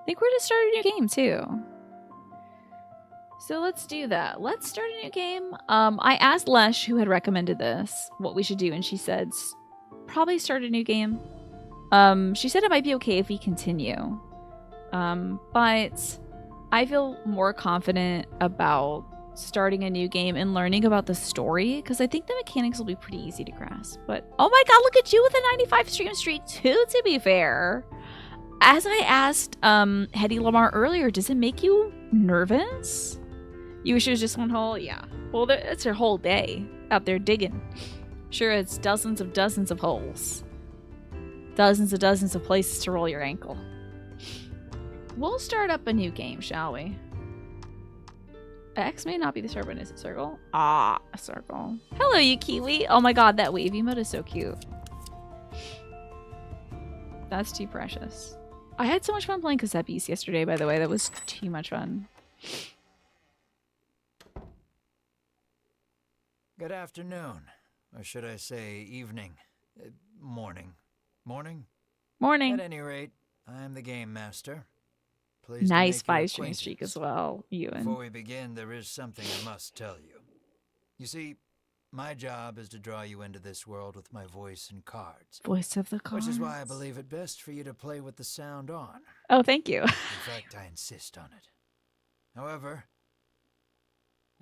I think we're going to start a new game too. So let's do that. Let's start a new game. I asked Lesh, who had recommended this, what we should do, and she said probably start a new game. She said it might be okay if we continue. But I feel more confident about starting a new game and learning about the story because I think the mechanics will be pretty easy to grasp. But oh my god, look at you with a 95 stream streak too, to be fair. As I asked Hedy Lamar earlier, does it make you nervous? You wish it was just one hole? Yeah. Well, it's your whole day out there digging. Sure, it's dozens of holes. Dozens of places to roll your ankle. We'll start up a new game, shall we? X may not be the start button. Is it circle? Ah, a circle. Hello, you Kiwi. Oh my god, that wave emote is so cute. That's too precious. I had so much fun playing cassette beast yesterday, by the way. That was too much fun. Good afternoon. Or should I say evening? Morning. Morning? Morning. At any rate, I'm the game master. Pleased nice to make 5 stream your streak as well, Ewan. Before we begin, there is something I must tell you. You see, my job is to draw you into this world with my voice and cards. Voice of the cards. Which is why I believe it best for you to play with the sound on. Oh, thank you. In fact, I insist on it. However,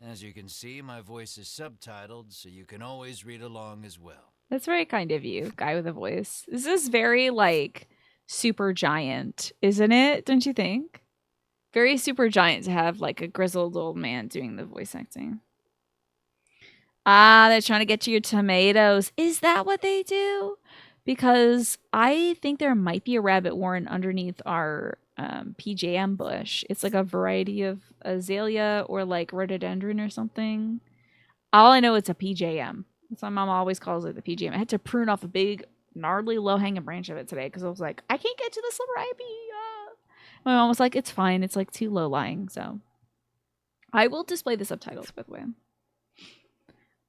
as you can see, my voice is subtitled, so you can always read along as well. That's very kind of you, guy with a voice. This is very, like, super giant, isn't it? Don't you think? Very super giant to have, like, a grizzled old man doing the voice acting. Ah, they're trying to get you your tomatoes. Is that what they do? Because I think there might be a rabbit warren underneath our PJM bush. It's like a variety of azalea or like rhododendron or something. All I know it's a PJM. That's why my mom always calls it the PJM. I had to prune off a big, gnarly, low-hanging branch of it today because I was like, I can't get to the silver ivy. My mom was like, it's fine. It's like too low-lying. So I will display the subtitles, by the way.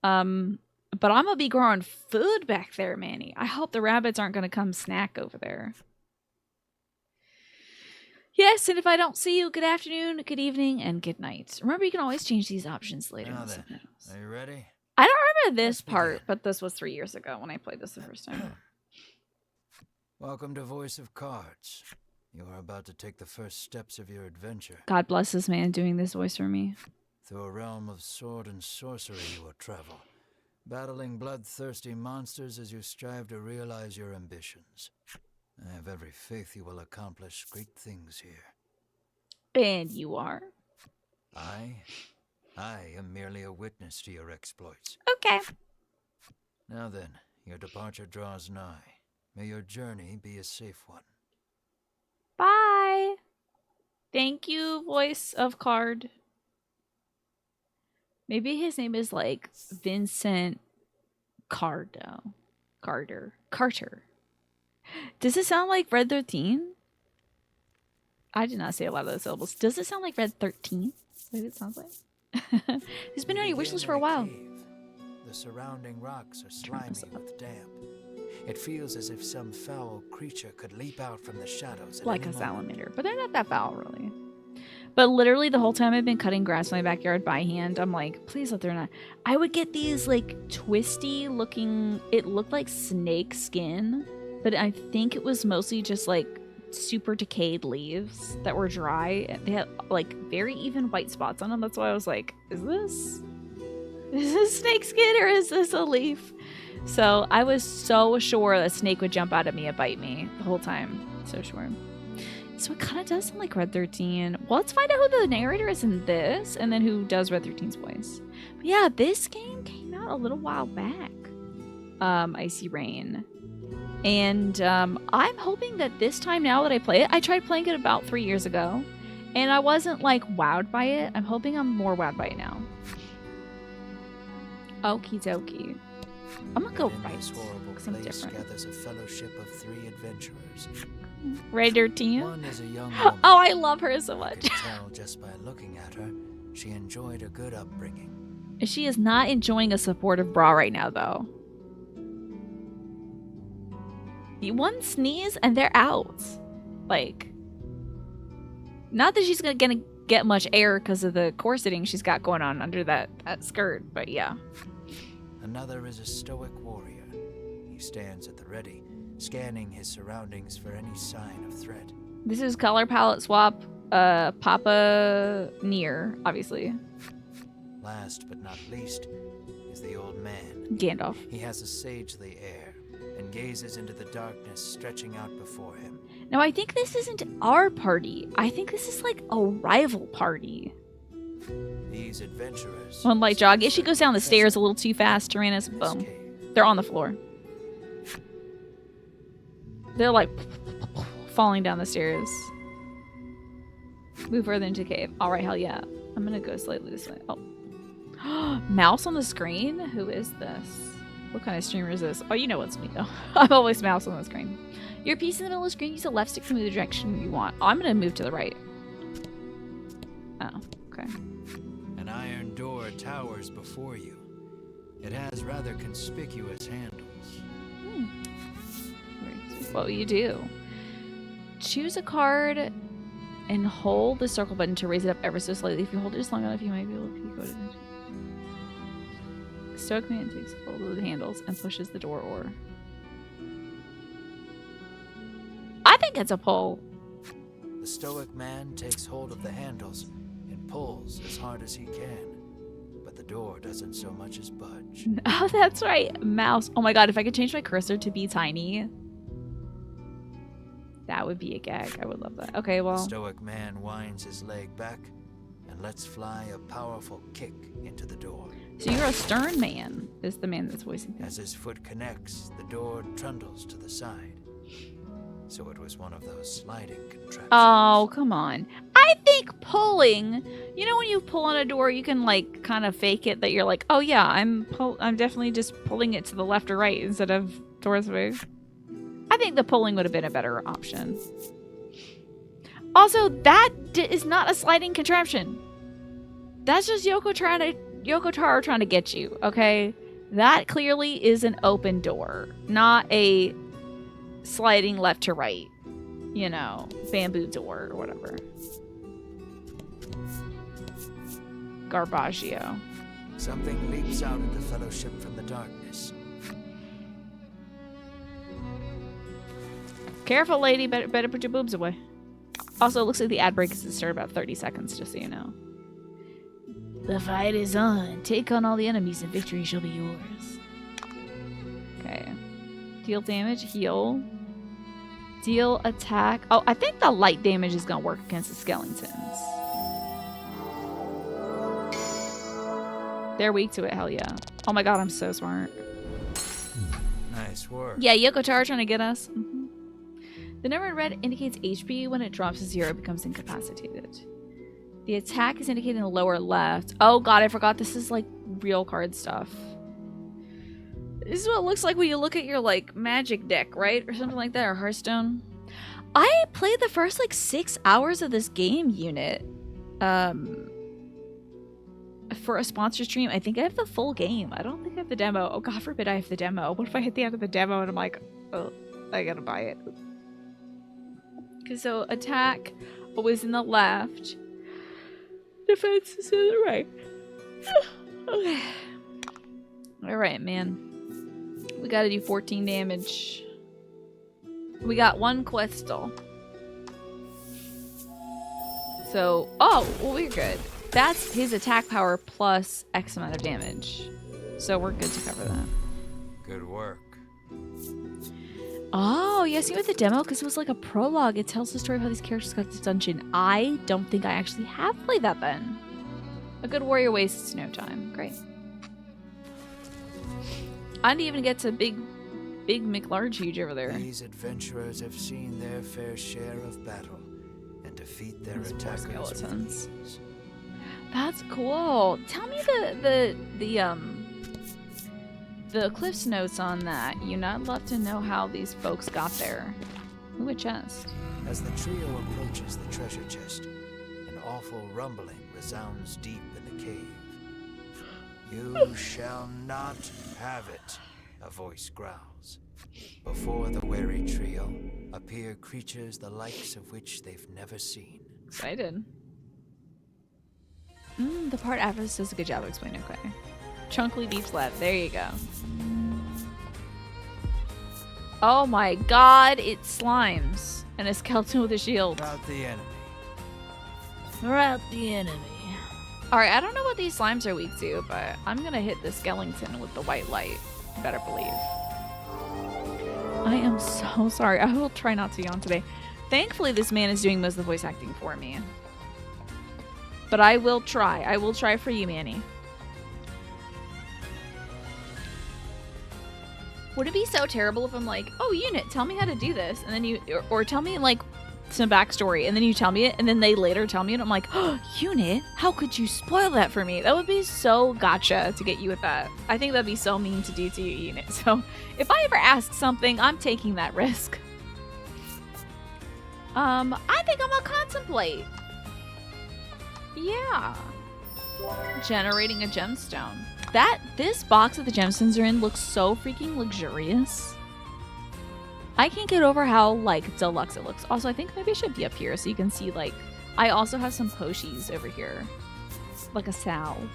But I'm gonna be growing food back there, Manny. I hope the rabbits aren't gonna come snack over there. Yes, and if I don't see you, good afternoon, good evening, and good night. Remember, you can always change these options later. Now then, are you ready? I don't remember this part, but this was 3 years ago when I played this the first time. Welcome to Voice of Cards. You are about to take the first steps of your adventure. God bless this man doing this voice for me. Through a realm of sword and sorcery you will travel, battling bloodthirsty monsters as you strive to realize your ambitions. I have every faith you will accomplish great things here. And you are? I am merely a witness to your exploits. Okay. Now then, your departure draws nigh. May your journey be a safe one. Bye. Thank you, voice of card. Maybe his name is like Vincent Carter. Does it sound like Red 13? I did not say a lot of those syllables. Does it sound like Red 13? What it sounds like? He's been on your wish list for a while. The surrounding rocks are slimy with damp. It feels as if some foul creature could leap out from the shadows. Like a salamander, but they're not that foul, really. But literally the whole time I've been cutting grass in my backyard by hand, I'm like, please let there not. I would get these like twisty looking, it looked like snake skin, but I think it was mostly just like super decayed leaves that were dry. They had like very even white spots on them. That's why I was like, is this snake skin or is this a leaf? So I was so sure a snake would jump out at me and bite me the whole time. So sure. So it kind of does sound like Red 13. Well, let's find out who the narrator is in this and then who does Red 13's voice. But yeah, this game came out a little while back. Icy Rain. And I'm hoping that this time now that I play it, I tried playing it about 3 years ago and I wasn't like wowed by it. I'm hoping I'm more wowed by it now. Okie dokie. I'm gonna go right because I'm different. Gathers a fellowship of 3 adventurers. Red 13? One is a young woman. Oh, I love her so much. I could tell just by looking at her, she enjoyed a good upbringing. She is not enjoying a supportive bra right now, though. The one sneeze and they're out. Like, Not that she's gonna get much air because of the corseting she's got going on under that skirt, but yeah. Another is a stoic warrior. He stands at the ready, scanning his surroundings for any sign of threat. This is color palette swap. Papa Nier, obviously. Last but not least is the old man. Gandalf. He has a sagely air and gazes into the darkness stretching out before him. Now, I think this isn't our party. I think this is like a rival party. These adventurers. One light jog. If she goes down the stairs a little too fast, Tyrannus, boom. They're on the floor. They're like falling down the stairs. Move further into the cave. All right, hell yeah. I'm gonna go slightly this way. Oh. Mouse on the screen? Who is this? What kind of streamer is this? Oh, you know it's me though. I'm always mouse on the screen. Your piece in the middle of the screen, use the left stick to move the direction you want. Oh, I'm gonna move to the right. Oh, okay. An iron door towers before you. It has rather conspicuous handles. What will you do? Choose a card and hold the circle button to raise it up ever so slightly. If you hold it just long enough, you might be able to peek out of it. Stoic man takes hold of the handles and pushes the door or. I think it's a pull. The stoic man takes hold of the handles and pulls as hard as he can, but the door doesn't so much as budge. Oh, that's right. Mouse. Oh my god, if I could change my cursor to be tiny, that would be a gag. I would love that. Okay, well. The stoic man winds his leg back and lets fly a powerful kick into the door. So you're a stern man, is the man that's voicing things. As his foot connects, the door trundles to the side. So it was one of those sliding contraptions. Oh, come on. I think pulling, you know when you pull on a door, you can like kind of fake it that you're like, oh yeah, I'm definitely just pulling it to the left or right instead of towards me. I think the pulling would have been a better option. Also, that is not a sliding contraption. That's just Yoko Taro trying to get you, okay? That clearly is an open door, not a sliding left to right, you know, bamboo door or whatever. Garbaggio. Something leaps out at the fellowship from the darkness. Careful, lady. Better put your boobs away. Also, it looks like the ad break is to start about 30 seconds, just so you know. The fight is on. Take on all the enemies and victory shall be yours. Okay. Deal damage, heal. Deal attack. Oh, I think the light damage is going to work against the skeletons. They're weak to it, hell yeah. Oh my god, I'm so smart. Nice work. Yeah, Yoko Taro trying to get us. The number in red indicates HP. When it drops to 0, it becomes incapacitated. The attack is indicated in the lower left. Oh god, I forgot this is like real card stuff. This is what it looks like when you look at your like magic deck, right? Or something like that, or Hearthstone. I played the first like 6 hours of this game unit. For a sponsor stream. I think I have the full game. I don't think I have the demo. Oh god forbid I have the demo. What if I hit the end of the demo and I'm like, oh, I gotta buy it. So attack always in the left. Defense is in the right. Okay. Alright, man. We gotta do 14 damage. We got one Questal. So, oh, well, we're good. That's his attack power plus X amount of damage. So we're good to cover that. Good work. Oh, yeah, see with the demo, because it was like a prologue. It tells the story of how these characters got to this dungeon. I don't think I actually have played that then. A good warrior wastes no time. Great. I didn't even get to big McLarge huge over there. These adventurers have seen their fair share of battle and defeat their attackers with ease. That's cool. Tell me the Cliff's notes on that. I'd love to know how these folks got there. Ooh, a chest. As the trio approaches the treasure chest, an awful rumbling resounds deep in the cave. You shall not have it, a voice growls. Before the wary trio appear creatures the likes of which they've never seen. Excited. The part after this does a good job of explaining. Okay. Chunkly beef slab. There you go. Oh my god, it's slimes. And a skeleton with a shield. About the enemy. Rout the enemy. Alright, I don't know what these slimes are weak to, but I'm gonna hit the skeleton with the white light. You better believe. I am so sorry. I will try not to yawn today. Thankfully, this man is doing most of the voice acting for me. But I will try. I will try for you, Manny. Would it be so terrible if I'm like, oh, Unit, tell me how to do this, and then you, or tell me like some backstory, and then you tell me it, and then they later tell me it, and I'm like, oh, Unit, how could you spoil that for me? That would be so gotcha to get you with that. I think that'd be so mean to do to you, Unit. So if I ever ask something, I'm taking that risk. I think I'm gonna contemplate. Yeah. Generating a gemstone. This box that the gemstones are in looks so freaking luxurious. I can't get over how, like, deluxe it looks. Also, I think maybe it should be up here so you can see, like, I also have some poshies over here. Like a salve.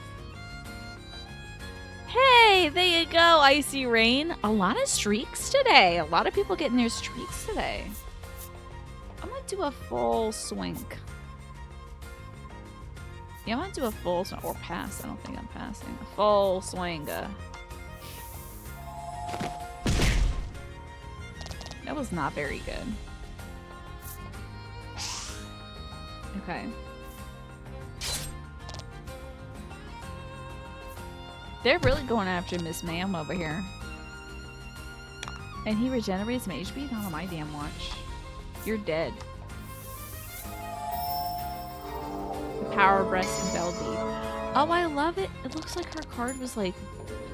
Hey, there you go, Icy Rain. A lot of streaks today. A lot of people getting their streaks today. I'm gonna do a full swing. Yeah, I'm gonna do a full swing, or pass. I don't think I'm passing. A full swing. That was not very good. Okay. They're really going after Miss Ma'am over here. And he regenerates some HP? Not on my damn watch. You're dead. Power breast and bell deep. Oh, I love it. It looks like her card was like,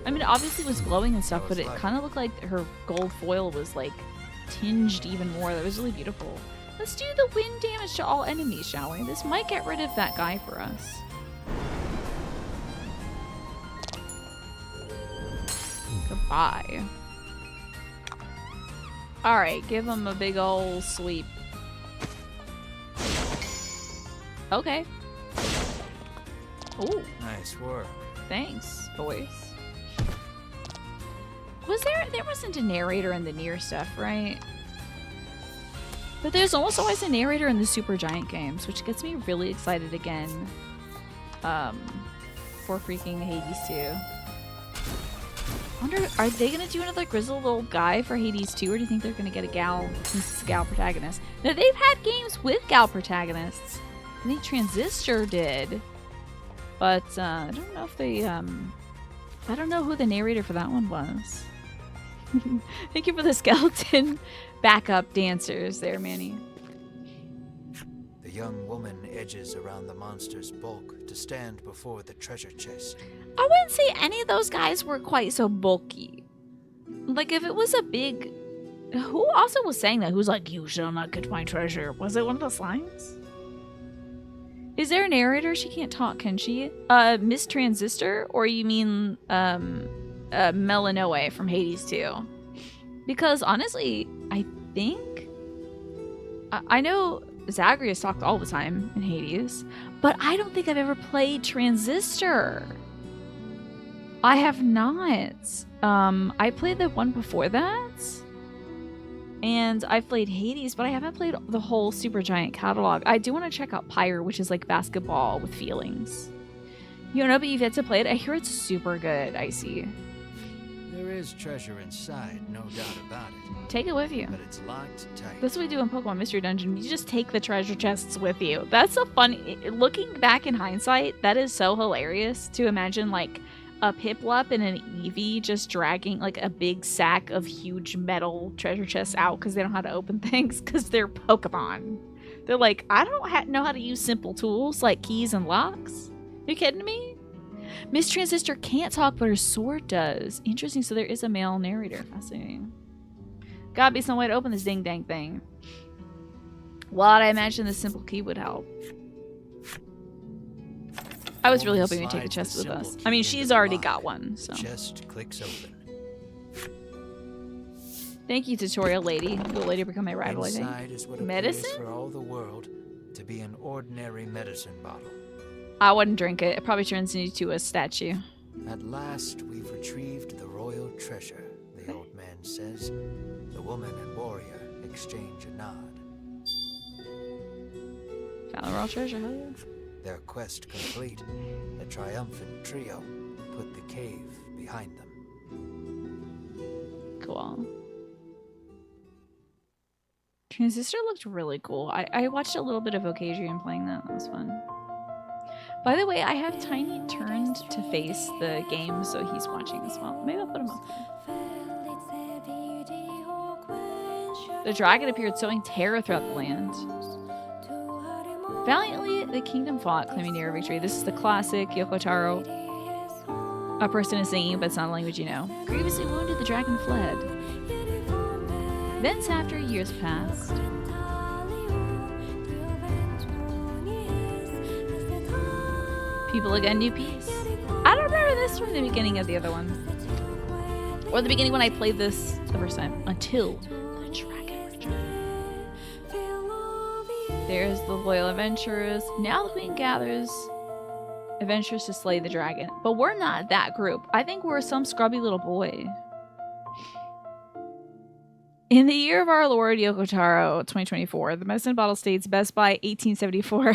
I mean, obviously it was glowing and stuff, but it kind of looked like her gold foil was like tinged even more. That was really beautiful. Let's do the wind damage to all enemies, shall we? This might get rid of that guy for us. Goodbye. Alright, give him a big ol' sweep. Okay. Ooh. Nice work. Thanks, boys. There wasn't a narrator in the Nier stuff, right? But there's almost always a narrator in the Super Giant games, which gets me really excited again. For freaking Hades 2. I wonder, are they gonna do another grizzled old guy for Hades 2, or do you think they're gonna get a gal, since it's a gal protagonist? Now, they've had games with gal protagonists. I think Transistor did. But, I don't know if they, I don't know who the narrator for that one was. Thank you for the skeleton backup dancers there, Manny. The young woman edges around the monster's bulk to stand before the treasure chest. I wouldn't say any of those guys were quite so bulky. Like, if it was a big... Who also was saying that? Who's like, you shall not get my treasure? Was it one of the slimes? Is there a narrator? She can't talk, can she? Miss Transistor? Or you mean, Melanoe from Hades 2? Because, honestly, I think... I know Zagreus talked all the time in Hades, but I don't think I've ever played Transistor. I have not. I played the one before that, and I've played Hades, but I haven't played the whole Supergiant catalog. I do want to check out Pyre, which is like basketball with feelings. You don't know, but you've yet to play it. I hear it's super good, Icy. There is treasure inside, no doubt about it. Take it with you. But it's locked tight. That's what we do in Pokemon Mystery Dungeon. You just take the treasure chests with you. That's so funny. Looking back in hindsight, that is so hilarious to imagine like a Piplup and an Eevee just dragging like a big sack of huge metal treasure chests out because they don't know how to open things because they're Pokemon. They're like, I don't know how to use simple tools like keys and locks. You kidding me? Miss Transistor can't talk, but her sword does. Interesting. So there is a male narrator. Fascinating. Gotta be some way to open this ding dang thing. Well, I imagine the simple key would help. I was really hoping we'd take the chest with us. I mean, she's already got one, so. Chest clicks open. Thank you, tutorial lady. Will later become a rival, I think. Inside is what Medicine? appears for all the world to be an ordinary medicine bottle. I wouldn't drink it. It probably turns into a statue. At last, we've retrieved the royal treasure, the old man says. The woman and warrior exchange a nod. Found the royal treasure, hell yeah. Their quest complete, the triumphant trio put the cave behind them. Cool. Transistor looked really cool. I watched a little bit of Ocadrian playing that. That was fun. By the way, I have Tiny turned to face the game, so he's watching as well. Maybe I'll put him up there. The dragon appeared sowing terror throughout the land. Valiantly, the kingdom fought, claiming near victory. This is the classic Yoko Taro. A person is singing, but it's not a language you know. Grievously wounded, the dragon fled. Thence after years passed. People again knew peace. I don't remember this from the beginning of the other one. Or the beginning when I played this the first time. Until the dragon returned. There's the loyal adventurers. Now the queen gathers adventurers to slay the dragon. But we're not that group. I think we're some scrubby little boy. In the year of our Lord Yoko Taro, 2024, the medicine bottle states Best Buy 1874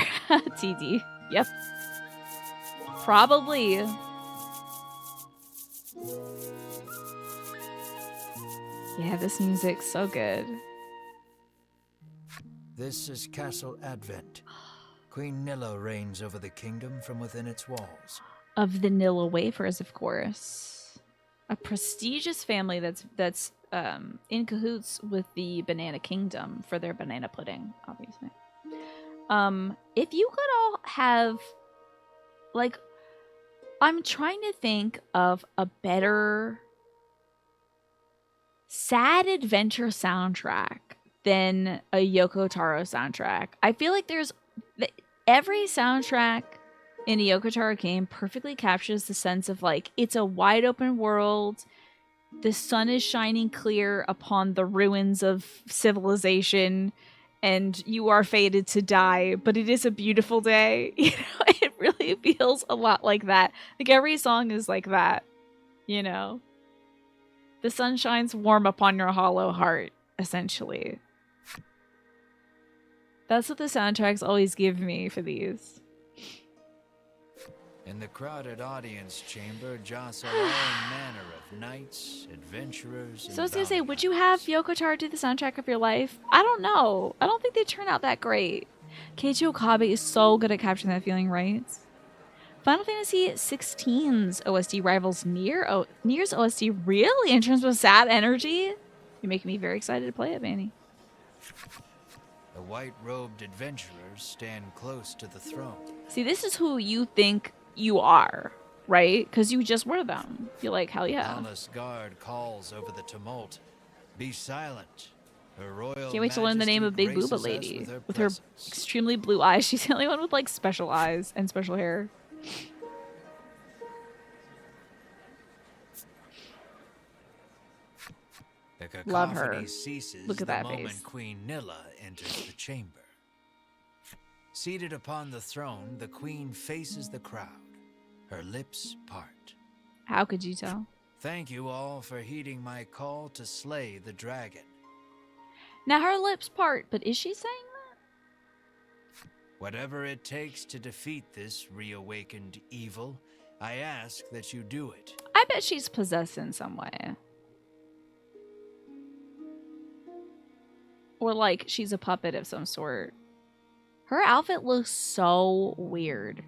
TD. Yep. Probably. Yeah, this music's so good. This is Castle Advent. Queen Nilla reigns over the kingdom from within its walls. Of the Nilla wafers, of course. A prestigious family that's in cahoots with the Banana Kingdom for their banana pudding, obviously. If you could all have, like, I'm trying to think of a better sad adventure soundtrack than a Yoko Taro soundtrack. I feel like every soundtrack in a Yoko Taro game perfectly captures the sense of, like, it's a wide open world. The sun is shining clear upon the ruins of civilization, and you are fated to die, but it is a beautiful day. You know, it really feels a lot like that. Like, every song is like that, you know? The sun shines warm upon your hollow heart, essentially. That's what the soundtracks always give me for these. In the crowded audience chamber jostle all manner of knights, adventurers, and So I was gonna say, bounty would you hunters. have Yoko Taro do the soundtrack of your life? I don't know. I don't think they turn out that great. Keiichi Okabe is so good at capturing that feeling, right? Final Fantasy XVI's OST rivals Nier's OST, really, in terms of sad energy? You're making me very excited to play it, Manny. The white-robed adventurers stand close to the throne. See, this is who you think you are, right? Because you just were them. You're like, hell yeah. Palace guard calls over the tumult. Be silent. Her royal Can't wait to learn the name of Big Majesty Booba graces us Lady. with her With her presence. extremely blue eyes. She's the only one with, like, special eyes and special hair. The Love cacophony her. ceases Look at the that moment face. Queen Nilla enters the chamber. Seated upon the throne, the queen faces the crowd. Her lips part. How could you tell? Thank you all for heeding my call to slay the dragon. Now her lips part, but is she saying that? Whatever it takes to defeat this reawakened evil, I ask that you do it. I bet she's possessed in some way. Or like she's a puppet of some sort. Her outfit looks so weird.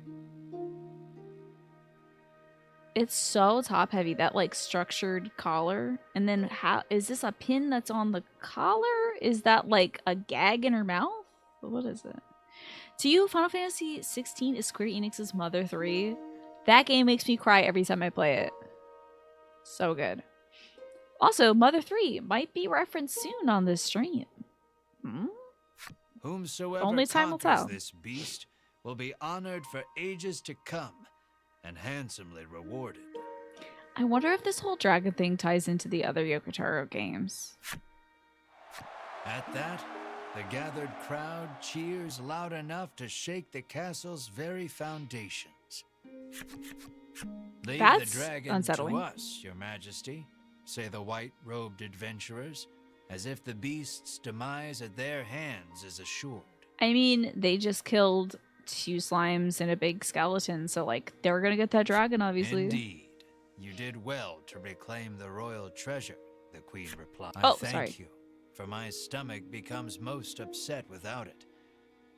It's so top heavy, that like structured collar. And then how is this a pin that's on the collar? Is that like a gag in her mouth? What is it? To you, Final Fantasy 16 is Square Enix's Mother 3. That game makes me cry every time I play it. So good. Also, Mother 3 might be referenced soon on this stream. Whomsoever Only time will conquers tell. this beast will be honored for ages to come and handsomely rewarded. I wonder if this whole dragon thing ties into the other Yoko Taro games. At that, the gathered crowd cheers loud enough to shake the castle's very foundations. Leave That's the dragon unsettling. to us, your majesty, say the white-robed adventurers, as if the beast's demise at their hands is assured. I mean, they just killed 2 slimes and a big skeleton, so like they're gonna get that dragon, obviously. Indeed. You did well to reclaim the royal treasure, the queen replied. Oh, I thank sorry. you, for my stomach becomes most upset without it.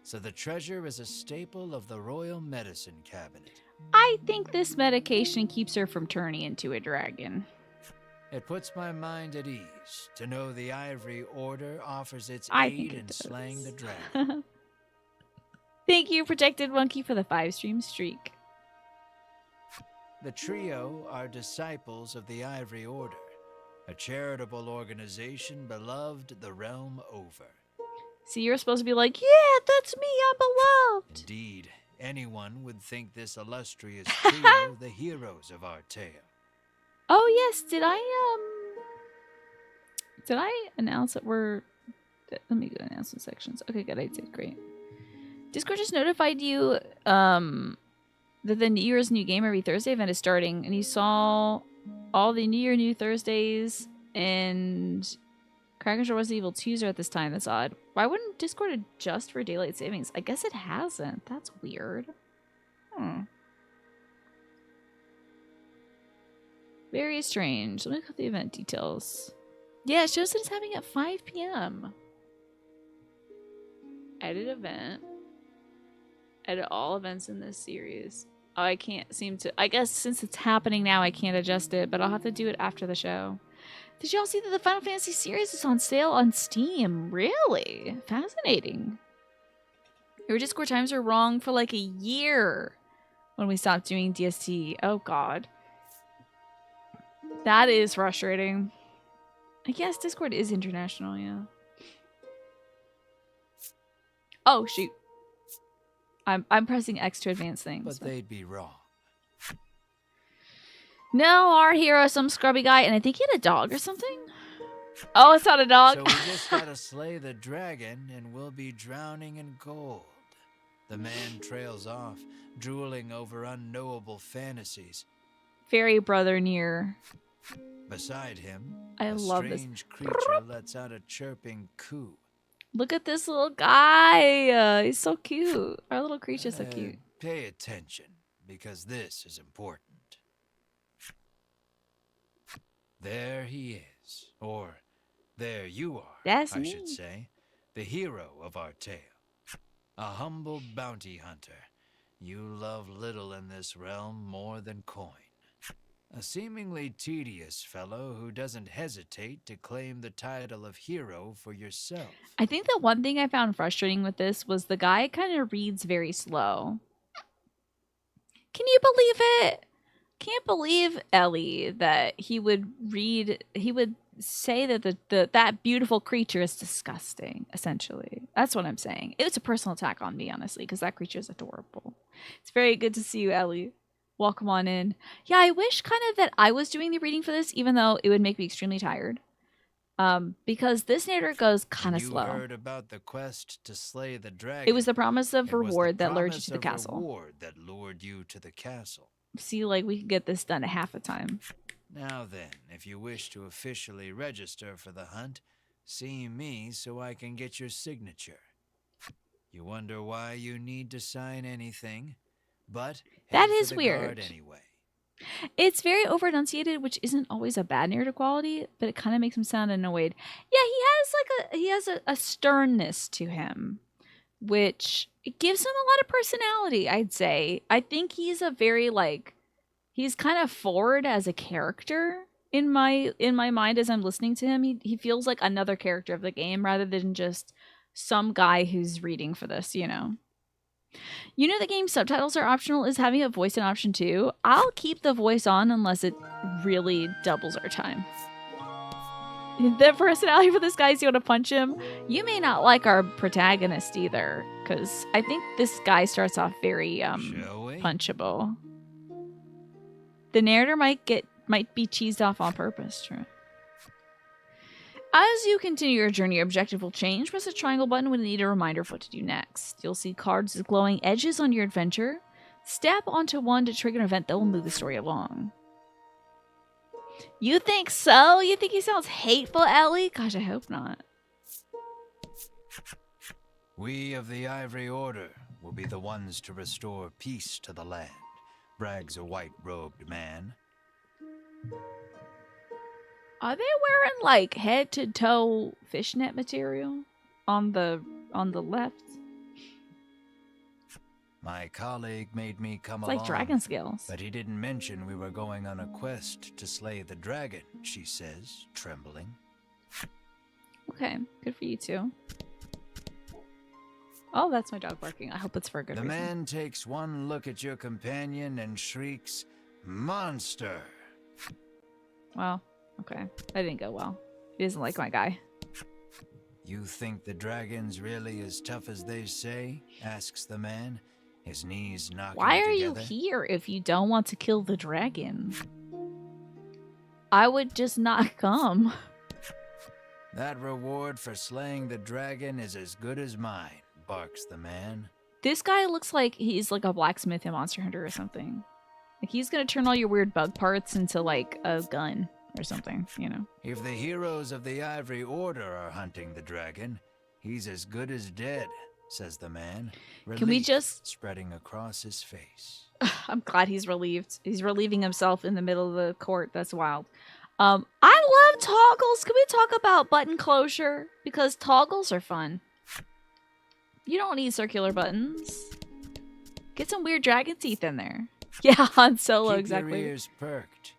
So the treasure is a staple of the royal medicine cabinet. I think this medication keeps her from turning into a dragon. It puts my mind at ease to know the Ivory Order offers its I think aid it in does. slaying the dragon. Thank you, Protected Monkey, for the 5-stream streak. The trio are disciples of the Ivory Order, a charitable organization beloved the realm over. See, you're supposed to be like, yeah, that's me, I'm beloved. Indeed, anyone would think this illustrious trio the heroes of our tale. Oh yes, did I announce that we're? Let me go announcement sections. Okay, good. I did great. Discord just notified you that the New Year's New Game every Thursday event is starting, and you saw all the New Year New Thursdays and Crackers or Resident Evil 2s are at this time. That's odd. Why wouldn't Discord adjust for daylight savings? I guess it hasn't. That's weird. Very strange. Let me look at the event details. Yeah, it shows that it's happening at 5 p.m. Edit event. Edit all events in this series. Oh, I can't seem to... I guess since it's happening now, I can't adjust it, but I'll have to do it after the show. Did y'all see that the Final Fantasy series is on sale on Steam? Really? Fascinating. Your Discord times were wrong for like a year when we stopped doing DST. Oh, God. That is frustrating. I guess Discord is international, yeah. Oh, shoot. I'm pressing X to advance things. But they'd be wrong. No, our hero, some scrubby guy, and I think he had a dog or something. Oh, it's not a dog. So we just gotta slay the dragon and we'll be drowning in gold. The man trails off, drooling over unknowable fantasies. Fairy brother near. Beside him, I a love this. strange creature lets out a chirping coo. Look at this little guy. He's so cute. Our little creature's so cute. Pay attention, because this is important. There he is, or there you are, That's I me. should say, the hero of our tale. A humble bounty hunter. You love little in this realm more than coin. A seemingly tedious fellow who doesn't hesitate to claim the title of hero for yourself. I think the one thing I found frustrating with this was the guy kind of reads very slow. Can you believe it? Can't believe, Ellie, that he would say that that beautiful creature is disgusting, essentially. That's what I'm saying. It's a personal attack on me, honestly, because that creature is adorable. It's very good to see you, Ellie. Welcome on in. Yeah, I wish kind of that I was doing the reading for this, even though it would make me extremely tired. Because this narrator goes kind of slow. You heard about the quest to slay the dragon. It was the promise of It was the reward that lured you promise to the of castle. reward that lured you to the castle. See, like, we could get this done at half the time. Now then, if you wish to officially register for the hunt, see me so I can get your signature. You wonder why you need to sign anything? But That head for is the weird. guard anyway. It's very over-enunciated, which isn't always a bad narrative quality, but it kind of makes him sound annoyed. Yeah, he has a sternness to him, which it gives him a lot of personality, I'd say. I think he's a very, like, he's kind of forward as a character in my mind as I'm listening to him. He feels like another character of the game rather than just some guy who's reading for this, you know? You know the game's subtitles are optional. Is having a voice an option too? I'll keep the voice on unless it really doubles our time. The personality for this guy is you want to punch him. You may not like our protagonist either, because I think this guy starts off very Shall we? punchable. The narrator might be cheesed off on purpose, true. As you continue your journey, your objective will change. Press the triangle button when you need a reminder of what to do next. You'll see cards with glowing edges on your adventure. Step onto one to trigger an event that will move the story along. You think so? You think he sounds hateful, Ellie? Gosh, I hope not. We of the Ivory Order will be the ones to restore peace to the land, brags a white-robed man. Are they wearing like head-to-toe fishnet material on the left? My colleague made me come It's along. like dragon scales. But he didn't mention we were going on a quest to slay the dragon, she says, trembling. Okay, good for you too. Oh, that's my dog barking. I hope it's for a good The reason. man takes one look at your companion and shrieks, "Monster!" Well, okay. That didn't go well. He doesn't like my guy. You think the dragon's really as tough as they say? Asks the man, his knees knocking Why are you together. here if you don't want to kill the dragon? I would just not come. That reward for slaying the dragon is as good as mine, barks the man. This guy looks like he's like a blacksmith in Monster Hunter or something. Like he's gonna turn all your weird bug parts into like a gun or something, you know? If the heroes of the Ivory Order are hunting the dragon, he's as good as dead, says the man. Can we relief just... spreading across his face. I'm glad he's relieved. He's relieving himself in the middle of the court. That's wild. I love toggles. Can we talk about button closure? Because toggles are fun. You don't need circular buttons. Get some weird dragon teeth in there. Yeah, Han Solo, Keep exactly. your ears perked.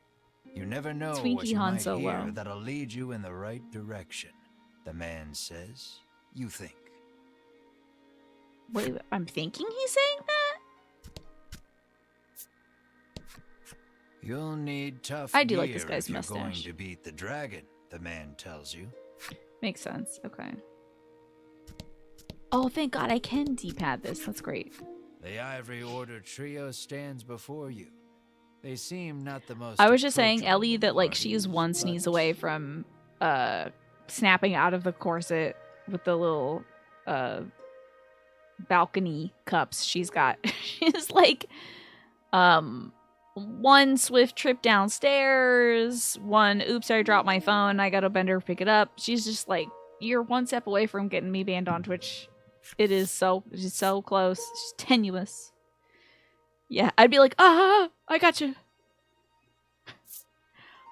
You never know Twinkie what you Han might Solo. hear that'll lead you in the right direction. The man says, you think. Wait, I'm thinking he's saying that? You'll need tough I do gear like this guy's if you're going mustache. to beat the dragon, the man tells you. Makes sense. Okay. Oh, thank God I can D-pad this. That's great. The Ivory Order trio stands before you. They seem not the most I was just saying, approachable Ellie, that like party, she's one sneeze but away from snapping out of the corset with the little balcony cups she's got. She's like one swift trip downstairs, one oops, I dropped my phone, I gotta bend her pick it up. She's just like, you're one step away from getting me banned on Twitch. She's so close. She's tenuous. Yeah, I'd be like, I got you.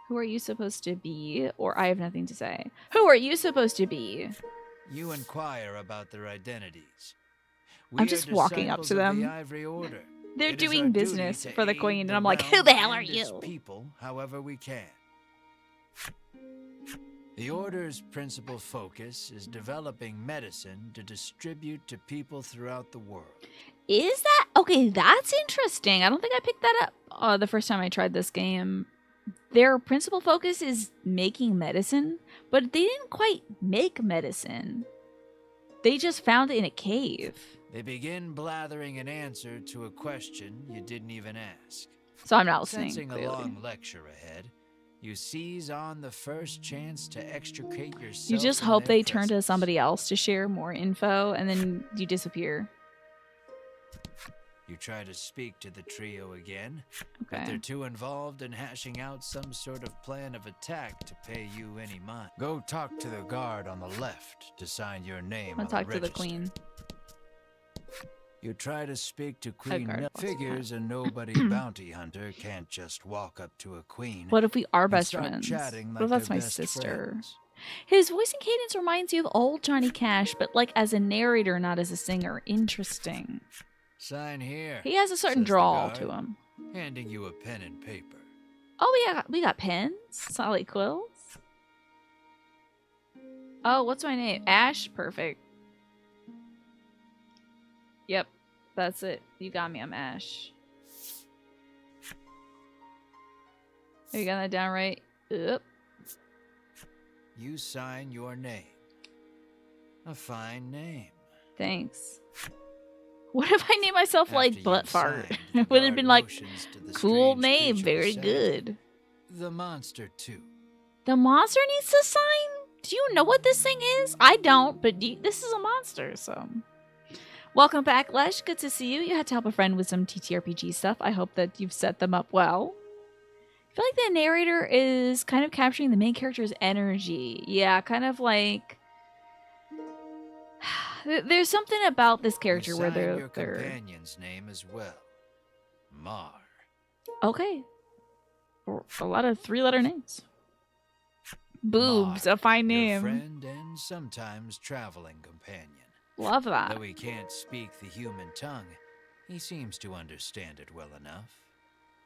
Who are you supposed to be? Or I have nothing to say. Who are you supposed to be? you inquire about their identities. I'm We just are walking up disciples to of them. The Ivory Order. They're It is our doing duty business to for the aid queen, and I'm like, realm who the hell are and its you? people, however we can. The Order's principal focus is developing medicine to distribute to people throughout the world. Is that okay? That's interesting. I don't think I picked that up the first time I tried this game. Their principal focus is making medicine, but they didn't quite make medicine. They just found it in a cave. They begin blathering an answer to a question you didn't even ask. So I'm not listening. Sensing a Clearly. long lecture ahead, you seize on the first chance to extricate yourself. You just from hope their they turn to presence. somebody else to share more info, and then you disappear. You try to speak to the trio again, but Okay. they're too involved in hashing out some sort of plan of attack to pay you any mind. Go talk to the guard on the left to sign your name I'll on talk the to the register. queen. You try to speak to Queen guard Nell. wants that. Figures a nobody bounty hunter can't just walk up to a queen. What if we are and best start friends? Chatting What like if that's they're my best sister? friends. His voice and cadence reminds you of old Johnny Cash, but like as a narrator, not as a singer. Interesting. Sign here. He has a certain says the drawl guard, to him. handing you a pen and paper. Oh, we got pens, solid quills. Oh, what's my name? Ash. Perfect. Yep, that's it. You got me. I'm Ash. You got that down right? Yep. You sign your name. A fine name. Thanks. What if I name myself After like you've Butt Fart? signed, the Would have guard been like, motions to the cool strange name, creature very beside good. you. The monster too. The monster needs to sign? Do you know what this thing is? I don't, but this is a monster, so. Welcome back, Lesh. Good to see you. You had to help a friend with some TTRPG stuff. I hope that you've set them up well. I feel like the narrator is kind of capturing the main character's energy. Yeah, kind of like... There's something about this character where Assign they're... your companion's name as well. Mar. Okay. A lot of three-letter names. Boobs, Mar, a fine your name. friend and sometimes traveling companion. Love that. Though he can't speak the human tongue, he seems to understand it well enough.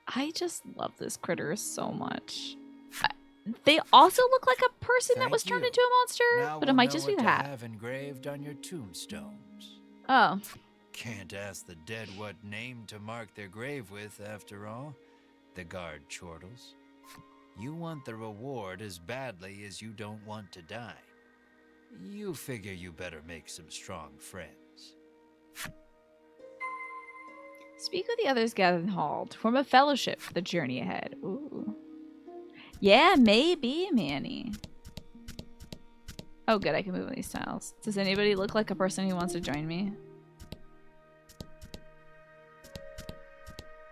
I just love this critter so much. They also look like a person that was Thank turned you. into a monster, Now but it we'll might know just be what the to hat. have engraved on your tombstones. Oh. Can't ask the dead what name to mark their grave with, after all. The guard chortles. You want the reward as badly as you don't want to die. You figure you better make some strong friends. Speak with the others gathered in the hall to form a fellowship for the journey ahead. Ooh. Yeah, maybe, Manny. Oh, good. I can move on these tiles. Does anybody look like a person who wants to join me?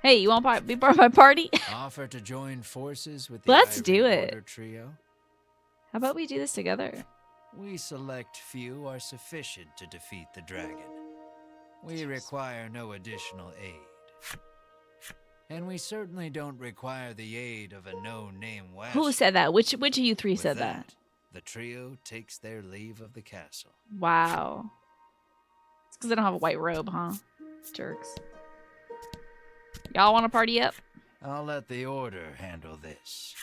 Hey, you want to be part of my party? Offer to join forces with the Let's Ivory do it. Order trio. How about we do this together? We select few are sufficient to defeat the dragon. We require no additional aid. And we certainly don't require the aid of a no-name Wash. Who said that? Which of you three With said that? The trio takes their leave of the castle. Wow. It's because they don't have a white robe, huh? Jerks. Y'all want to party up? I'll let the Order handle this.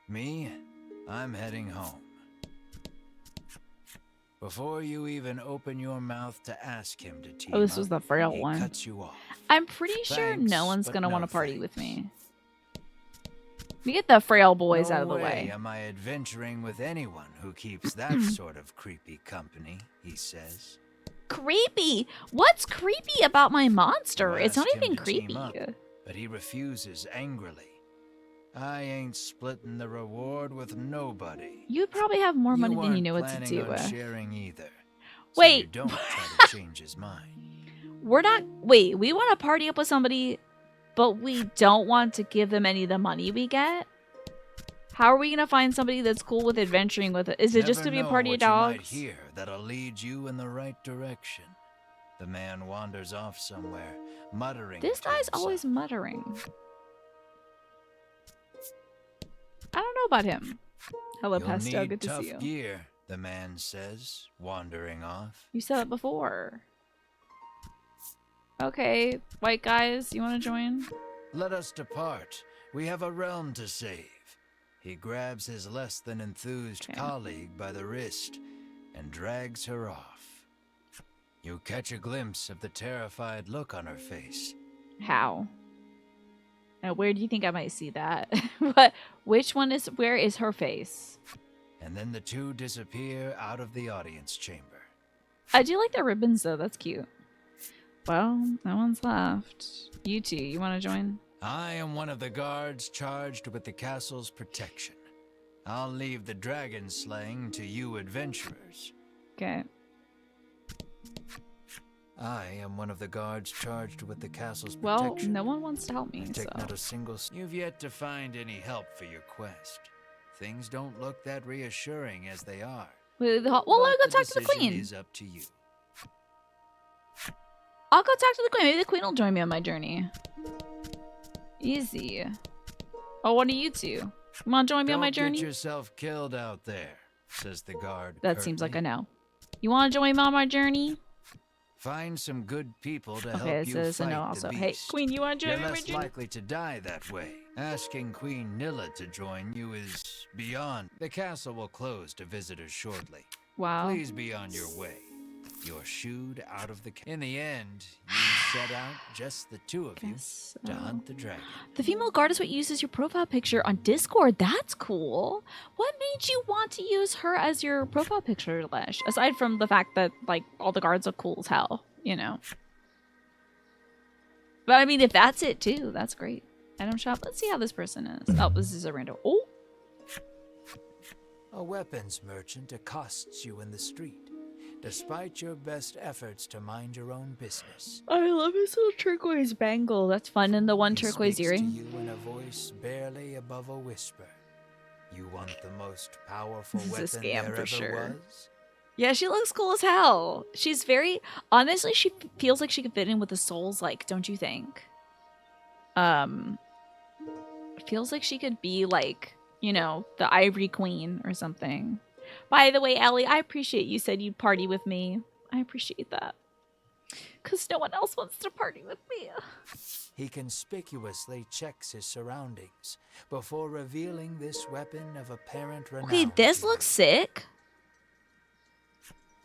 Me, I'm heading home. Before you even open your mouth to ask him to team Oh, this up, was the frail he one. cuts you off. I'm pretty sure Thanks, no one's but going to no want to party thanks. with me. We get the frail boys No out of the way way. am I adventuring with anyone who keeps that sort of creepy company, he says. Creepy! What's creepy about my monster? You It's not ask him even to team creepy. up, but he refuses angrily. I ain't splitting the reward with nobody. You'd probably have more money than you weren't know what to planning do on with. sharing either. So Wait. you don't try to change his mind. We're not... Wait, we want to party up with somebody, but we don't want to give them any of the money we get? How are we going to find somebody that's cool with adventuring with it? Is it just Never to be a know party of what you might dogs? hear that'll lead you in the right direction. The man wanders off somewhere, muttering. This to guy's himself. always muttering. I don't know about him. Hello, You'll Pastel. need Good to tough see you. gear, the man says, wandering off. You said it before. Okay, white guys, you want to join? Let us depart. We have a realm to save. He grabs his less than enthused Okay. colleague by the wrist and drags her off. You catch a glimpse of the terrified look on her face. How? Now, where do you think I might see that? What? Which one is? Where is her face? And then the two disappear out of the audience chamber. I do like the ribbons though. That's cute. Well, no one's left. You two, you want to join? I am one of the guards charged with the castle's protection. I'll leave the dragon slaying to you adventurers. Okay. I am one of the guards charged with the castle's Well, protection. no one wants to help me, I take so. not a single. You've yet to find any help for your quest. Things don't look that reassuring as they are. Well, let me But go talk to the decision queen. is up to you. I'll go talk to the queen. Maybe the queen will join me on my journey. Easy. Oh, what are you two? You want to join me on my Don't journey? get yourself killed out there, says the guard. That seems like curtly. a no. You want to join me on my journey? Find some good people to Okay, help it you says a fight no the also. beast. Hey, queen, you want to join You're me on my less journey? likely to die that way. Asking Queen Nilla to join you is beyond. The castle will close to visitors shortly. Wow. Please be on your way. You're shooed out of the. In the end, you set out, just the two of you, Guess to so. hunt the dragon. The female guard is what uses your profile picture on Discord. That's cool. What made you want to use her as your profile picture, Lesh? Aside from the fact that, like, all the guards look cool as hell, you know. But, I mean, if that's it, too, that's great. Item shop. Let's see how this person is. Oh, this is a random. Oh! A weapons merchant accosts you in the street, despite your best efforts to mind your own business. I love his little turquoise bangle. That's fun. And the one He turquoise speaks to earring. you in a voice barely above a whisper. You want the most powerful This is a weapon scam there for ever sure. was? Yeah, she looks cool as hell. She's very honestly, she feels like she could fit in with the souls, like, don't you think? Feels like she could be like, you know, the Ivory Queen or something. By the way, Ellie, I appreciate you said you'd party with me. I appreciate that. Because no one else wants to party with me. He conspicuously checks his surroundings before revealing this weapon of apparent renown. Okay, this to looks you. sick.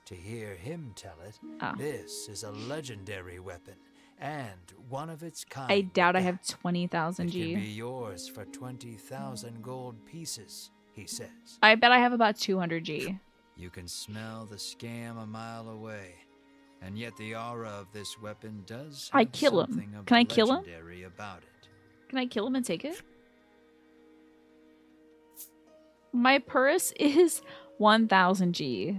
To hear him tell it, Oh. this is a legendary weapon and one of its kind. I doubt I at have that. 20,000 It can be G. yours for 20,000 gold pieces, he says. I bet I have about 200 G. You can smell the scam a mile away, and yet the aura of this weapon does I have kill him. something of Can the I kill him? legendary about it. Can I kill him and take it? My purse is 1,000 G.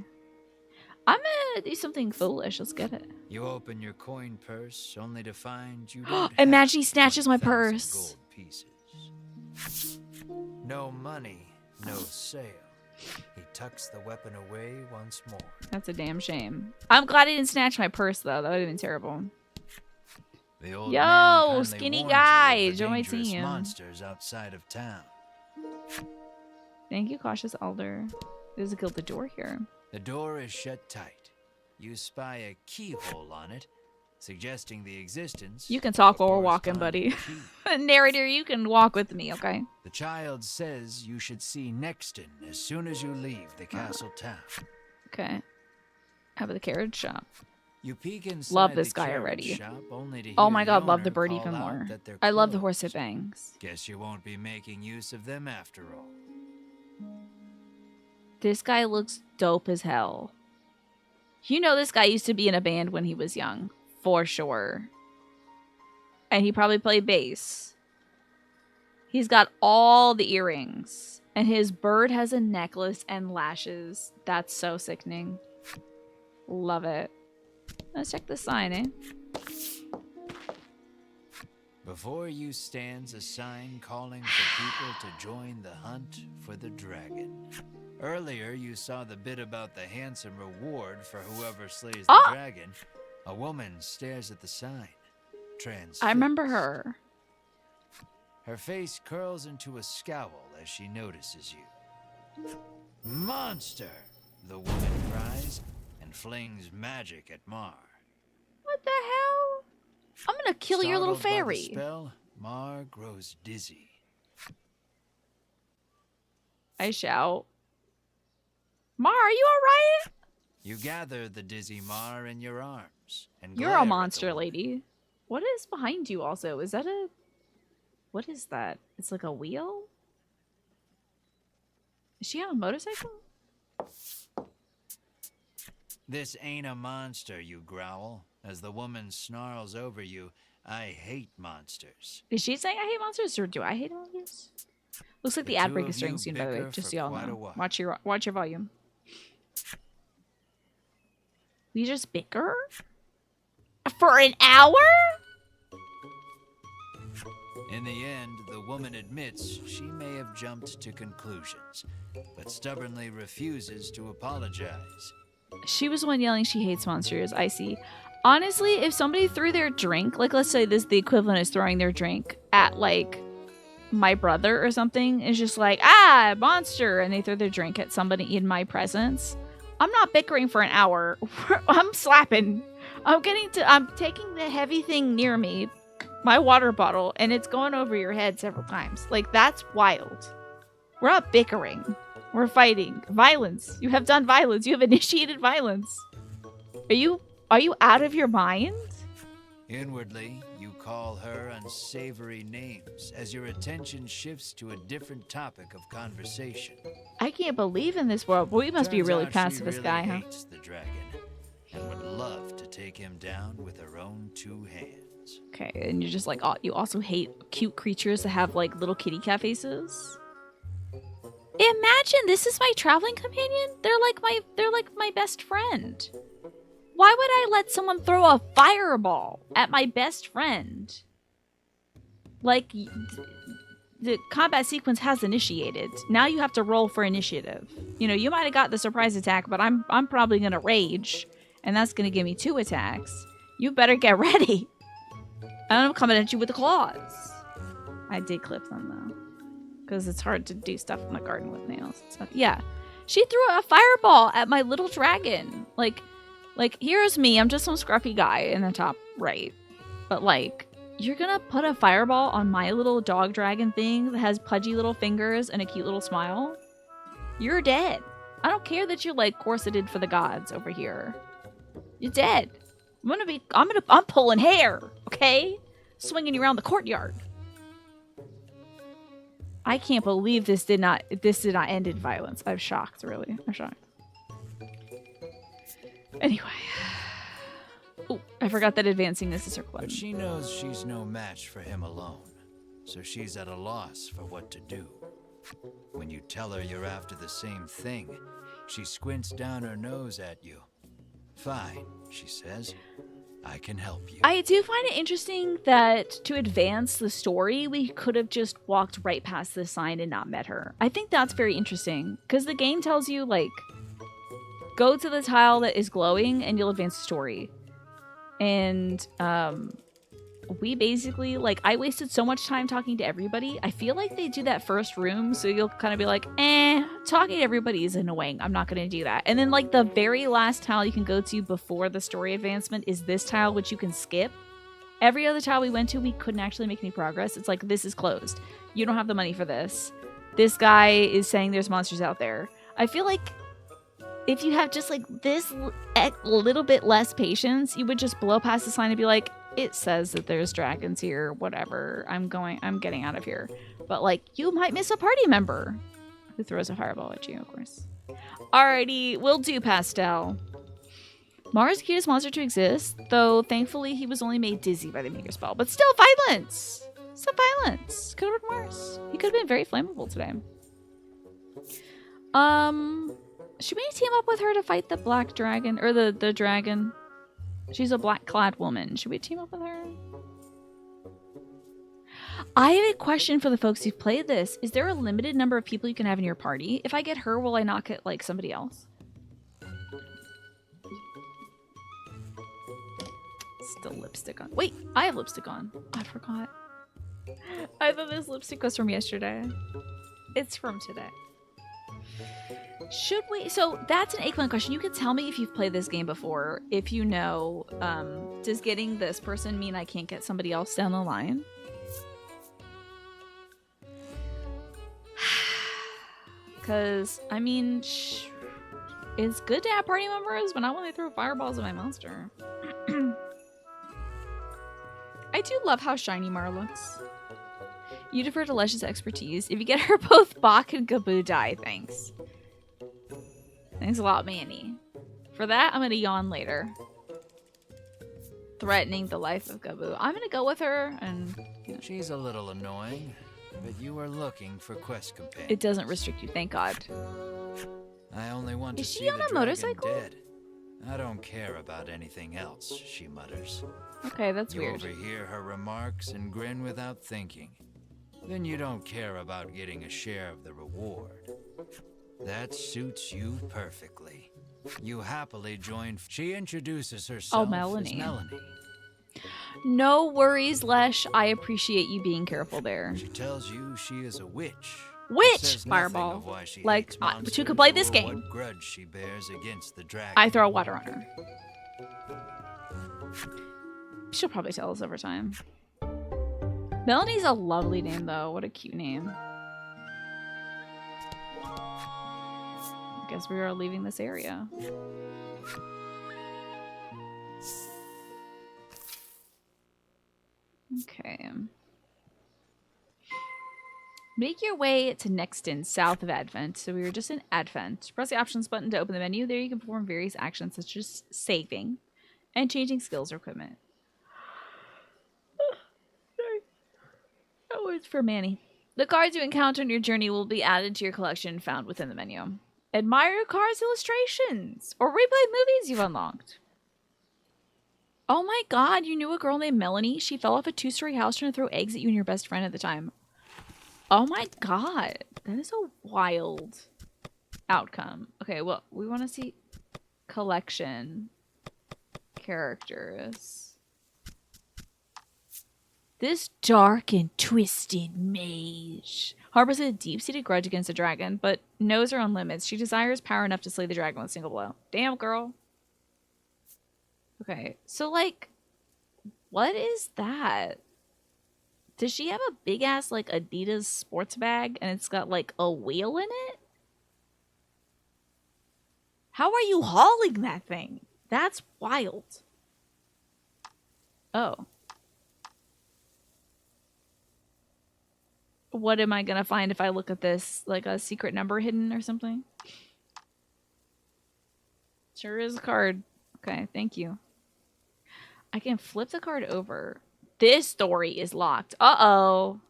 I'm gonna do something foolish. Let's get it. You open your coin purse only to find you don't Imagine he have snatches my 20,000 purse. gold pieces. No money, no sale. He tucks the weapon away once more. That's a damn shame. I'm glad he didn't snatch my purse, though. That would have been terrible. The old Yo, man kindly skinny warns guy, you of the join my dangerous team. monsters outside of town. Thank you, cautious elder. There's a guild the door here. The door is shut tight. You spy a keyhole on it, suggesting the existence. You can talk of while a we're walking, buddy. corresponding key. Narrator, you can walk with me, okay? The child says you should see Nexton as soon as you leave the castle town. Okay. How about the carriage shop? You peek inside Love this the guy carriage already. shop only to Oh hear my the god, love the owner bird call even out more. that they're I love the closed. horse at bangs. Guess you won't be making use of them after all. This guy looks dope as hell. You know this guy used to be in a band when he was young. For sure. And he probably played bass. He's got all the earrings. And his bird has a necklace and lashes. That's so sickening. Love it. Let's check the sign, eh? Before you stands a sign calling for people to join the hunt for the dragon. Earlier, you saw the bit about the handsome reward for whoever slays the dragon. A woman stares at the sign, transfixed. I remember her. Her face curls into a scowl as she notices you. Monster! The woman cries and flings magic at Mar. What the hell? I'm gonna kill your little Startled by the fairy. spell, Mar grows dizzy. I shout. Mar, are you alright? You gather the dizzy Mar in your arms and You're glare a at the monster, woman. lady. What is behind you also? Is that a... What is that? It's like a wheel? Is she on a motorcycle? This ain't a monster, you growl, as the woman snarls over you. I hate monsters. Is she saying I hate monsters or do I hate monsters? Looks like The the ad two break of is starting you soon, by the way. bicker Just for so y'all quite a know. while. Watch your volume. We just bicker? For an hour? In the end, the woman admits she may have jumped to conclusions, but stubbornly refuses to apologize. She was the one yelling she hates monsters. I see. Honestly, if somebody threw their drink, like let's say this the equivalent is throwing their drink at like my brother or something, is just like, ah, monster, and they throw their drink at somebody in my presence, I'm not bickering for an hour. I'm slapping. I'm taking the heavy thing near me, my water bottle, and it's going over your head several times. Like, that's wild. We're not bickering. We're fighting. Violence. You have done violence. You have initiated violence. Are you out of your mind? Inwardly, you call her unsavory names as your attention shifts to a different topic of conversation. I can't believe in this world, but we must be a Turns really out pacifist she guy, really huh? hates the dragon and would love to take him down with her own two hands. Okay, and you're just like, oh, you also hate cute creatures that have like little kitty cat faces? Imagine this is my traveling companion. They're like my best friend. Why would I let someone throw a fireball at my best friend? Like, the combat sequence has initiated. Now you have to roll for initiative. You know, you might have got the surprise attack, but I'm probably gonna rage, and that's gonna give me 2 attacks. You better get ready. I'm coming at you with the claws. I did clip them though, because it's hard to do stuff in the garden with nails. So, yeah, she threw a fireball at my little dragon. Like, here's me. I'm just some scruffy guy in the top right, but like, you're gonna put a fireball on my little dog dragon thing that has pudgy little fingers and a cute little smile? You're dead. I don't care that you're like corseted for the gods over here. You're dead. I'm pulling hair, okay? Swinging you around the courtyard. I can't believe this did not end in violence. I'm shocked, really. I'm shocked. Anyway. Oh, I forgot that advancing this is her club. But she knows she's no match for him alone, so she's at a loss for what to do. When you tell her you're after the same thing, she squints down her nose at you. Fine, she says. I can help you. I do find it interesting that to advance the story, we could have just walked right past this sign and not met her. I think that's very interesting, because the game tells you, like, go to the tile that is glowing and you'll advance the story. And we basically, like, I wasted so much time talking to everybody. I feel like they do that first room, so you'll kind of be like, talking to everybody is annoying. I'm not going to do that. And then, like, the very last tile you can go to before the story advancement is this tile, which you can skip. Every other tile we went to, we couldn't actually make any progress. It's like, this is closed. You don't have the money for this. This guy is saying there's monsters out there. I feel like if you have just, like, this little bit less patience, you would just blow past the sign and be like, it says that there's dragons here, whatever. I'm getting out of here. But, like, you might miss a party member who throws a fireball at you, of course. Alrighty, we'll do Pastel. Mars' cutest monster to exist, though thankfully he was only made dizzy by the meteor spell. But still violence! Still violence. Could have been worse. He could have been very flammable today. Should we team up with her to fight the black dragon? Or the dragon? She's a black-clad woman. Should we team up with her? I have a question for the folks who've played this. Is there a limited number of people you can have in your party? If I get her, will I not get, like, somebody else? Still lipstick on. Wait, I have lipstick on. I forgot. I thought this lipstick was from yesterday. It's from today. Should we? So that's an Aikman question. You can tell me if you've played this game before. If you know, does getting this person mean I can't get somebody else down the line? Because, I mean, it's good to have party members, but not when they throw fireballs at my monster. I do love how shiny Mar looks. You defer to Lesh's expertise. If you get her, both Bach and Gabu die. Thanks. Thanks a lot, Manny. For that, I'm gonna yawn later. Threatening the life of Gabu. I'm gonna go with her, and you know. She's a little annoying, but you are looking for quest companions. It doesn't restrict you, thank God. I only want to see she on a motorcycle? dead. I don't care about anything else, she mutters. Okay, that's you weird. overhear her remarks and grin without thinking. Then you don't care about getting a share of the reward. That suits you perfectly. You happily join. She introduces herself Melanie. as Melanie. No worries, Lesh. I appreciate you being careful there. She tells you she is a witch. Witch! Fireball. Like, but you could play this game. What grudge she bears against the dragon. I throw water on her. She'll probably tell us over time. Melanie's a lovely name, though. What a cute name. I guess we are leaving this area. Okay. Make your way to Nexton, south of Advent. So we were just in Advent. Press the options button to open the menu. There you can perform various actions such as saving and changing skills or equipment. Sorry. Oh, it's for Manny. The cards you encounter on your journey will be added to your collection found within the menu. Admire your card's illustrations or replay movies you've unlocked. Oh my god, you knew a girl named Melanie? She fell off a 2-story house trying to throw eggs at you and your best friend at the time. Oh my god. That is a wild outcome. Okay, well, we want to see collection characters. This dark and twisted mage harbors a deep-seated grudge against the dragon, but knows her own limits. She desires power enough to slay the dragon with a single blow. Damn, girl. Okay, so, like, what is that? Does she have a big-ass, like, Adidas sports bag, and it's got, like, a wheel in it? How are you hauling that thing? That's wild. Oh. What am I gonna find if I look at this? Like a secret number hidden or something? Sure is a card. Okay, thank you. I can flip the card over. This story is locked. Uh-oh.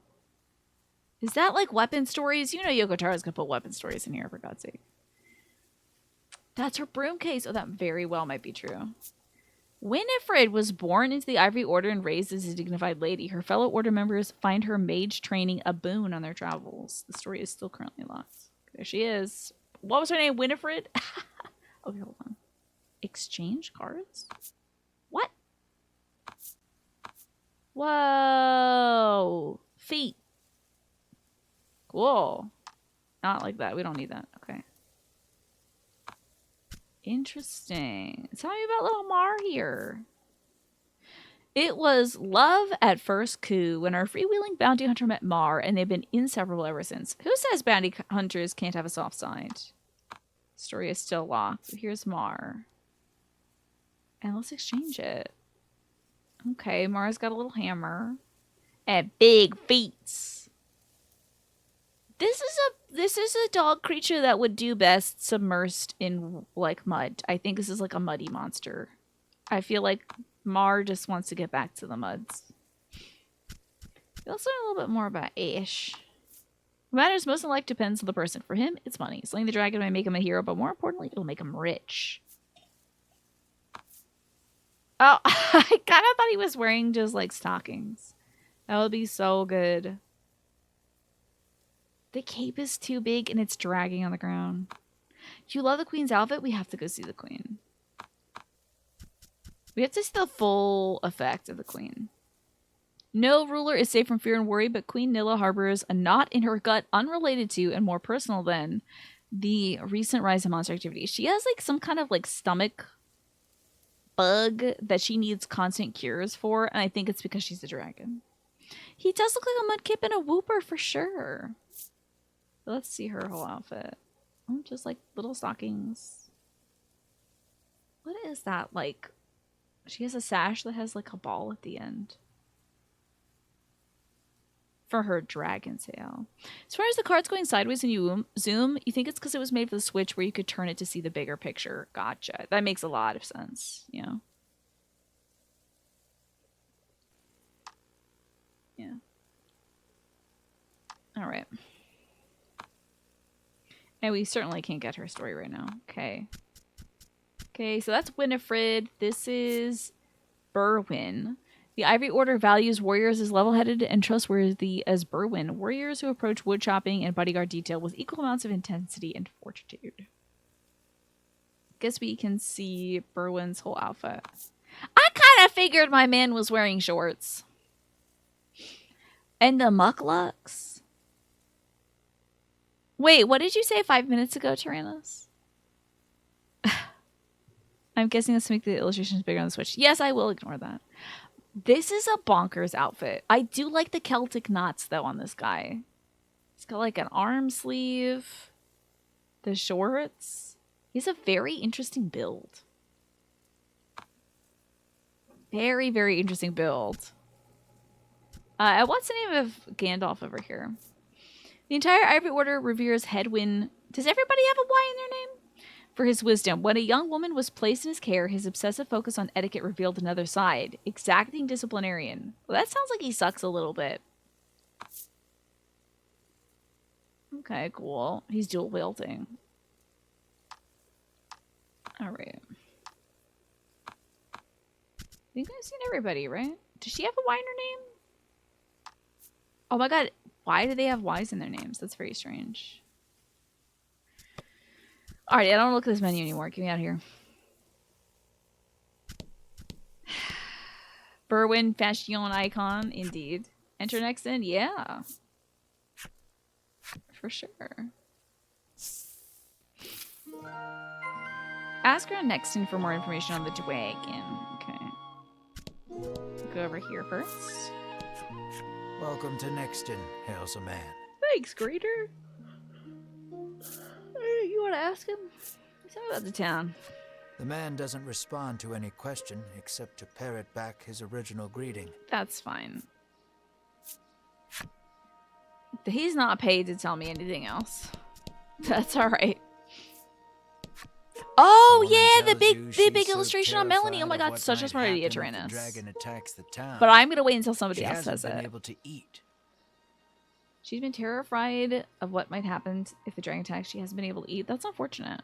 Is that like weapon stories? You know Yoko Tara's gonna put weapon stories in here, for God's sake. That's her broom case. Oh, that very well might be true. Winifred was born into the Ivory Order and raised as a dignified lady. Her fellow order members find her mage training a boon on their travels. The story is still currently locked. There she is. What was her name? Winifred? Okay, hold on. Exchange cards? What? Whoa. Feet. Cool. Not like that. We don't need that. Okay. Interesting. Tell me about little Mar here. It was love at first coup when our freewheeling bounty hunter met Mar, and they've been inseparable ever since. Who says bounty hunters can't have a soft side? Story is still locked. Here's Mar. And let's exchange it. Okay, Mar's got a little hammer. And big feet. This is a dog creature that would do best submersed in like mud. I think this is like a muddy monster. I feel like Mar just wants to get back to the muds. Let's learn a little bit more about Ash. What matters most in life depends on the person. For him, it's money. Slaying the dragon might make him a hero, but more importantly, it'll make him rich. Oh, I kind of thought he was wearing just like stockings. That would be so good. The cape is too big and it's dragging on the ground. If you love the queen's outfit, we have to go see the queen. We have to see the full effect of the queen. No ruler is safe from fear and worry, but Queen Nilla harbors a knot in her gut unrelated to and more personal than the recent rise in monster activity. She has like some kind of like stomach bug that she needs constant cures for, and I think it's because she's a dragon. He does look like a mudkip and a whooper for sure. Let's see her whole outfit. Oh, just like little stockings. What is that like? She has a sash that has like a ball at the end. For her dragon sail. As far as the card's going sideways and you zoom, you think it's because it was made for the Switch where you could turn it to see the bigger picture. Gotcha. That makes a lot of sense, you know? Yeah. All right. And we certainly can't get her story right now. Okay. Okay, so that's Winifred. This is Berwin. The Ivory Order values warriors as level-headed and trustworthy as Berwin. Warriors who approach wood chopping and bodyguard detail with equal amounts of intensity and fortitude. Guess we can see Berwin's whole outfit. I kind of figured my man was wearing shorts. And the mucklucks. Wait, what did you say 5 minutes ago, Tyrannus? I'm guessing that's to make the illustrations bigger on the Switch. Yes, I will ignore that. This is a bonkers outfit. I do like the Celtic knots, though, on this guy. He's got, like, an arm sleeve. The shorts. He's a very interesting build. Very, very interesting build. What's the name of Gandalf over here? The entire Ivory Order reveres Hedwyn. Does everybody have a Y in their name? For his wisdom. When a young woman was placed in his care, his obsessive focus on etiquette revealed another side. Exacting disciplinarian. Well, that sounds like he sucks a little bit. Okay, cool. He's dual wielding. All right. I think I've seen everybody, right? Does she have a Y in her name? Oh my god. Why do they have Y's in their names? That's very strange. Alright, I don't look at this menu anymore. Get me out of here. Berwyn fashion icon, indeed. Enter next in? Yeah. For sure. Ask her on Nexton for more information on the dragon. Okay. Go over here first. Welcome to Nexton, hails a man. Thanks, Greeter. You want to ask him? Tell me about the town. The man doesn't respond to any question except to parrot back his original greeting. That's fine. He's not paid to tell me anything else. That's alright. Oh yeah, the big illustration on Melanie. Oh my god, such a smart idea, Tyrannus. But I'm gonna wait until somebody else says it. Able to eat. She's been terrified of what might happen if the dragon attacks. She hasn't been able to eat. That's unfortunate.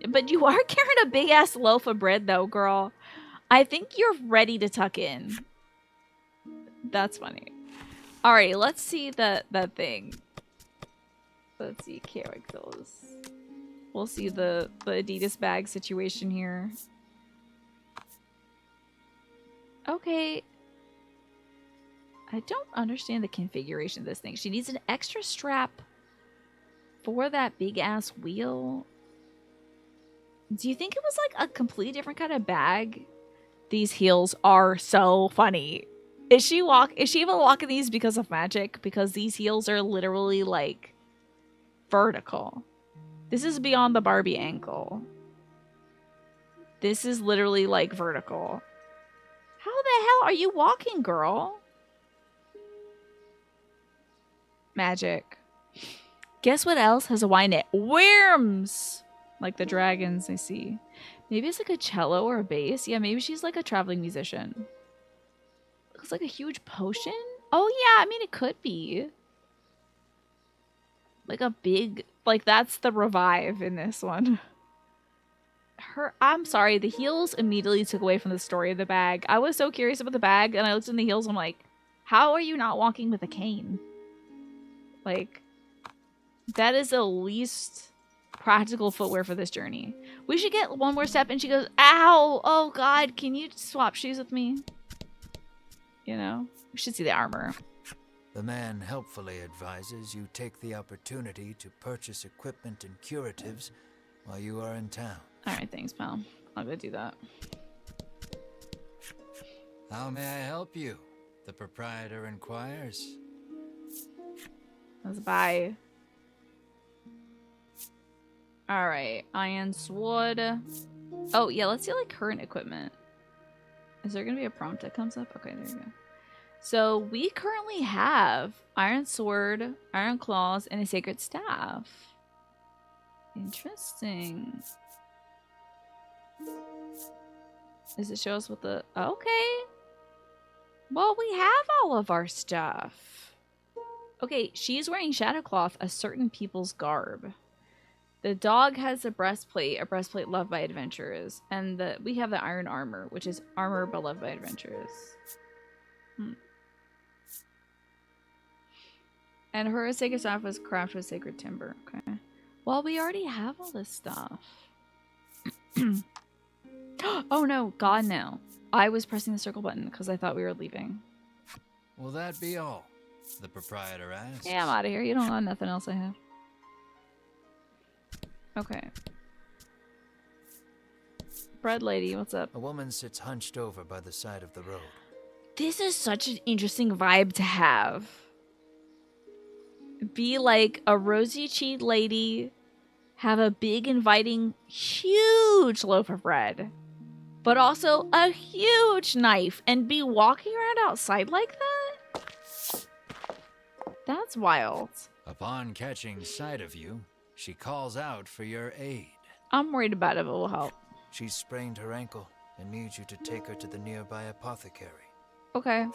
But you are carrying a big ass loaf of bread though, girl. I think you're ready to tuck in. That's funny. Alrighty, let's see that thing. Let's see characters. We'll see the Adidas bag situation here. Okay. I don't understand the configuration of this thing. She needs an extra strap for that big ass wheel. Do you think it was like a completely different kind of bag? These heels are so funny. Is she even walking these because of magic? Because these heels are literally like vertical. This is beyond the Barbie ankle. This is literally like vertical. How the hell are you walking, girl? Magic. Guess what else has a Y net? Worms! Like the dragons I see. Maybe it's like a cello or a bass. Yeah, maybe she's like a traveling musician. Looks like a huge potion? Oh yeah, I mean it could be. Like a big, like that's the revive in this one. I'm sorry, the heels immediately took away from the story of the bag. I was so curious about the bag and I looked in the heels and I'm like, how are you not walking with a cane? Like, that is the least practical footwear for this journey. We should get one more step and she goes, ow, oh god, can you swap shoes with me? You know, we should see the armor. The man helpfully advises you take the opportunity to purchase equipment and curatives while you are in town. Alright, thanks, pal. I'll go do that. How may I help you? The proprietor inquires. Let's buy. Alright, iron sword. Oh, yeah, let's see like current equipment. Is there gonna be a prompt that comes up? Okay, there you go. So we currently have iron sword, iron claws, and a sacred staff. Interesting. Does it show us what the... Okay. Well, we have all of our stuff. Okay, she's wearing Shadowcloth, a certain people's garb. The dog has a breastplate loved by adventurers. And we have the iron armor, which is armor beloved by adventurers. And her sacred staff was crafted with sacred timber. Okay. Well, we already have all this stuff. Oh no, God no. I was pressing the circle button because I thought we were leaving. Will that be all? The proprietor asked. Yeah, I'm out of here. You don't got nothing else I have. Okay. Bread lady, what's up? A woman sits hunched over by the side of the road. This is such an interesting vibe to have. Be like a rosy-cheeked lady, have a big, inviting, huge loaf of bread, but also a huge knife, and be walking around outside like that? That's wild. Upon catching sight of you, she calls out for your aid. I'm worried about if it will help. She's sprained her ankle and needs you to take her to the nearby apothecary. Okay.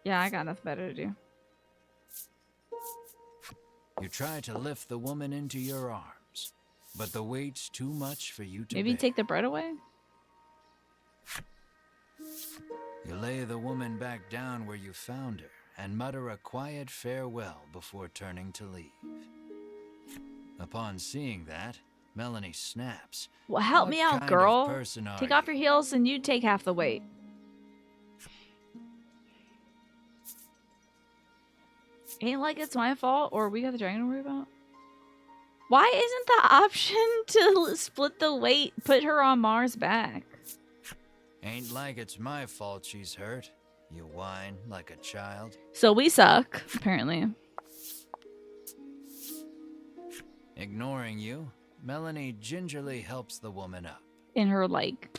Yeah, I got nothing better to do. You try to lift the woman into your arms, but the weight's too much for you to Maybe bear. take the bread away? You lay the woman back down where you found her and mutter a quiet farewell before turning to leave. Upon seeing that, Melanie snaps. Well, help "What me out, kind of girl. person are Take off you?" your heels and you take half the weight. Ain't like it's my fault or we got the dragon to worry about. Why isn't the option to split the weight, put her on Mars' back? Ain't like it's my fault she's hurt. You whine like a child. So we suck, apparently. Ignoring you, Melanie gingerly helps the woman up. In her, like,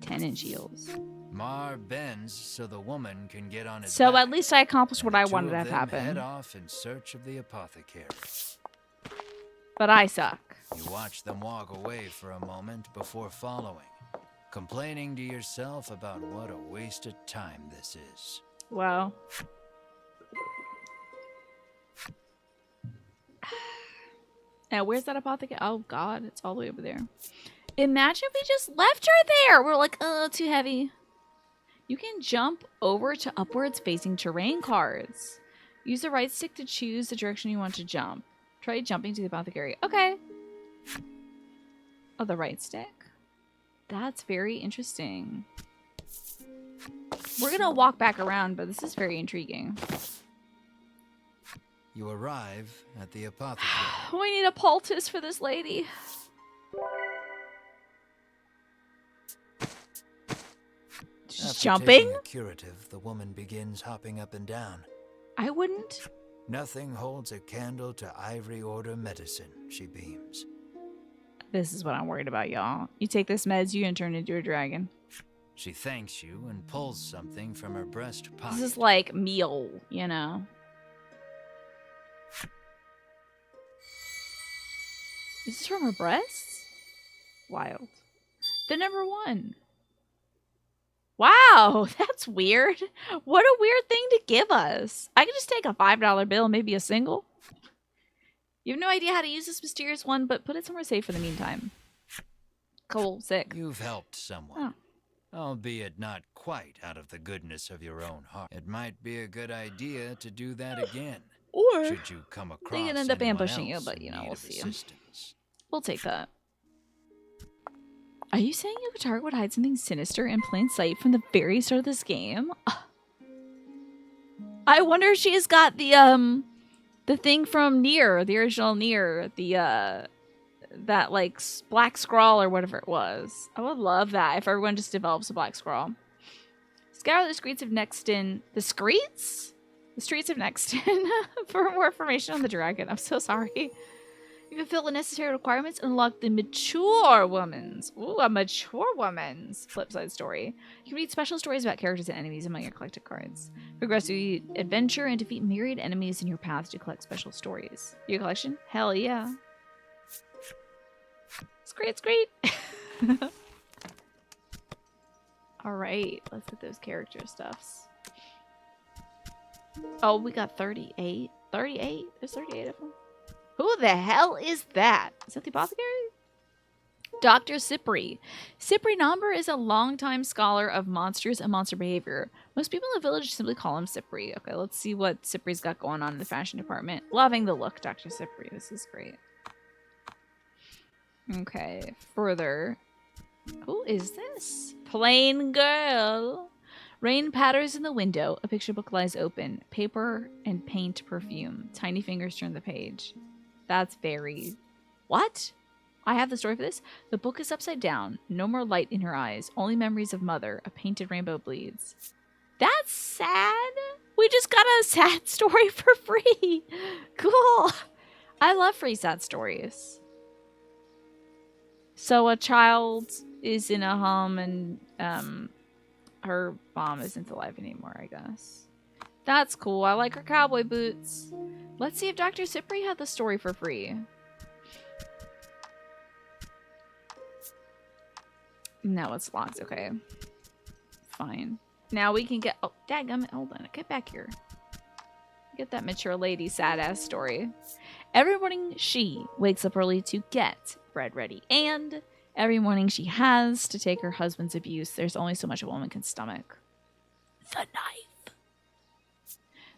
10-inch heels. Mar bends so the woman can get on his So back. at least I accomplished what and I the two wanted to of have them head happen. off in search of the apothecary. But I suck. You watch them walk away for a moment before following, complaining to yourself about what a waste of time this is. Well. Now, where's that apothecary? Oh, God. It's all the way over there. Imagine if we just left her there. We're like, too heavy. You can jump over to upwards facing terrain cards. Use the right stick to choose the direction you want to jump. Try jumping to the apothecary. Okay. Oh, the right stick? That's very interesting. We're going to walk back around, but this is very intriguing. You arrive at the apothecary. We need a poultice for this lady. She's After jumping? taking a curative, the woman begins hopping up and down. I wouldn't. Nothing holds a candle to Ivory Order medicine, she beams. This is what I'm worried about, y'all. You take this meds, you're gonna turn into a dragon. She thanks you and pulls something from her breast pocket. This is like meal, you know? Is this from her breasts? Wild. The number one. Wow, that's weird. What a weird thing to give us. I could just take a $5 bill, maybe a single. You have no idea how to use this mysterious one, but put it somewhere safe for the meantime. Cool, sick. You've helped someone, albeit not quite out of the goodness of your own heart. It might be a good idea to do that again. Or should you come across they can end up anyone ambushing you, else but in you know, need we'll of see. assistance. We'll take that. Are you saying your target would hide something sinister in plain sight from the very start of this game? I wonder if she's got the thing from Nier, the original Nier, that like black scrawl or whatever it was. I would love that if everyone just develops a black scrawl. Scour the streets of Nexton. The streets? The streets of Nexton for more information on the dragon. I'm so sorry. You fulfill the necessary requirements and unlock the mature woman's. Ooh, a mature woman's flip side story. You can read special stories about characters and enemies among your collected cards. Progress through the adventure and defeat myriad enemies in your path to collect special stories. Your collection? Hell yeah. It's great, it's great. Alright, let's get those character stuffs. Oh, we got 38. 38? There's 38 of them. Who the hell is that? Is that the apothecary? Dr. Cypri. Cypri Nomber is a longtime scholar of monsters and monster behavior. Most people in the village simply call him Cypri. Okay, let's see what Cypri's got going on in the fashion department. Loving the look, Dr. Cypri. This is great. Okay, further. Who is this? Plain girl. Rain patters in the window. A picture book lies open. Paper and paint perfume. Tiny fingers turn the page. That's very... What? I have the story for this. The book is upside down. No more light in her eyes. Only memories of mother. A painted rainbow bleeds. That's sad. We just got a sad story for free. Cool. I love free sad stories. So a child is in a home and her mom isn't alive anymore, I guess. That's cool. I like her cowboy boots. Let's see if Dr. Cypri had the story for free. No, it's locked. Okay. Fine. Now we can get... Oh, dadgummit. Hold on. Get back here. Get that mature lady sad ass story. Every morning she wakes up early to get bread ready. And every morning she has to take her husband's abuse. There's only so much a woman can stomach. The knife.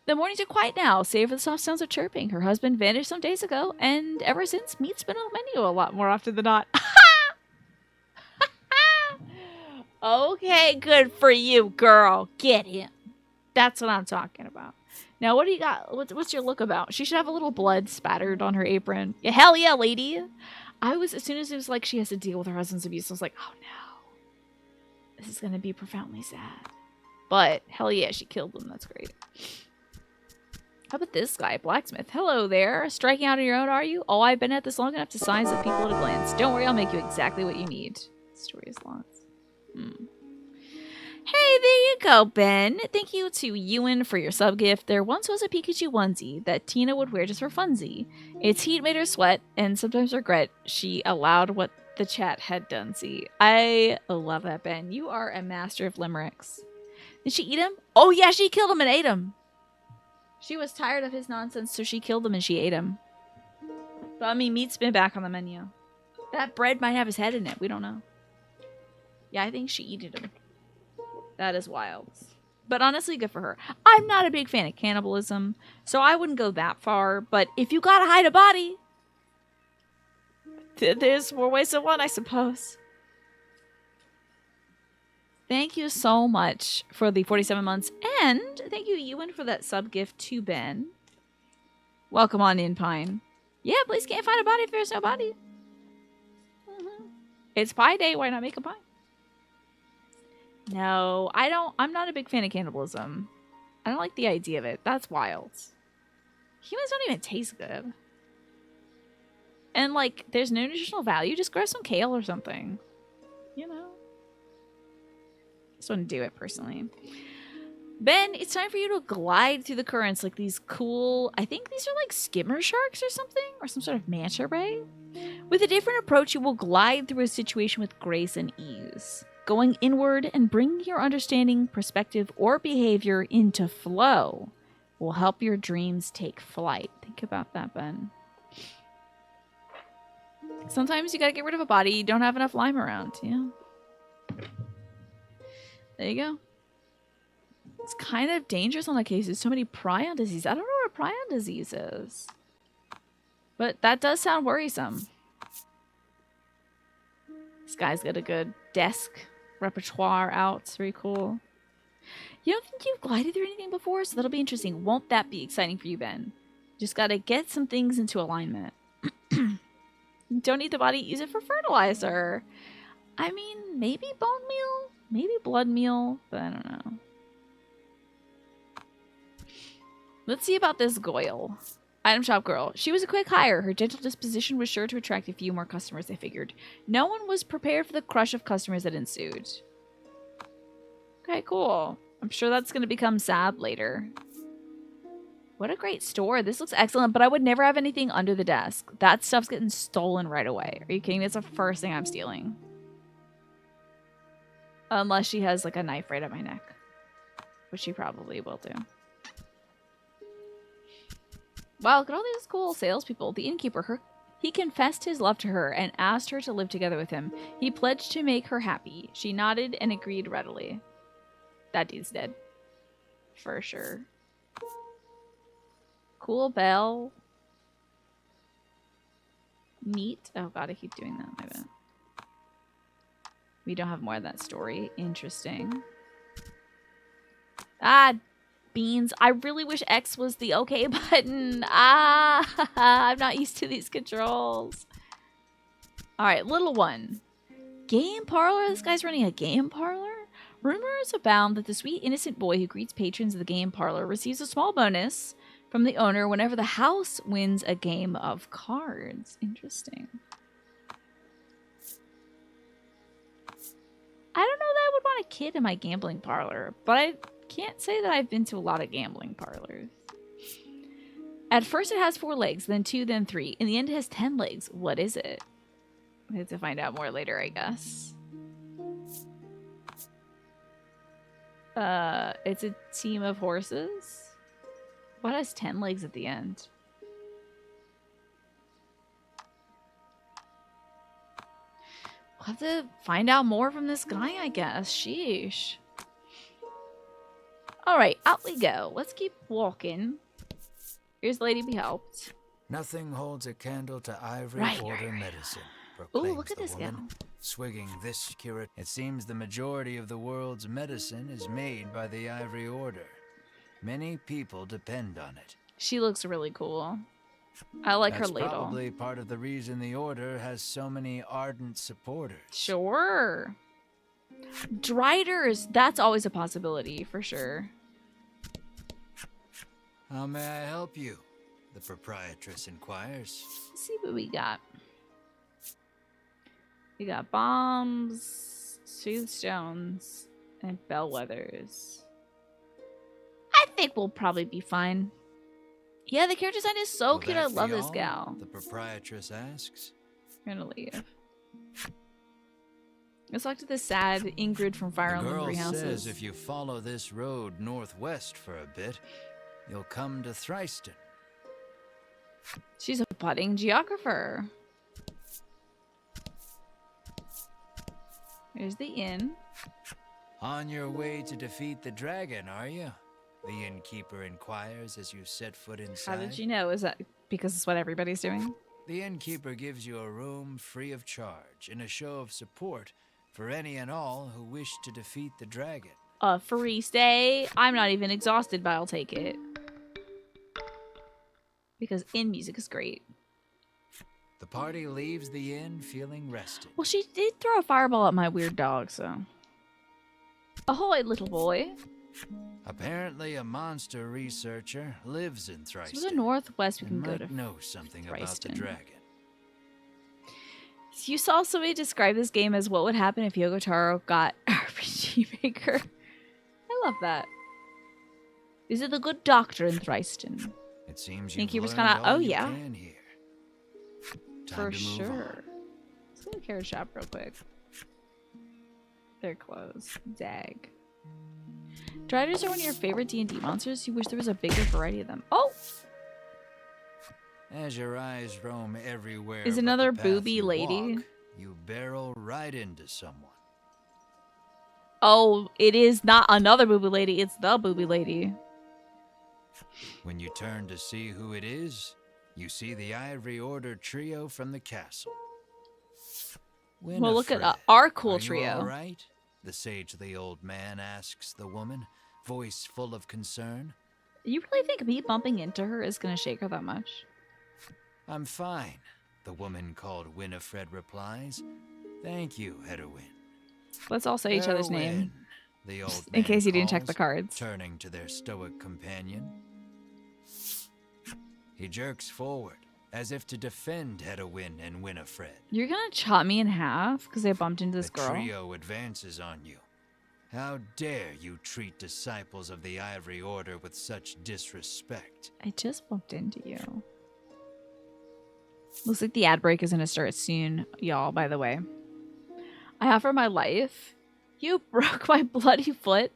The mornings are quiet now, save for the soft sounds of chirping. Her husband vanished some days ago, and ever since, meat's been on the menu a lot more often than not. Okay, good for you, girl. Get him. That's what I'm talking about. Now, what do you got? What's your look about? She should have a little blood spattered on her apron. Yeah, hell yeah, lady. As soon as it was like she has to deal with her husband's abuse, I was like, oh no. This is going to be profoundly sad. But, hell yeah, she killed him. That's great. How about this guy, blacksmith? Hello there. Striking out on your own, are you? Oh, I've been at this long enough to size up people at a glance. Don't worry, I'll make you exactly what you need. Story is long. Hey, there you go, Ben. Thank you to Ewan for your sub gift. There once was a Pikachu onesie that Tina would wear just for funsie. Its heat made her sweat and sometimes regret she allowed what the chat had done. See, I love that, Ben. You are a master of limericks. Did she eat him? Oh yeah, she killed him and ate him. She was tired of his nonsense, so she killed him and she ate him. But I mean, meat's been back on the menu. That bread might have his head in it. We don't know. Yeah, I think she eated him. That is wild. But honestly, good for her. I'm not a big fan of cannibalism, so I wouldn't go that far. But if you gotta hide a body, there's more ways than one, I suppose. Thank you so much for the 47 months. And thank you, Ewan, for that sub gift to Ben. Welcome on in, Pine. Yeah, please can't find a body if there's no body. It's pie day. Why not make a pie? No, I'm not a big fan of cannibalism. I don't like the idea of it. That's wild. Humans don't even taste good. And, like, there's no nutritional value. Just grow some kale or something. You know? Just wouldn't do it, personally. Ben, it's time for you to glide through the currents like these cool... I think these are, like, skimmer sharks or something? Or some sort of manta ray? With a different approach, you will glide through a situation with grace and ease. Going inward and bringing your understanding, perspective, or behavior into flow will help your dreams take flight. Think about that, Ben. Sometimes you gotta get rid of a body you don't have enough lime around. Yeah. There you go. It's kind of dangerous on the case. There's so many prion disease. I don't know what prion disease is. But that does sound worrisome. This guy's got a good desk repertoire out. It's very cool. You don't think you've glided through anything before? So that'll be interesting. Won't that be exciting for you, Ben? Just gotta get some things into alignment. Don't need the body, use it for fertilizer. I mean, maybe bone meal, maybe blood meal, but I don't know. Let's see about this Goyle. Item shop girl. She was a quick hire. Her gentle disposition was sure to attract a few more customers, they figured. No one was prepared for the crush of customers that ensued. Okay, cool. I'm sure that's going to become sad later. What a great store. This looks excellent, but I would never have anything under the desk. That stuff's getting stolen right away. Are you kidding me? It's the first thing I'm stealing. Unless she has, like, a knife right at my neck. Which she probably will do. Wow, look at all these cool salespeople. The innkeeper, he confessed his love to her and asked her to live together with him. He pledged to make her happy. She nodded and agreed readily. That dude's dead. For sure. Cool bell. Neat. Oh god, I keep doing that. My bad. We don't have more of that story. Interesting. Ah, beans. I really wish X was the OK button. Ah, I'm not used to these controls. Alright, little one. Game parlor? This guy's running a game parlor? Rumors abound that the sweet, innocent boy who greets patrons of the game parlor receives a small bonus from the owner whenever the house wins a game of cards. Interesting. I don't know that I would want a kid in my gambling parlor, but I can't say that I've been to a lot of gambling parlors. At first it has 4 legs, then 2, then 3. In the end it has 10 legs. What is it? We have to find out more later, I guess. It's a team of horses. What has 10 legs at the end? We'll have to find out more from this guy, I guess. Sheesh. Alright, out we go. Let's keep walking. Here's the lady we helped. Nothing holds a candle to ivory Right, order right, right. medicine. Ooh, Proclaims look at the this gal. woman, swigging this cure. It seems the majority of the world's medicine is made by the ivory order. Many people depend on it. She looks really cool. I like That's her ladle. probably part of the reason the order has so many ardent supporters. Sure. Driders, that's always a possibility, for sure. How may I help you? The proprietress inquires. Let's see what we got. We got bombs, soothe stones, and bellwethers. I think we'll probably be fine. Yeah, the character design is so Will cute. that I love be this all? gal. The proprietress asks. I'm gonna leave. Let's talk to the sad Ingrid from Fire The Emblem girl Three Houses. says if you follow this road northwest for a bit, you'll come to Thriston. She's a budding geographer. Here's the inn. On your way to defeat the dragon, are you? The innkeeper inquires as you set foot inside. How did you know? Is that because it's what everybody's doing? The innkeeper gives you a room free of charge in a show of support for any and all who wish to defeat the dragon. A free stay? I'm not even exhausted, but I'll take it. Because inn music is great. The party leaves the inn feeling rested. Well, she did throw a fireball at my weird dog, so. Ahoy, little boy. Apparently, a monster researcher lives in Thriston. So the northwest we can and go might to. know something about the Thriston. dragon. You saw somebody describe this game as what would happen if Yoko Taro got RPG Maker. I love that. Is it the good doctor in Thriston? It seems Think you've he was learned kinda- all oh, you yeah. can here. Time For to move sure. on. Let's go to the carrot shop real quick. They're closed. Dag. Driders are one of your favorite D&D monsters. You wish there was a bigger variety of them. Oh! As your eyes roam everywhere, Is but another the path booby you lady? walk, you barrel right into someone. Oh, it is not another booby lady. It's the booby lady. When you turn to see who it is, you see the Ivory Order trio from the castle. Well, look at Winifred, our cool are trio. You all right? The sagely old man asks the woman, voice full of concern. You really think me bumping into her is going to shake her that much? I'm fine, the woman called Winifred replies. Thank you, Hedwyn. Let's all say each other's name. Hedwyn, the old In man case you didn't check the calls, cards. turning to their stoic companion. He jerks forward, as if to defend Hedwyn and Winifred. You're going to chop me in half because I bumped into this The girl? trio advances on you. How dare you treat disciples of the Ivory Order with such disrespect? I just bumped into you. Looks like the ad break is going to start soon, y'all, by the way. I offer my life. You broke my bloody foot.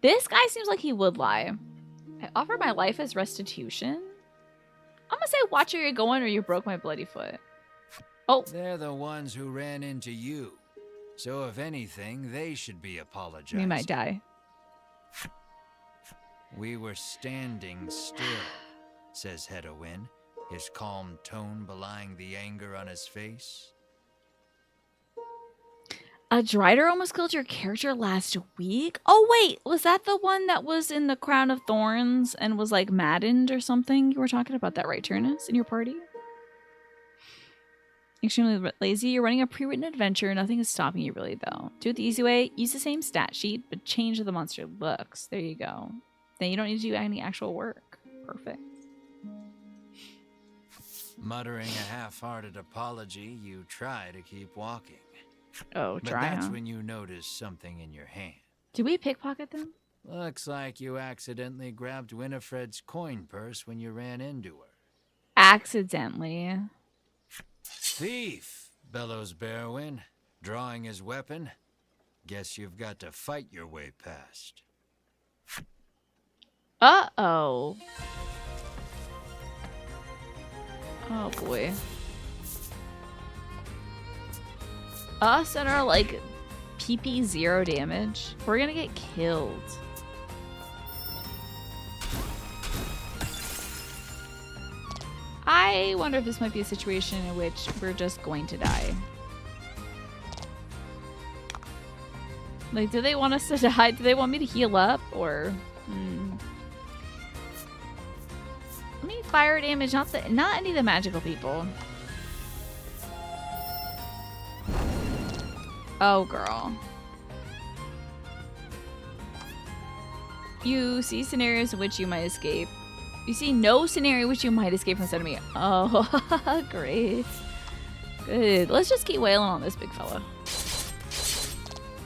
This guy seems like he would lie. I offer my life as restitution. I'm going to say watch where you're going or you broke my bloody foot. Oh, They're the ones who ran into you. So if anything, they should be apologizing. we might die. We were standing still, says Hedwyn, his calm tone belying the anger on his face. A Drider almost killed your character last week? Oh, wait. Was that the one that was in the Crown of Thorns and was, like, maddened or something? You were talking about that, right, Turnus, in your party? Extremely lazy. You're running a pre-written adventure. Nothing is stopping you, really, though. Do it the easy way. Use the same stat sheet, but change the monster looks. There you go. Then you don't need to do any actual work. Perfect. Muttering a half-hearted apology, you try to keep walking. Oh, But dry, that's huh? when you notice something in your hand. Did we pickpocket them? Looks like you accidentally grabbed Winifred's coin purse when you ran into her. Accidentally. Thief, bellows Berwin, drawing his weapon. Guess you've got to fight your way past. Uh-oh. Oh boy. Us and our like PP 0 damage. We're gonna get killed. I wonder if this might be a situation in which we're just going to die. Like, do they want us to die? Do they want me to heal up? Or... Let me fire damage, not any of the magical people. Oh, girl. You see scenarios in which you might escape. You see no scenario in which you might escape from this enemy. Oh, great. Good. Let's just keep wailing on this big fella.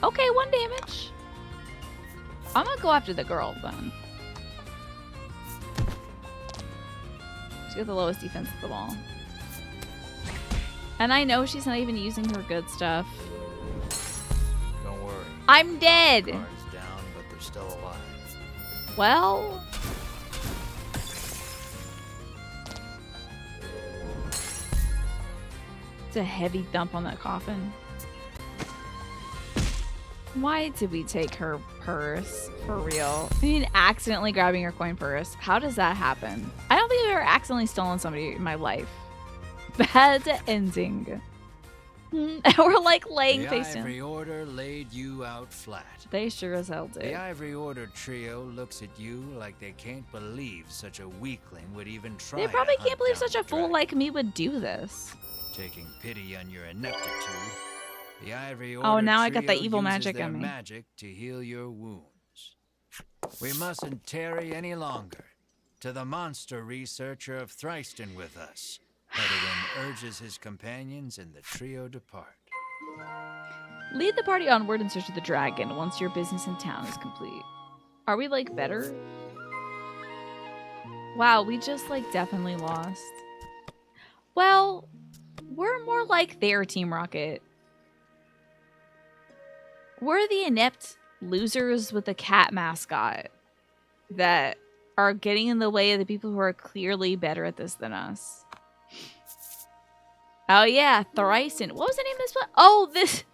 Okay, 1 damage. I'm gonna go after the girl then. She's got the lowest defense of them all. And I know she's not even using her good stuff. Don't worry. I'm dead! Guard's down, but they're still alive. Well... It's a heavy thump on that coffin. Why did we take her purse? For real. I mean, accidentally grabbing her coin purse. How does that happen? I don't think I've ever accidentally stolen somebody in my life. Bad ending. We're like laying face down. The Ivory Order laid you out flat. They sure as hell did. The Ivory Order trio looks at you like they can't believe such a weakling would even try. They probably to can't hunt believe down such a the fool dragon. like me would do this. Taking pity on your ineptitude, the Ivory Order Oh, now I got the trio evil uses magic their on me. magic to heal your wounds. We mustn't tarry any longer. To the monster researcher of Thryston with us. Hedwin urges his companions and the trio depart. Lead the party onward in search of the dragon once your business in town is complete. Are we, like, better? Wow, we just, like, definitely lost. Well, we're more like their Team Rocket. We're the inept losers with a cat mascot that are getting in the way of the people who are clearly better at this than us. Oh yeah, Thryston. What was the name of this one? Oh,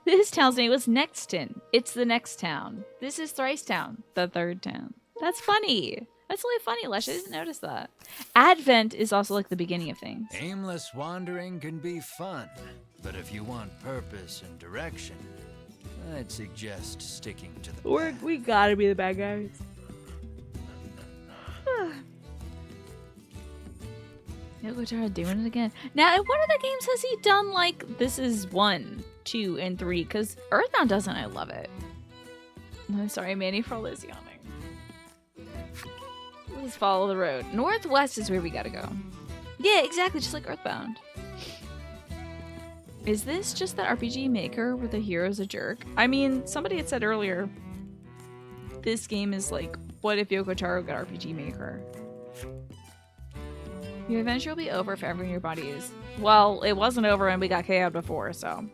this town's name was Nexton. It's the next town. This is Thrystown, the third town. That's funny. That's really funny, Lesh. I didn't notice that. Advent is also like the beginning of things. Aimless wandering can be fun, but if you want purpose and direction, I'd suggest sticking to the path. We gotta be the bad guys. Yoko Taro doing it again. Now, in what other games has he done like this is 1, 2, and 3? Because Earthbound doesn't. I love it. I'm sorry, Manny, for all this yawning. Let's follow the road. Northwest is where we gotta go. Yeah, exactly, just like Earthbound. Is this just the RPG Maker where the hero's a jerk? I mean, somebody had said earlier, this game is like, what if Yoko Taro got RPG Maker? Your adventure will be over if ever your body is. Well, it wasn't over and we got KO'd before, so.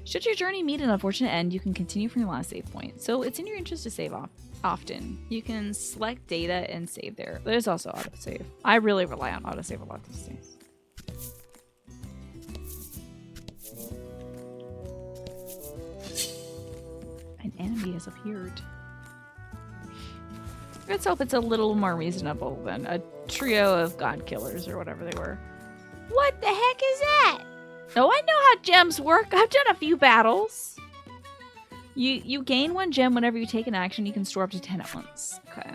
Should your journey meet an unfortunate end, you can continue from your last save point. So it's in your interest to save often. You can select data and save there. There's also autosave. I really rely on autosave a lot these days. An enemy has appeared. Let's hope it's a little more reasonable than a trio of god killers or whatever they were. What the heck is that? Oh, I know how gems work. I've done a few battles. You gain 1 gem whenever you take an action. You can store up to 10 at once. Okay.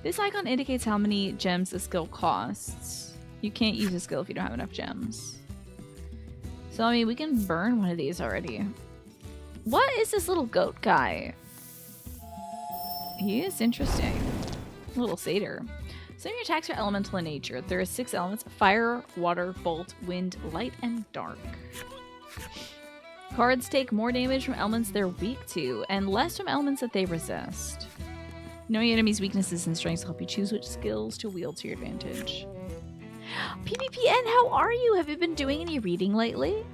This icon indicates how many gems the skill costs. You can't use a skill if you don't have enough gems. So, I mean, we can burn one of these already. What is this little goat guy? He is interesting. A little satyr. Some of your attacks are elemental in nature. There are 6 elements: fire, water, bolt, wind, light, and dark. Cards take more damage from elements they're weak to, and less from elements that they resist. Knowing enemies' weaknesses and strengths help you choose which skills to wield to your advantage. PvPN, how are you? Have you been doing any reading lately?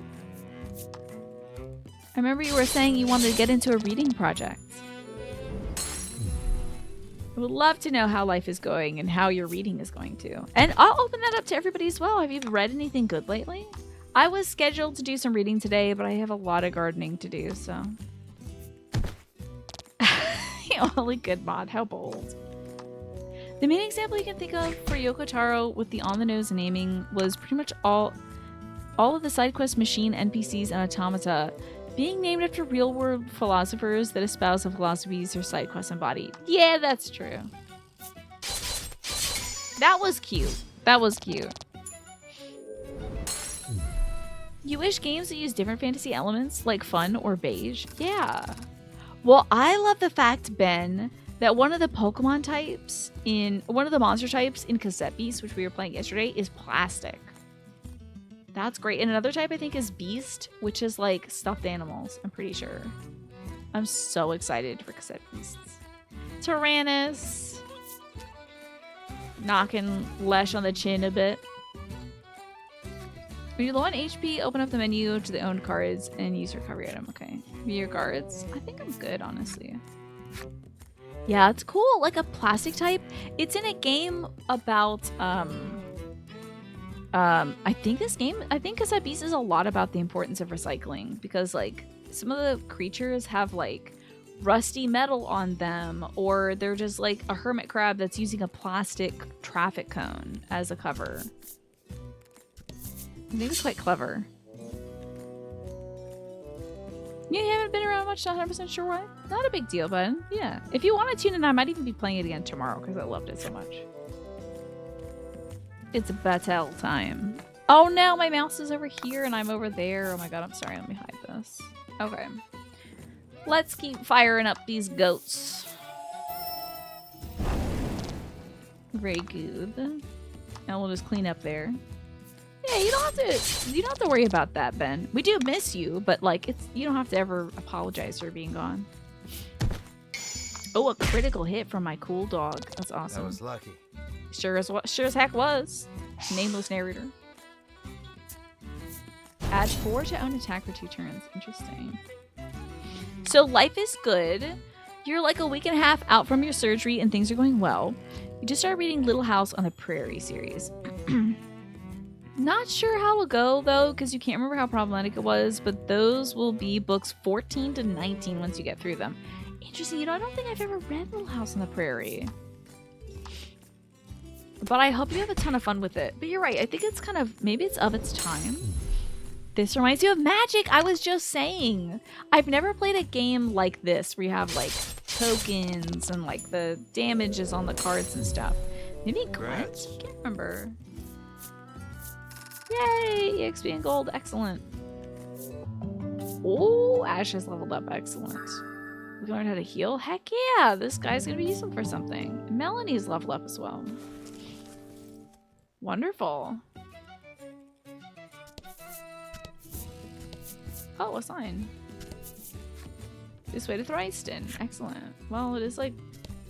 I remember you were saying you wanted to get into a reading project. I would love to know how life is going and how your reading is going too. And I'll open that up to everybody as well. Have you read anything good lately? I was scheduled to do some reading today, but I have a lot of gardening to do, so. Only good mod, how bold. The main example you can think of for Yoko Taro with the on-the-nose naming was pretty much all of the side quest machine NPCs and automata being named after real-world philosophers that espouse the philosophies their side quests embody. Yeah, that's true. That was cute. That was cute. You wish games that use different fantasy elements, like fun or beige? Yeah. Well, I love the fact, Ben, that one of the Pokemon types one of the monster types in Cassette Beast, which we were playing yesterday, is plastic. That's great. And another type I think is Beast, which is like stuffed animals, I'm pretty sure. I'm so excited for Cassette Beasts. Tyrannus. Knocking Lesh on the chin a bit. When you're low on HP, open up the menu to the owned cards and use recovery item. Okay. View your cards. I think I'm good, honestly. Yeah, it's cool. Like a plastic type. It's in a game about, I think Cassette Beast is a lot about the importance of recycling because, like, some of the creatures have, like, rusty metal on them, or they're just, like, a hermit crab that's using a plastic traffic cone as a cover. I think it's quite clever. You haven't been around much, not 100% sure why? Not a big deal, bud. Yeah. If you want to tune in, I might even be playing it again tomorrow because I loved it so much. It's battle time. Oh no, my mouse is over here and I'm over there. Oh my god, I'm sorry. Let me hide this. Okay. Let's keep firing up these goats. Very good. Now we'll just clean up there. Yeah, you don't have to worry about that, Ben. We do miss you, but like you don't have to ever apologize for being gone. Oh, a critical hit from my cool dog. That's awesome. That was lucky. Sure as heck was. Nameless narrator. Add 4 to own attack for 2 turns. Interesting. So life is good. You're like a week and a half out from your surgery and things are going well. You just started reading Little House on the Prairie series. Not sure how it'll go, though, because you can't remember how problematic it was, but those will be books 14 to 19 once you get through them. Interesting. You know, I don't think I've ever read Little House on the Prairie. But I hope you have a ton of fun with it. But you're right. I think it's kind of, maybe it's of its time. This reminds you of Magic. I was just saying. I've never played a game like this where you have, like, tokens and, like, the damages on the cards and stuff. Maybe Gwent? I can't remember. Yay! EXP and gold. Excellent. Oh, Ash has leveled up. Excellent. We learned how to heal? Heck yeah! This guy's gonna be useful for something. Melanie's leveled up as well. Wonderful. Oh, a sign. This way to Thryston. Excellent. Well, it is like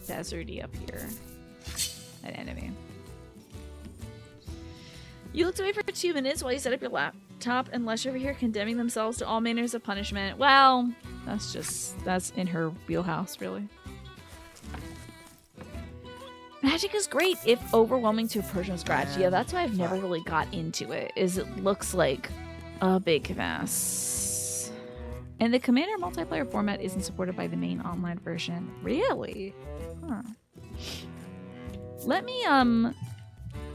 deserty up here. An enemy. You looked away for 2 minutes while you set up your laptop and Lesh over here condemning themselves to all manners of punishment. Well, that's in her wheelhouse, really. Magic is great if overwhelming to approach from scratch. Yeah, that's why I've never really got into it, is it looks like a big mess. And the Commander multiplayer format isn't supported by the main online version. Really? Huh. Let me,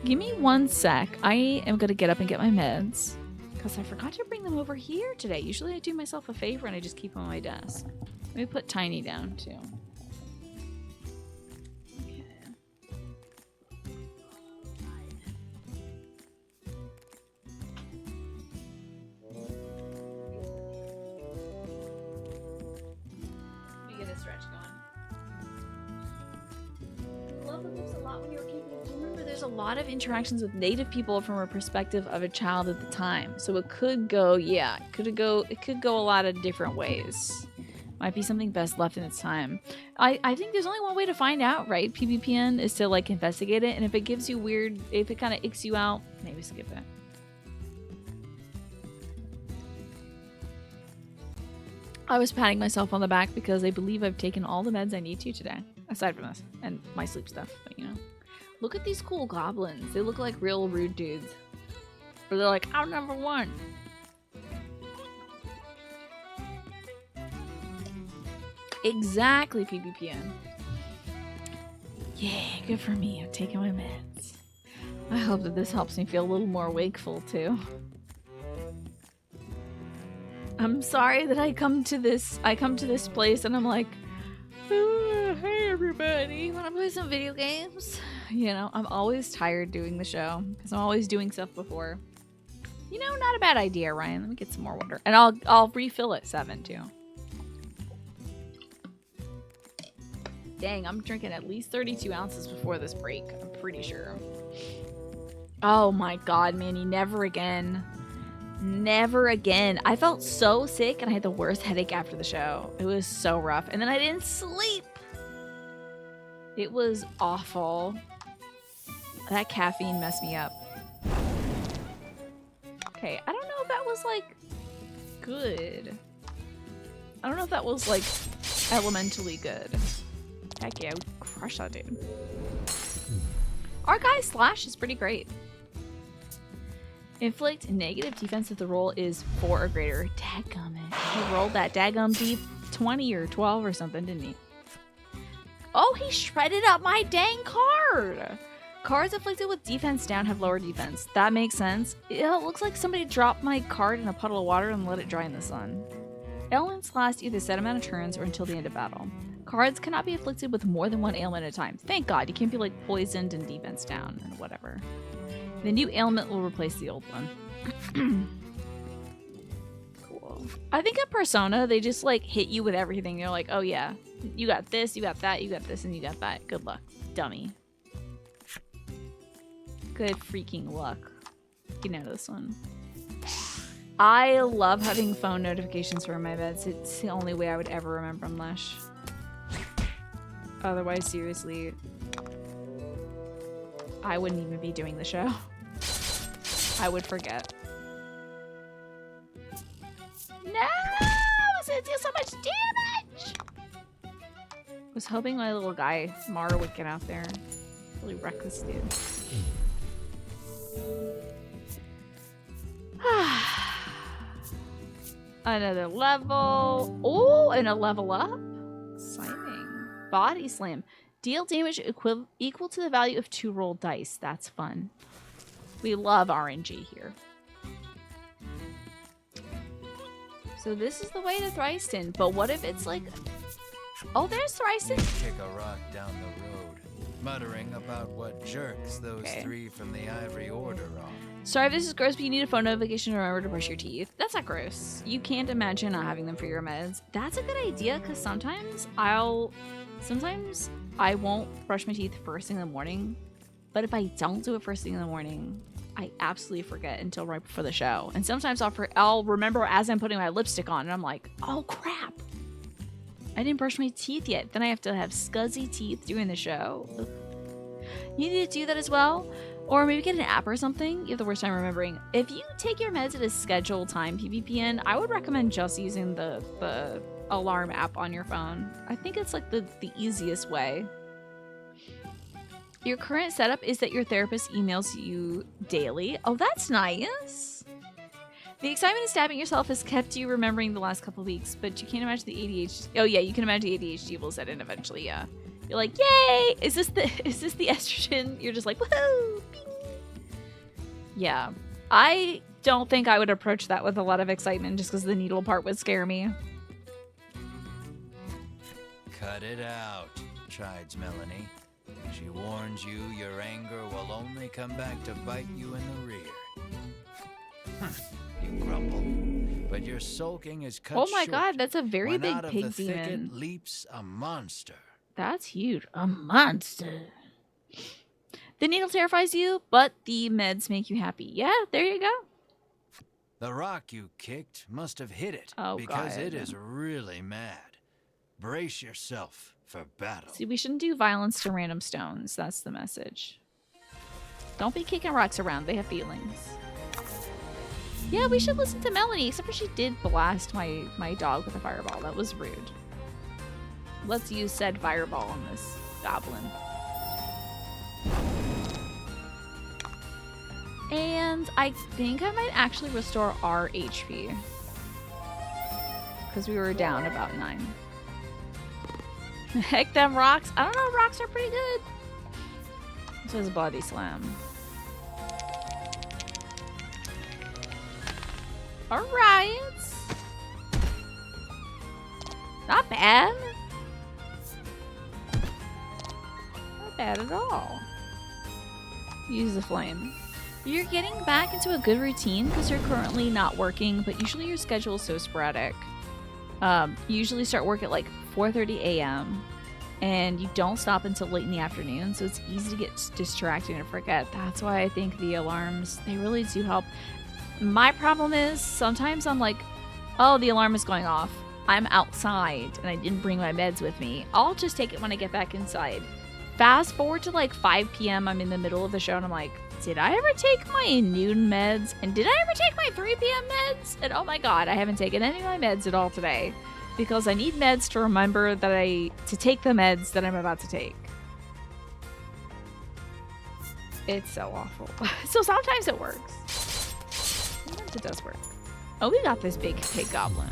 give me 1 sec. I am gonna get up and get my meds because I forgot to bring them over here today. Usually I do myself a favor and I just keep them on my desk. Let me put Tiny down too. Okay. Let me get a stretch going. I love the books a lot when you were keeping. Do you remember there's a lot of interactions with native people from a perspective of a child at the time. So it could go, yeah, it could go a lot of different ways. Might be something best left in its time. I think there's only one way to find out, right? PvPN is to like investigate it, and if it gives you weird, if it kind of icks you out, maybe skip it. I was patting myself on the back because I believe I've taken all the meds I need to today. Aside from this. And my sleep stuff. But, you know. Look at these cool goblins. They look like real rude dudes. But they're like, I'm number one. Exactly, PvPN. Yeah, good for me. I'm taking my meds. I hope that this helps me feel a little more wakeful, too. I'm sorry that I come to this place and I'm like, "Oh, hey everybody, wanna play some video games?" You know, I'm always tired doing the show because I'm always doing stuff before. You know, not a bad idea, Ryan. Let me get some more water. And I'll refill at 7 too. Dang, I'm drinking at least 32 ounces before this break. I'm pretty sure. Oh my god, Manny, never again. Never again. I felt so sick and I had the worst headache after the show. It was so rough. And then I didn't sleep. It was awful. That caffeine messed me up. Okay, I don't know if that was like good. I don't know if that was like elementally good. Heck yeah, I would crush that dude. Our guy Slash is pretty great. Inflict negative defense if the roll is 4 or greater. Dadgummit. He rolled that daggum deep 20 or 12 or something, didn't he? Oh, he shredded up my dang card! Cards afflicted with defense down have lower defense. That makes sense. It looks like somebody dropped my card in a puddle of water and let it dry in the sun. Ailments last either a set amount of turns or until the end of battle. Cards cannot be afflicted with more than one ailment at a time. Thank God, you can't be like poisoned and defense down and whatever. The new ailment will replace the old one. Cool. I think at Persona, they just like hit you with everything. They're like, oh yeah, you got this, you got that, you got this, and you got that. Good luck, dummy. Good freaking luck. Getting out of this one. I love having phone notifications for my beds. It's the only way I would ever remember them, Lesh. Otherwise, seriously, I wouldn't even be doing the show. I would forget. No! It's gonna do so much damage! I was hoping my little guy, Mara, would get out there. Really wreck this dude. Another level. Oh, and a level up. Exciting. Body slam. Deal damage equal to the value of 2 rolled dice. That's fun. We love RNG here. So this is the way to Thriston. But what if it's like... Oh, there's Thriston. Kick a rock down the road, muttering about what jerks those 3 from the Ivory Order are. Sorry if this is gross, but you need a phone notification to remember to brush your teeth. That's not gross. You can't imagine not having them for your meds. That's a good idea, because sometimes I won't brush my teeth first thing in the morning. But if I don't do it first thing in the morning, I absolutely forget until right before the show. And sometimes I'll remember as I'm putting my lipstick on, and I'm like, oh crap, I didn't brush my teeth yet. Then I have to have scuzzy teeth during the show. Ugh. You need to do that as well. Or maybe get an app or something. You have the worst time remembering. If you take your meds at a scheduled time, PvPN, I would recommend just using the alarm app on your phone. I think it's like the easiest way. Your current setup is that your therapist emails you daily. Oh, that's nice. The excitement of stabbing yourself has kept you remembering the last couple of weeks, but you can't imagine the ADHD. Oh yeah, you can imagine the ADHD will set in eventually, yeah. You're like, yay! Is this the estrogen? You're just like, woohoo! Bing. Yeah. I don't think I would approach that with a lot of excitement just because the needle part would scare me. Cut it out, chides Melanie. She warns you your anger will only come back to bite you in the rear. You grumble, but your sulking is cut short. Oh my god, that's a very big out of pig the demon. thicket leaps a monster. That's huge. A monster. The needle terrifies you, but the meds make you happy. Yeah, there you go. The rock you kicked must have hit it, Oh, because God. it is really mad. Brace yourself for battle. See, we shouldn't do violence to random stones. That's the message. Don't be kicking rocks around. They have feelings. Yeah, we should listen to Melanie, except for she did blast my dog with a fireball. That was rude. Let's use said fireball on this goblin. And I think I might actually restore our HP. Because we were down about 9. Heck, them rocks. I don't know, rocks are pretty good. This was body slam. Alright. Not bad. Not bad at all. Use the flame. You're getting back into a good routine because you're currently not working, but usually your schedule is so sporadic. You usually start work at like 4:30 a.m. and you don't stop until late in the afternoon, so it's easy to get distracted and forget. That's why I think the alarms, they really do help. My problem is sometimes I'm like, oh, the alarm is going off. I'm outside and I didn't bring my meds with me. I'll just take it when I get back inside. Fast forward to like 5 p.m. I'm in the middle of the show and I'm like, did I ever take my noon meds? And did I ever take my 3 p.m. meds? And oh my god, I haven't taken any of my meds at all today. Because I need meds to remember that to take the meds that I'm about to take. It's so awful. So sometimes it works. Sometimes it does work. Oh, we got this big pig goblin.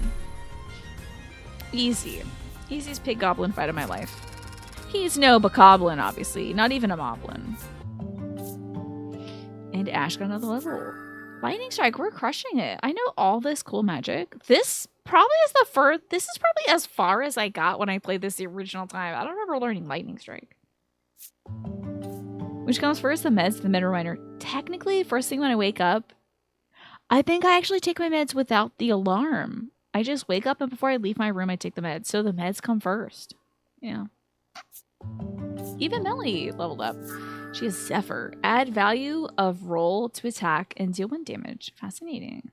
Easy. Easiest pig goblin fight of my life. He's no bokoblin, obviously. Not even a moblin. And Ash got another level. Lightning Strike, we're crushing it. I know all this cool magic. This probably is this is probably as far as I got when I played this the original time. I don't remember learning Lightning Strike. Which comes first, the meds, the med reminder. Technically, first thing when I wake up, I think I actually take my meds without the alarm. I just wake up and before I leave my room, I take the meds. So the meds come first. Yeah. Even Melly leveled up. She has Zephyr. Add value of roll to attack and deal 1 damage. Fascinating.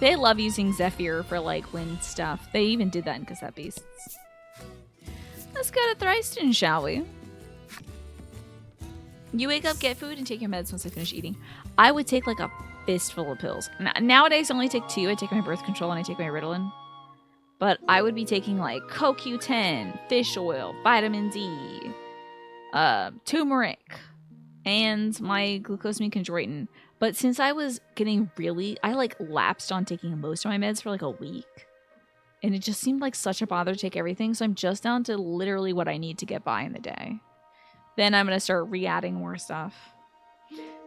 They love using Zephyr for like wind stuff. They even did that in Cassette Beasts. Let's go to Thryston, shall we? You wake up, get food, and take your meds once I finish eating. I would take like a fistful of pills. Nowadays I only take 2. I take my birth control and I take my Ritalin. But I would be taking like CoQ10, fish oil, vitamin D, turmeric, and my glucosamine chondroitin. But since I was getting I like lapsed on taking most of my meds for like a week. And it just seemed like such a bother to take everything. So I'm just down to literally what I need to get by in the day. Then I'm going to start re-adding more stuff.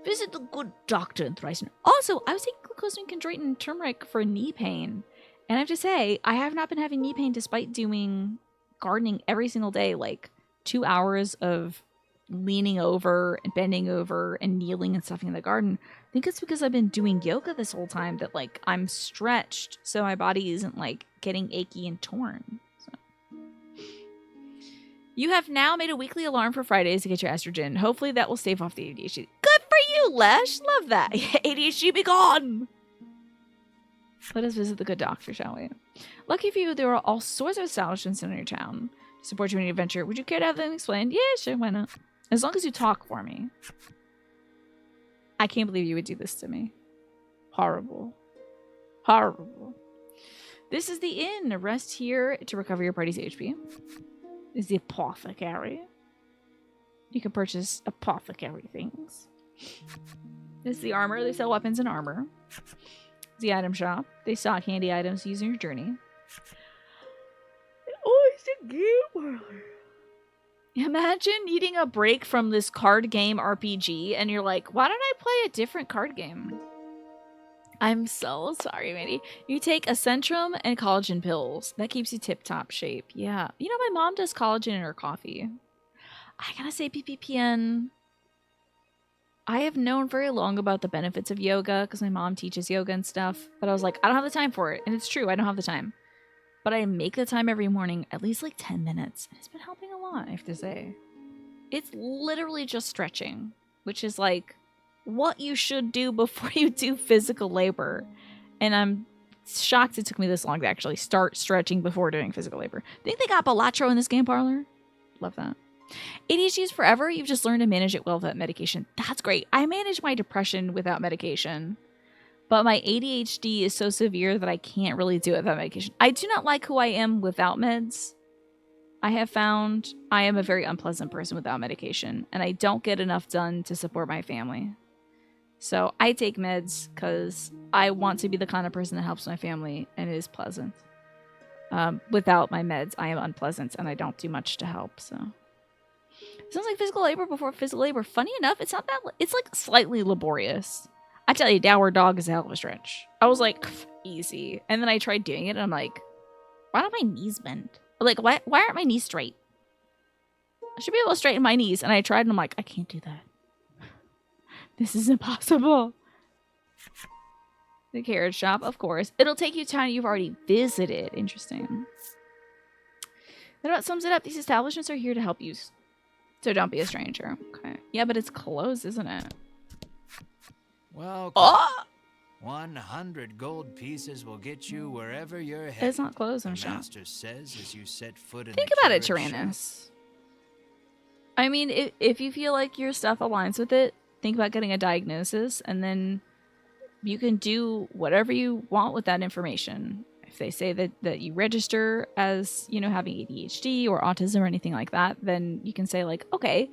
Visit the good doctor in Thryston. Also, I was taking glucosamine chondroitin and turmeric for knee pain. And I have to say, I have not been having knee pain despite doing gardening every single day. Like 2 hours of leaning over and bending over and kneeling and stuffing in the garden. I think it's because I've been doing yoga this whole time that like I'm stretched so my body isn't like getting achy and torn. So. You have now made a weekly alarm for Fridays to get your estrogen. Hopefully that will stave off the ADHD. Good for you, Lesh. Love that. ADHD be gone. Let us visit the good doctor, shall we? Lucky for you, there are all sorts of establishments in your town to support you in your adventure. Would you care to have them explained? Yeah, sure, why not? As long as you talk for me. I can't believe you would do this to me. Horrible. Horrible. This is the inn. Rest here to recover your party's HP. This is the apothecary. You can purchase apothecary things. This is the armor. They sell weapons and armor. The item shop. They stock handy items using your journey. Oh, it's a game parlor. Imagine needing a break from this card game RPG and you're like, why don't I play a different card game? I'm so sorry, Mandy. You take a Centrum and collagen pills. That keeps you tip-top shape. Yeah. You know, my mom does collagen in her coffee. I gotta say, PPPN... I have known very long about the benefits of yoga because my mom teaches yoga and stuff. But I was like, I don't have the time for it. And it's true, I don't have the time. But I make the time every morning, at least like 10 minutes. And it's been helping a lot, I have to say. It's literally just stretching, which is like what you should do before you do physical labor. And I'm shocked it took me this long to actually start stretching before doing physical labor. Think they got Balatro in this game parlor? Love that. ADHD is forever. You've just learned to manage it well without medication. That's great. I manage my depression without medication. But my ADHD is so severe that I can't really do it without medication. I do not like who I am without meds. I have found I am a very unpleasant person without medication, and I don't get enough done to support my family. So I take meds because I want to be the kind of person that helps my family and is pleasant. Without my meds, I am unpleasant, and I don't do much to help. So it sounds like physical labor before physical labor. Funny enough, it's not that. It's like slightly laborious. I tell you, downward dog is a hell of a stretch. I was like, easy, and then I tried doing it, and I'm like, why don't my knees bend? Like, why aren't my knees straight? I should be able to straighten my knees. And I tried, and I'm like, I can't do that. This is impossible. The carriage shop, of course. It'll take you time you've already visited. Interesting. That about sums it up. These establishments are here to help you. So don't be a stranger. Okay. Yeah, but it's closed, isn't it? Well, Oh! 100 gold pieces will get you wherever you're headed. It's not closed, I'm the sure. master says as you set foot in Think the about it, carriage shop. Tyrannus. I mean, if you feel like your stuff aligns with it, think about getting a diagnosis, and then you can do whatever you want with that information. If they say that you register as, you know, having ADHD or autism or anything like that, then you can say, like, okay,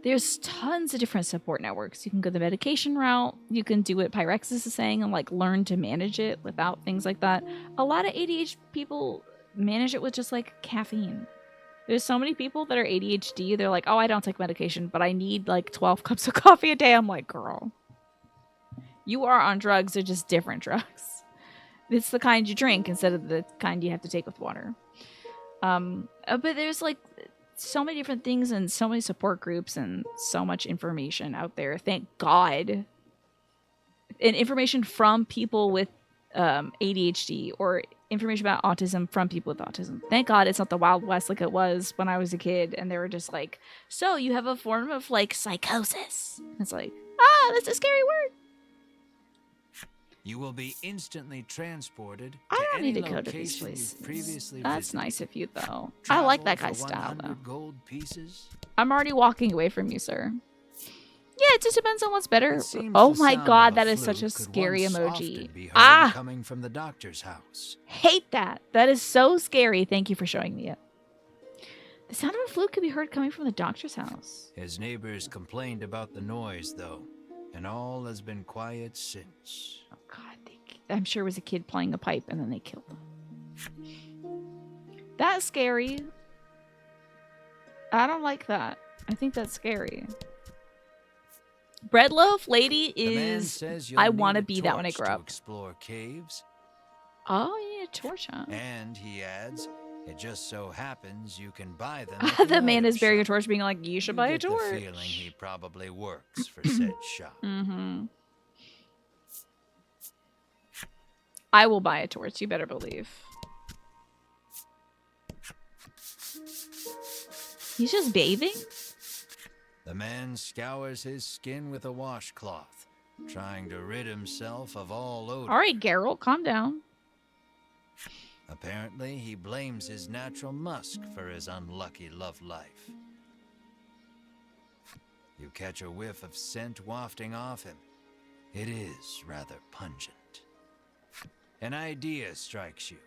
there's tons of different support networks. You can go the medication route. You can do what Pyrexis is saying and, like, learn to manage it without things like that. A lot of ADHD people manage it with just, like, caffeine. There's so many people that are ADHD. They're like, oh, I don't take medication, but I need, like, 12 cups of coffee a day. I'm like, girl, you are on drugs. They're just different drugs. It's the kind you drink instead of the kind you have to take with water. But there's, like, so many different things and so many support groups and so much information out there. Thank God. And information from people with ADHD or information about autism from people with autism. Thank God it's not the Wild West like it was when I was a kid and they were just like, so you have a form of, like, psychosis. It's like, that's a scary word. You will be instantly transported. I don't any need to go to these location places. you've previously That's visited. nice of you, though. I Travel like that for guy's style, 100 though. gold pieces. I'm already walking away from you, sir. Yeah, it just depends on what's better. It seems Oh the my sound God, of that is flute such a could scary once emoji. often be heard Ah, coming from the doctor's house. hate that. That is so scary. Thank you for showing me it. The sound of a flute could be heard coming from the doctor's house. His neighbors complained about the noise, though, and all has been quiet since. Oh God, I'm sure it was a kid playing a pipe and then they killed him. That's scary. I don't like that. I think that's scary. Bread loaf lady The man is. says you'll I need want to a be that when I torch grow to up. explore caves, Oh yeah, torch, huh? and he adds, it just so happens you can buy them. At The man item is bearing a shop. torch, being like, "You should You buy a get the torch." feeling he probably works for said shop. Mm-hmm. I will buy a torch. You better believe. He's just bathing? The man scours his skin with a washcloth, trying to rid himself of all odor. All right, Geralt, calm down. Apparently, he blames his natural musk for his unlucky love life. You catch a whiff of scent wafting off him. It is rather pungent. An idea strikes you.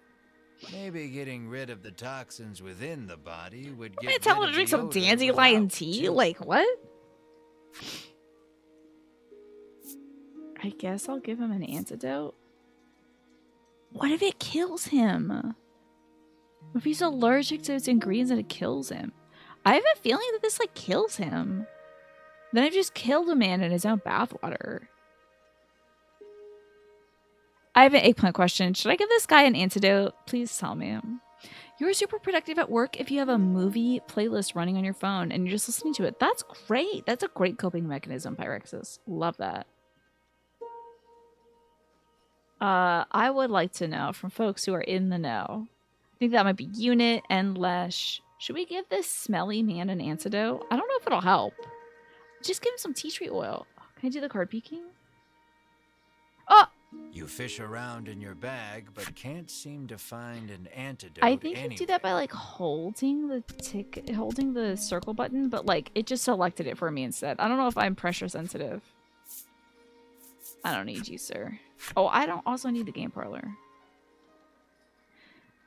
Maybe getting rid of the toxins within the body would get Wait, tell him rid to of drink the some odor dandelion without, tea? too. Like, what? I guess I'll give him an antidote. What if it kills him? What if he's allergic to its ingredients and it kills him? I have a feeling that this, like, kills him. Then I've just killed a man in his own bathwater. I have an eggplant question. Should I give this guy an antidote? Please tell me. You're super productive at work if you have a movie playlist running on your phone and you're just listening to it. That's great. That's a great coping mechanism, Pyrexis. Love that. I would like to know from folks who are in the know. I think that might be Unit and Lesh. Should we give this smelly man an antidote? I don't know if it'll help. Just give him some tea tree oil. Can I do the card peeking? Oh, You fish around in your bag, but can't seem to find an antidote I think you anywhere. do that by like holding the circle button, but like it just selected it for me instead. I don't know if I'm pressure sensitive. I don't need you, sir. Oh, I don't also need the game parlor.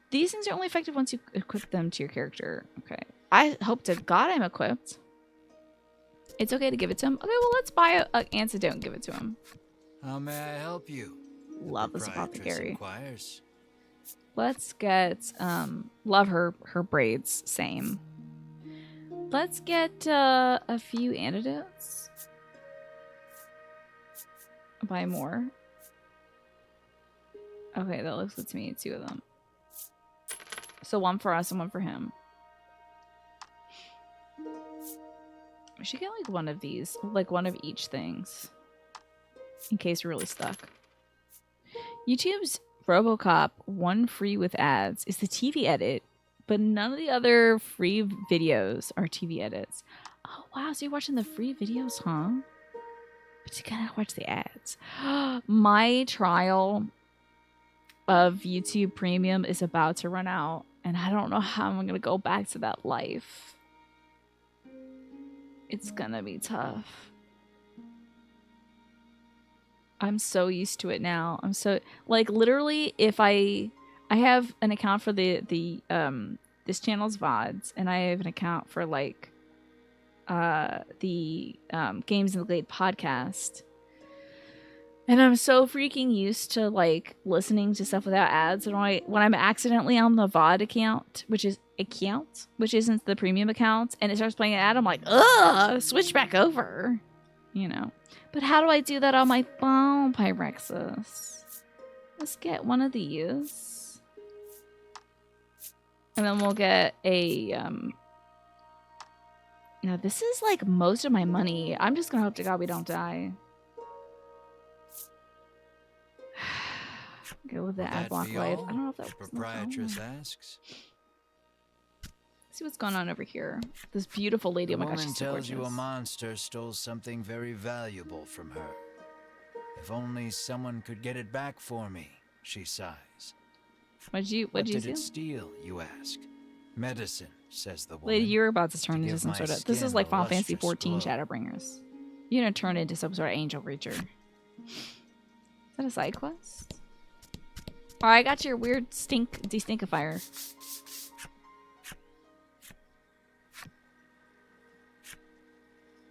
These things are only effective once you equip them to your character. Okay. I hope to God I'm equipped. It's okay to give it to him. Okay, well, let's buy an antidote and give it to him. How may I help you? Love this Proprietress apothecary. inquires. Let's get, love her braids. Same. Let's get a few antidotes. Buy more. Okay, that looks good to me. 2 of them. So 1 for us and 1 for him. I should get like 1 of these. Like 1 of each things. In case we're really stuck. YouTube's RoboCop 1 free with ads is the TV edit. But none of the other free videos are TV edits. Oh, wow. So you're watching the free videos, huh? But you gotta watch the ads. My trial of YouTube Premium is about to run out. And I don't know how I'm going to go back to that life. It's going to be tough. I'm so used to it now. I'm so... Like, literally, if I have an account for this channel's VODs, and I have an account for, like, the Games in the Glade podcast. And I'm so freaking used to, like, listening to stuff without ads. And when I'm accidentally on the VOD account, which isn't the premium account, and it starts playing an ad, I'm like, ugh, switch back over. You know. But how do I do that on my phone, Pyrexis? Let's get 1 of these. And then we'll get a, Now, this is, like, most of my money. I'm just gonna hope to God we don't die. Go with the ad block life. I don't know if that was proprietress asks. See what's going on over here. This beautiful lady. Oh my gosh, Woman she's so tells you a gorgeous. monster stole something very valuable from her. If only someone could get it back for me, she sighs. What'd you What did do? it steal, you ask? Medicine, says the woman. Lady, you're about to turn to into give some my sort of... This skin is like a Final Fantasy lustrous 14 glow. Shadowbringers. You're gonna turn into some sort of angel creature. Is that a side quest? Oh, I got your weird destinkifier.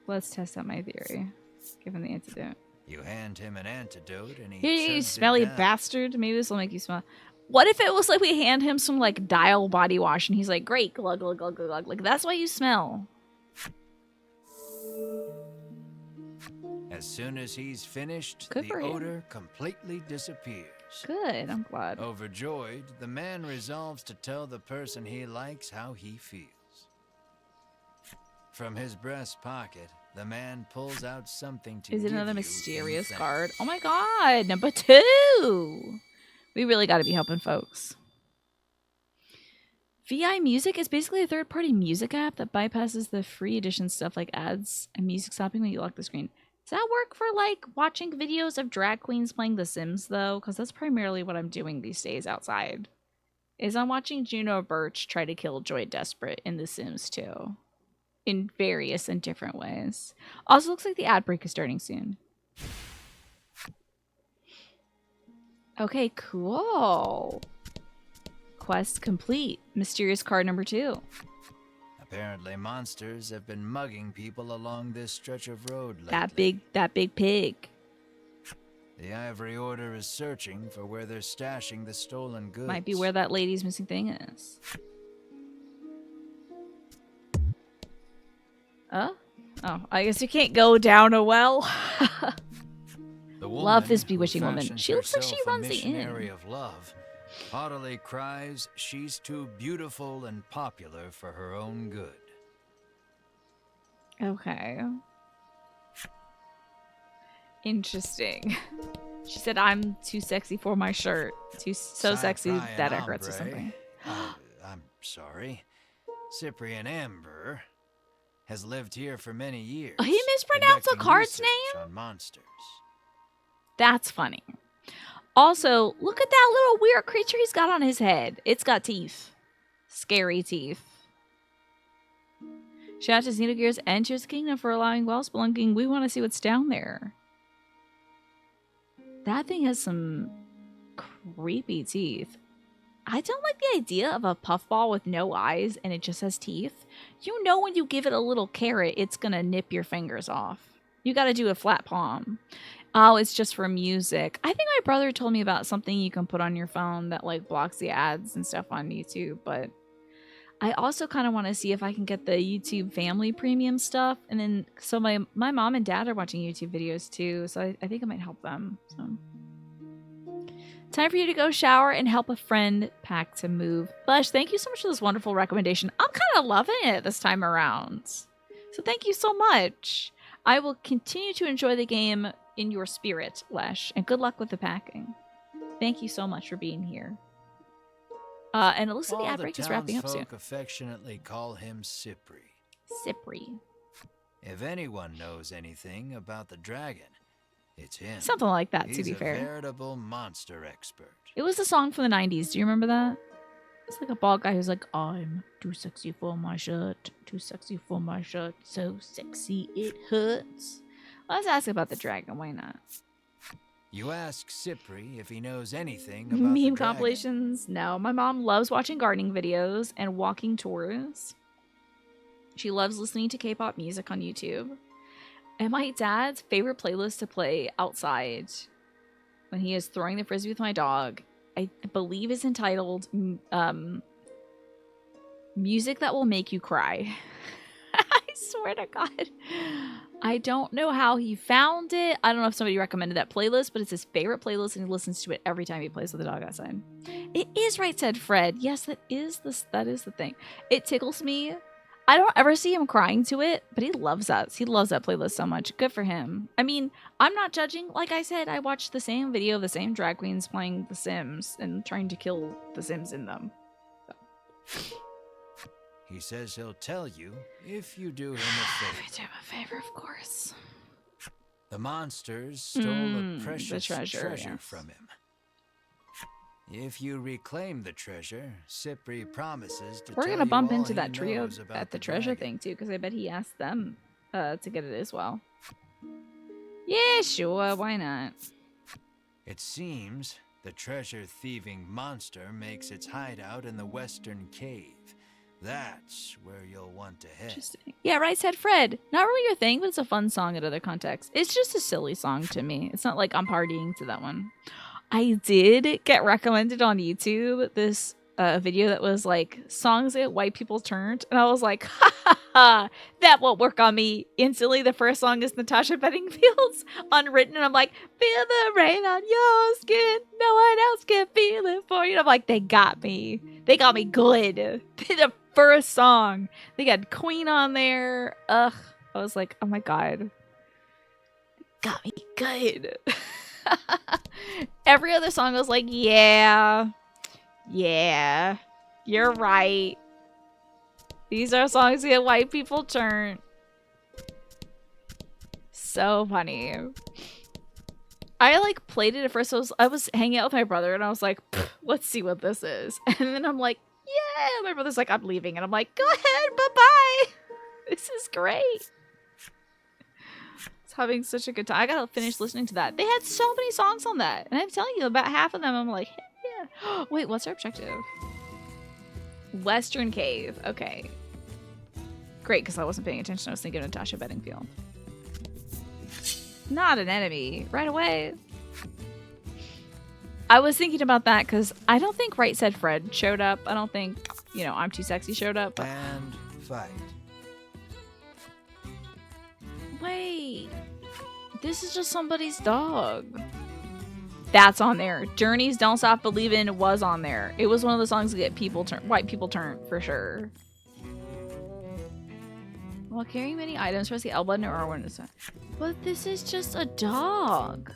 Let's test out my theory. Give him the antidote. You hand him an antidote and he Here, you chugs it smelly down. bastard. Maybe this will make you smell. What if it was like we hand him some like Dial body wash and he's like, great, glug, glug, glug, glug, glug. Like, that's why you smell. As soon as he's finished, Good the for him. odor completely disappears. Good, I'm glad. Overjoyed, the man resolves to tell the person he likes how he feels. From his breast pocket, the man pulls out something to Is it give another you mysterious in card? thanks. Oh my god, number 2! We really gotta be helping folks. VI Music is basically a third-party music app that bypasses the free edition stuff like ads and music stopping when you lock the screen. Does that work for, like, watching videos of drag queens playing The Sims, though? Because that's primarily what I'm doing these days outside. Is I'm watching Juno Birch try to kill Joy Desperate in The Sims 2. In various and different ways. Also, looks like the ad break is starting soon. Okay, cool. Quest complete. Mysterious card number 2. Apparently, monsters have been mugging people along this stretch of road lately. That big pig. The Ivory Order is searching for where they're stashing the stolen goods. Might be where that lady's missing thing is. Oh, I guess you can't go down a well. The Love this woman, who bewitching woman. fashions She looks like she herself a runs the inn. missionary of love, haughtily cries she's too beautiful and popular for her own good. Okay. Interesting. She said, I'm too sexy for my shirt. So sexy Cyprian that it hurts or Ambre, something. I'm sorry. Cyprian Amber has lived here for many years. Oh, he mispronounced the conducting card's research name? on monsters. That's funny. Also, look at that little weird creature he's got on his head. It's got teeth. Scary teeth. Shout out to Xenogears and Tears of the Kingdom for allowing well spelunking. We want to see what's down there. That thing has some creepy teeth. I don't like the idea of a puffball with no eyes and it just has teeth. You know when you give it a little carrot, it's going to nip your fingers off. You got to do a flat palm. Oh, it's just for music. I think my brother told me about something you can put on your phone that like blocks the ads and stuff on YouTube, but I also kind of want to see if I can get the YouTube family premium stuff. And then, so my mom and dad are watching YouTube videos too, so I think it might help them. So. Time for you to go shower and help a friend pack to move. Flesh, thank you so much for this wonderful recommendation. I'm kind of loving it this time around. So thank you so much. I will continue to enjoy the game in your spirit, Lesh, and good luck with the packing. Thank you so much for being here. And it looks like the ad break is wrapping up soon. Affectionately call him Cypri. Cypri. If anyone knows anything about the dragon, it's him. Something like that, He's to be fair. He's a veritable monster expert. It was a song from the 90s. Do you remember that? It's like a bald guy who's like, I'm too sexy for my shirt. Too sexy for my shirt. So sexy it hurts. Let's ask about the dragon. Why not? You ask Cypri if he knows anything about the meme dragon. compilations? No. My mom loves watching gardening videos and walking tours. She loves listening to K-pop music on YouTube. And my dad's favorite playlist to play outside when he is throwing the frisbee with my dog, I believe is entitled Music That Will Make You Cry. I swear to God. I don't know how he found it. I don't know if somebody recommended that playlist, but it's his favorite playlist and he listens to it every time he plays with the dog outside. It is right, said Fred. Yes, that is the thing. It tickles me. I don't ever see him crying to it, but he loves that. He loves that playlist so much. Good for him. I mean, I'm not judging. Like I said, I watched the same video of the same drag queens playing The Sims and trying to kill the Sims in them. So. He says he'll tell you if you do him a favor. I do him a favor, of course. The monsters stole a precious treasure yes. from him. If you reclaim the treasure, Cypri promises to We're tell gonna you bump all into he that trio knows about at the treasure dragon. thing too, because I bet he asked them to get it as well. Yeah, sure, why not? It seems the treasure-thieving monster makes its hideout in the Western Cave. That's where you'll want to head. Interesting. Yeah, right, said Fred. Not really your thing, but it's a fun song in other contexts. It's just a silly song to me. It's not like I'm partying to that one. I did get recommended on YouTube this video that was like songs that white people turned, and I was like, ha ha ha, that won't work on me. Instantly, the first song is Natasha Bedingfield's Unwritten, and I'm like, feel the rain on your skin, no one else can feel it for you. And I'm like, they got me. They got me good. The first song. They got Queen on there. Ugh. I was like, oh my God. Got me good. Every other song was like, yeah, you're right. These are songs that white people turn. So funny. I like played it at first. I was hanging out with my brother and I was like, let's see what this is. And then I'm like, yeah. My brother's like, I'm leaving. And I'm like, go ahead. Bye-bye. This is great. Having such a good time. I gotta finish listening to that. They had so many songs on that. And I'm telling you, about half of them, I'm like, yeah. Wait, what's our objective? Western Cave. Okay. Great, because I wasn't paying attention. I was thinking of Natasha Bedingfield. Not an enemy. Right away. I was thinking about that because I don't think Right Said Fred showed up. I don't think, I'm Too Sexy showed up. But... And fight. Wait. This is just somebody's dog. That's on there. Journey's Don't Stop Believin' was on there. It was one of the songs that get white people turn for sure. While carrying many items, press the L button or R1 to start. But this is just a dog.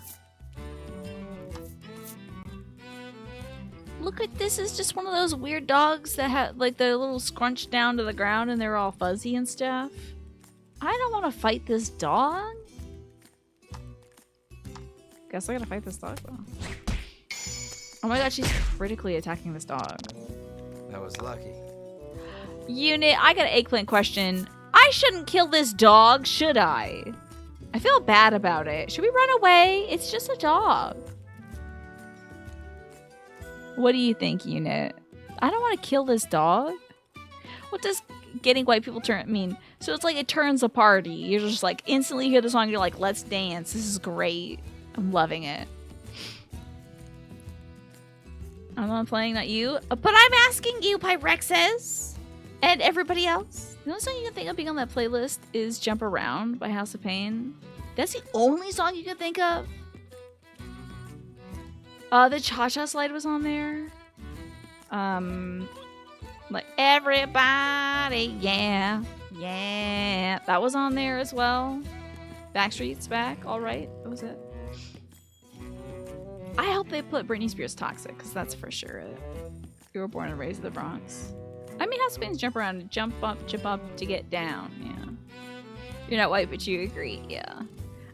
Look at this. Is just one of those weird dogs that had like the little scrunched down to the ground and they're all fuzzy and stuff. I don't want to fight this dog. Guess I gotta fight this dog though. Oh my god, she's critically attacking this dog. That was lucky. Unit, I got an eggplant question. I shouldn't kill this dog, should I? I feel bad about it. Should we run away? It's just a dog. What do you think, Unit? I don't want to kill this dog. What does getting white people turn mean? So it's like it turns a party. You're just like instantly hear the song. You're like, let's dance. This is great. I'm loving it. I'm not playing, not you. But I'm asking you, Pyrexes. And everybody else. The only song you can think of being on that playlist is Jump Around by House of Pain. That's the only song you can think of? The Cha-Cha Slide was on there. Like everybody, yeah, yeah. That was on there as well. Backstreet's Back, all right. That was it. I hope they put Britney Spears Toxic, because that's for sure it. You were born and raised in the Bronx. I mean, House of Pain's Jump Around, jump up to get down, yeah. You're not white, but you agree, yeah.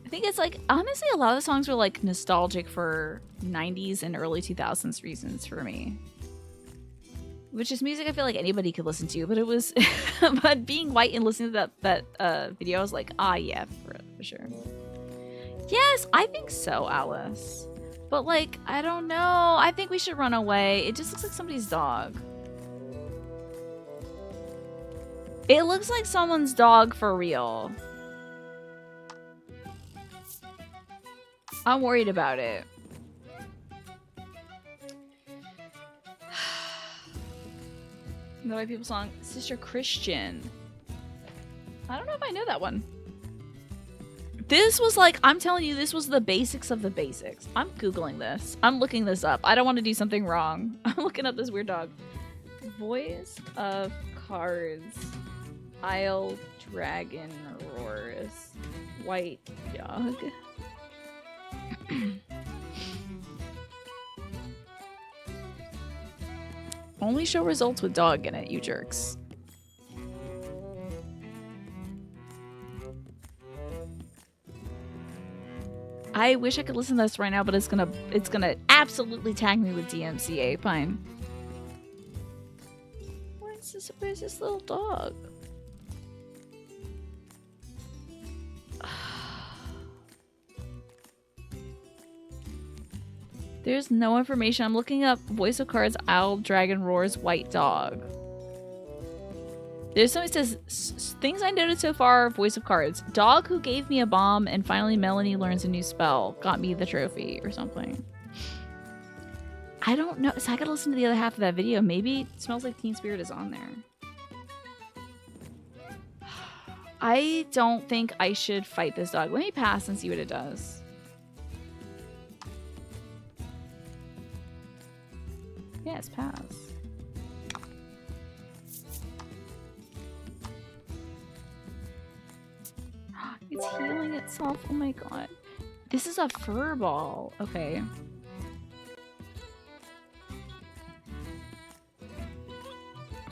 I think it's like, honestly, a lot of the songs were like nostalgic for 90s and early 2000s reasons for me. Which is music I feel like anybody could listen to, but it was, but being white and listening to that video, I was like, ah, yeah, for sure. Yes, I think so, Alice. But like, I don't know. I think we should run away. It just looks like somebody's dog. It looks like someone's dog for real. I'm worried about it. The White People song, Sister Christian. I don't know if I know that one. This was like, I'm telling you, this was the basics of the basics. I'm Googling this. I'm looking this up. I don't want to do something wrong. I'm looking up this weird dog. Voice of Cards. Isle Dragon Roars. White dog. Only show results with dog in it, you jerks. I wish I could listen to this right now, but it's gonna absolutely tag me with DMCA. Fine. Where's this little dog? There's no information. I'm looking up Voice of Cards, Isle Dragon Roars, White Dog. There's something that says, things I noted so far, Voice of Cards. Dog who gave me a bomb and finally Melanie learns a new spell. Got me the trophy or something. I don't know. So I gotta listen to the other half of that video. Maybe Smells Like Teen Spirit is on there. I don't think I should fight this dog. Let me pass and see what it does. Yes, pass. It's healing itself. Oh my god. This is a fur ball. Okay.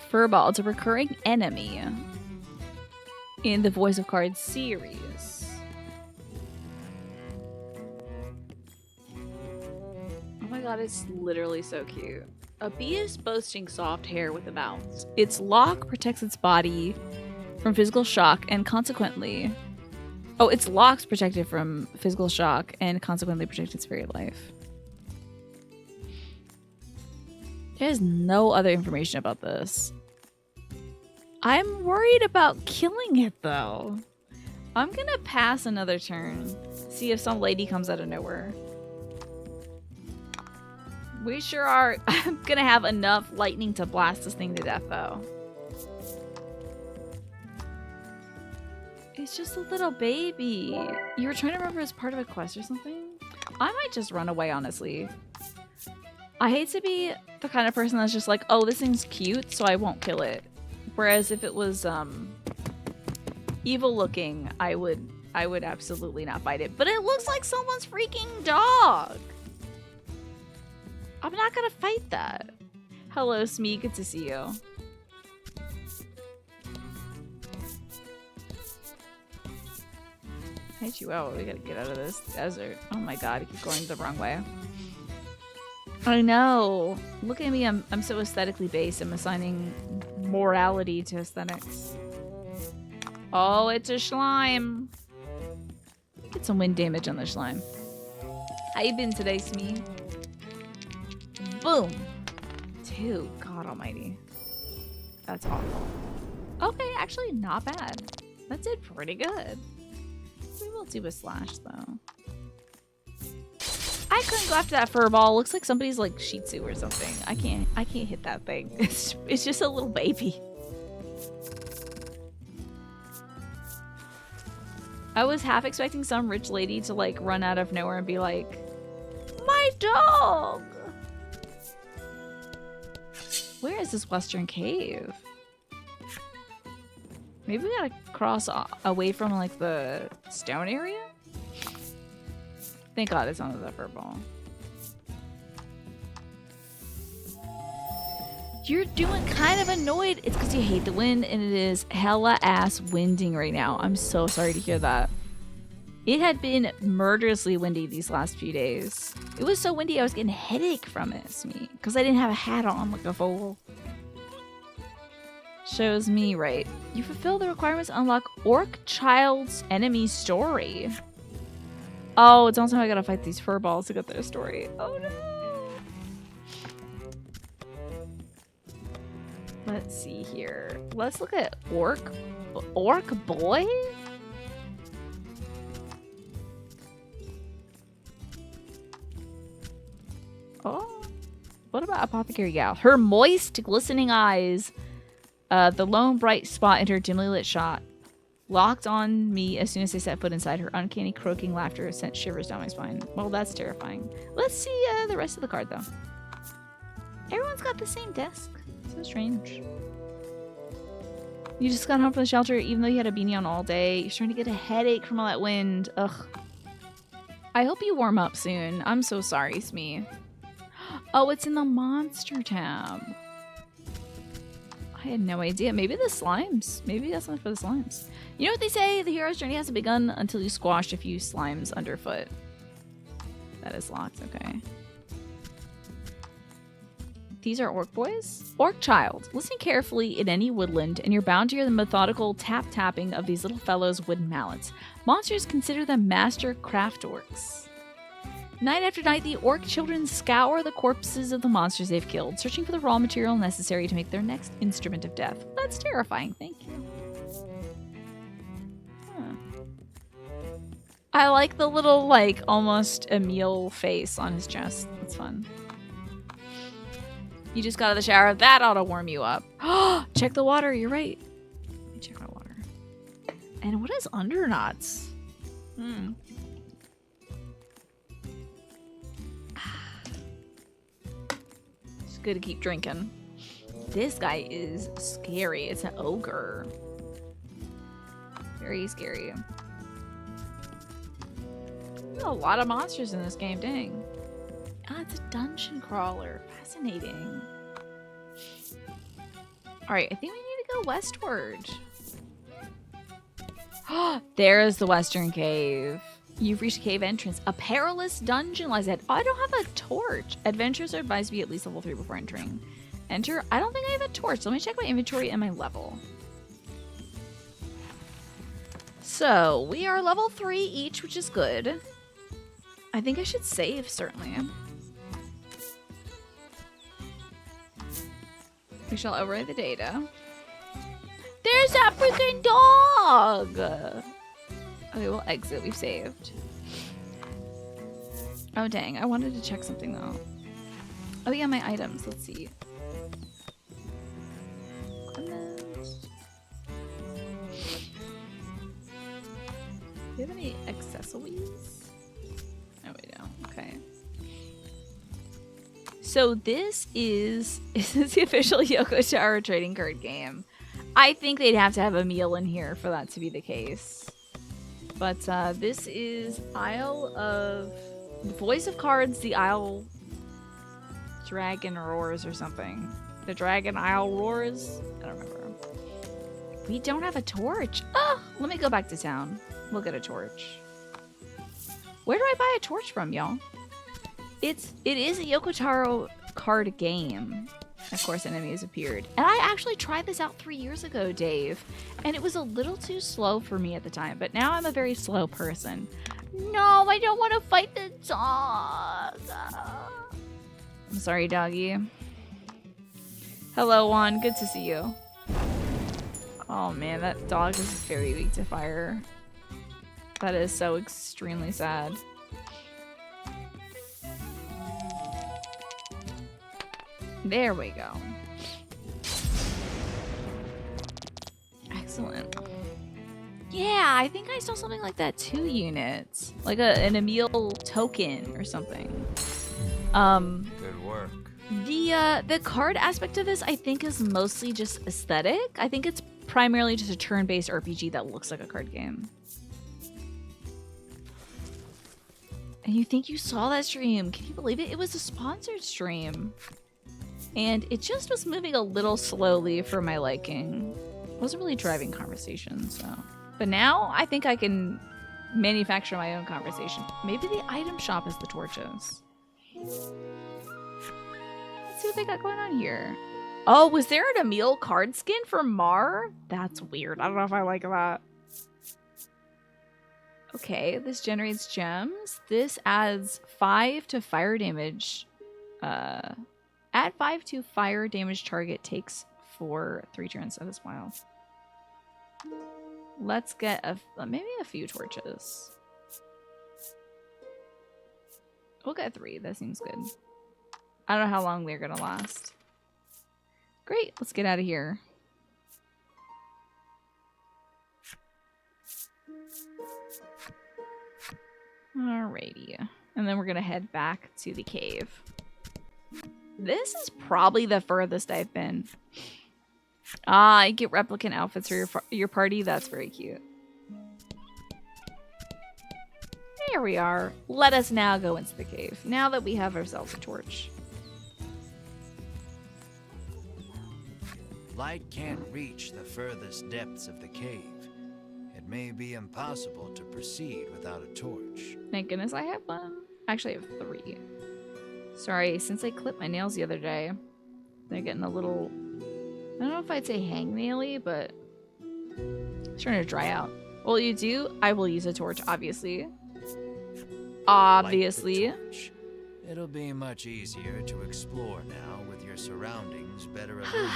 Fur ball. It's a recurring enemy in the Voice of Cards series. Oh my god, it's literally so cute. A bee is boasting soft hair with a bounce. Its lock protects its body from physical shock and consequently... Oh, its locks protected from physical shock and consequently protect its very life. There's no other information about this. I'm worried about killing it though. I'm gonna pass another turn. See if some lady comes out of nowhere. We sure are. I'm gonna have enough lightning to blast this thing to death, though. It's just a little baby. You were trying to remember as part of a quest or something? I might just run away, honestly. I hate to be the kind of person that's just like, oh, this thing's cute, so I won't kill it. Whereas if it was evil looking, I would absolutely not fight it. But it looks like someone's freaking dog. I'm not gonna fight that. Hello, Smee. Good to see you. Hey, Chihuahua. We gotta get out of this desert. Oh my god, I keep going the wrong way. I know. Look at me. I'm so aesthetically based. I'm assigning morality to aesthetics. Oh, it's a slime. Get some wind damage on the slime. How you been today, Smee? Boom. Dude, God almighty. That's awful. Okay, actually not bad. That did pretty good. We will do a slash though. I couldn't go after that furball. Looks like somebody's like Shih Tzu or something. I can't hit that thing. It's just a little baby. I was half expecting some rich lady to like run out of nowhere and be like, my dog! Where is this western cave? Maybe we gotta cross away from like the stone area? Thank God it's not the furball. You're doing kind of annoyed. It's because you hate the wind and it is hella ass winding right now. I'm so sorry to hear that. It had been murderously windy these last few days. It was so windy I was getting a headache from it, Smee, because I didn't have a hat on like a fool. Shows me right. You fulfill the requirements to unlock Orc Child's enemy story. Oh, it's also I gotta fight these furballs to get their story. Oh no! Let's see here. Let's look at Orc Boy? Oh. What about Apothecary Gal? Her moist, glistening eyes. The lone bright spot in her dimly lit shot locked on me as soon as I set foot inside. Her uncanny croaking laughter sent shivers down my spine. Well, that's terrifying. Let's see the rest of the card, though. Everyone's got the same desk. So strange. You just got home from the shelter even though you had a beanie on all day. You're starting to get a headache from all that wind. Ugh. I hope you warm up soon. I'm so sorry, Smee. Oh, it's in the monster tab. I had no idea. Maybe the slimes. Maybe that's not for the slimes. You know what they say? The hero's journey hasn't begun until you squashed a few slimes underfoot. That is locked. Okay. These are orc boys? Orc child. Listen carefully in any woodland, and you're bound to hear the methodical tap-tapping of these little fellows' wooden mallets. Monsters consider them master craft orcs. Night after night, the orc children scour the corpses of the monsters they've killed, searching for the raw material necessary to make their next instrument of death. That's terrifying. Thank you. Huh. I like the little, like, almost Emil face on his chest. That's fun. You just got out of the shower. That ought to warm you up. Check the water. You're right. Let me check my water. And what is Underknots? It's good to keep drinking. This guy is scary. It's an ogre. Very scary. There's a lot of monsters in this game. Dang. Ah, it's a dungeon crawler. Fascinating. Alright, I think we need to go westward. There's the western cave. You've reached a cave entrance. A perilous dungeon lies ahead. Oh, I don't have a torch. Adventurers are advised to be at least level 3 before entering. Enter. I don't think I have a torch. So let me check my inventory and my level. So, we are level 3 each, which is good. I think I should save, certainly. We shall override the data. There's that freaking dog! Okay, we'll exit. We've saved. Oh, dang. I wanted to check something, though. Oh, yeah, my items. Let's see. Equipment. Do you have any accessories? No, we don't. Okay. So this is this the official Yoko Taro trading card game? I think they'd have to have a meal in here for that to be the case. But this is Isle of... Voice of Cards, the Isle... Dragon Roars or something. The Dragon Isle Roars? I don't remember. We don't have a torch. Oh, let me go back to town. We'll get a torch. Where do I buy a torch from, y'all? it is a Yoko Taro card game. Of course, enemies appeared. And I actually tried this out 3 years ago, Dave. And it was a little too slow for me at the time. But now I'm a very slow person. No, I don't want to fight the dog. I'm sorry, doggy. Hello, Juan. Good to see you. Oh, man. That dog is very weak to fire. That is so extremely sad. There we go. Excellent. Yeah, I think I saw something like that. 2 units. Like an Emil token or something. Good work. The card aspect of this, I think, is mostly just aesthetic. I think it's primarily just a turn-based RPG that looks like a card game. And you think you saw that stream. Can you believe it? It was a sponsored stream. And it just was moving a little slowly for my liking. It wasn't really driving conversation, so. But now, I think I can manufacture my own conversation. Maybe the item shop is the torches. Let's see what they got going on here. Oh, was there an Emil card skin for Mar? That's weird. I don't know if I like that. Okay, this generates gems. This adds 5 to fire damage. Add 5 to fire damage target takes for 3 turns. That is wild. Let's get maybe a few torches. We'll get 3. That seems good. I don't know how long they're gonna last. Great. Let's get out of here. Alrighty. And then we're gonna head back to the cave. This is probably the furthest I've been. Ah, I get replicant outfits for your party. That's very cute. Here we are. Let us now go into the cave, now that we have ourselves a torch. Light can't reach the furthest depths of the cave. It may be impossible to proceed without a torch. Thank goodness I have one. Actually, I have 3. Sorry, since I clipped my nails the other day, they're getting a little, I don't know if I'd say hangnaily, but it's starting to dry out. Well, you do, I will use a torch, obviously. Obviously. Light the torch. It'll be much easier to explore now with your surroundings better illuminated.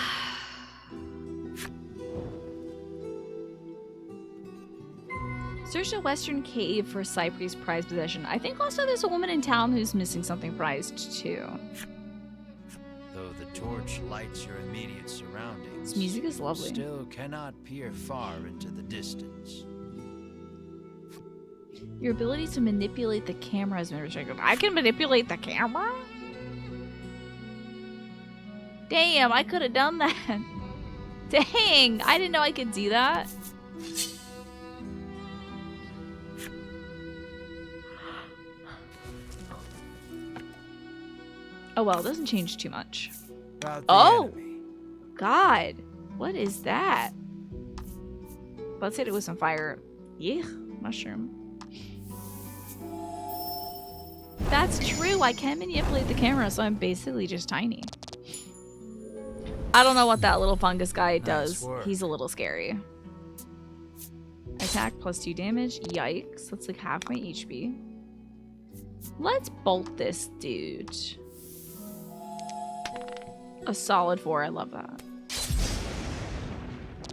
Search a western cave for Cypress prized possession. I think also there's a woman in town who's missing something prized too. Though the torch lights your immediate surroundings, This music is lovely. Still cannot peer far into the distance. Your ability to manipulate the camera has been restricted. I can manipulate the camera? Damn, I could have done that. Dang, I didn't know I could do that. Oh well, it doesn't change too much. About the Oh! enemy. God, what is that? Let's hit it with some fire. Yeah, mushroom. That's true, I can manipulate the camera, so I'm basically just tiny. I don't know what that little fungus guy does. Nice work. He's a little scary. Attack plus 2 damage. Yikes, that's like half my HP. Let's bolt this dude. A solid 4, I love that.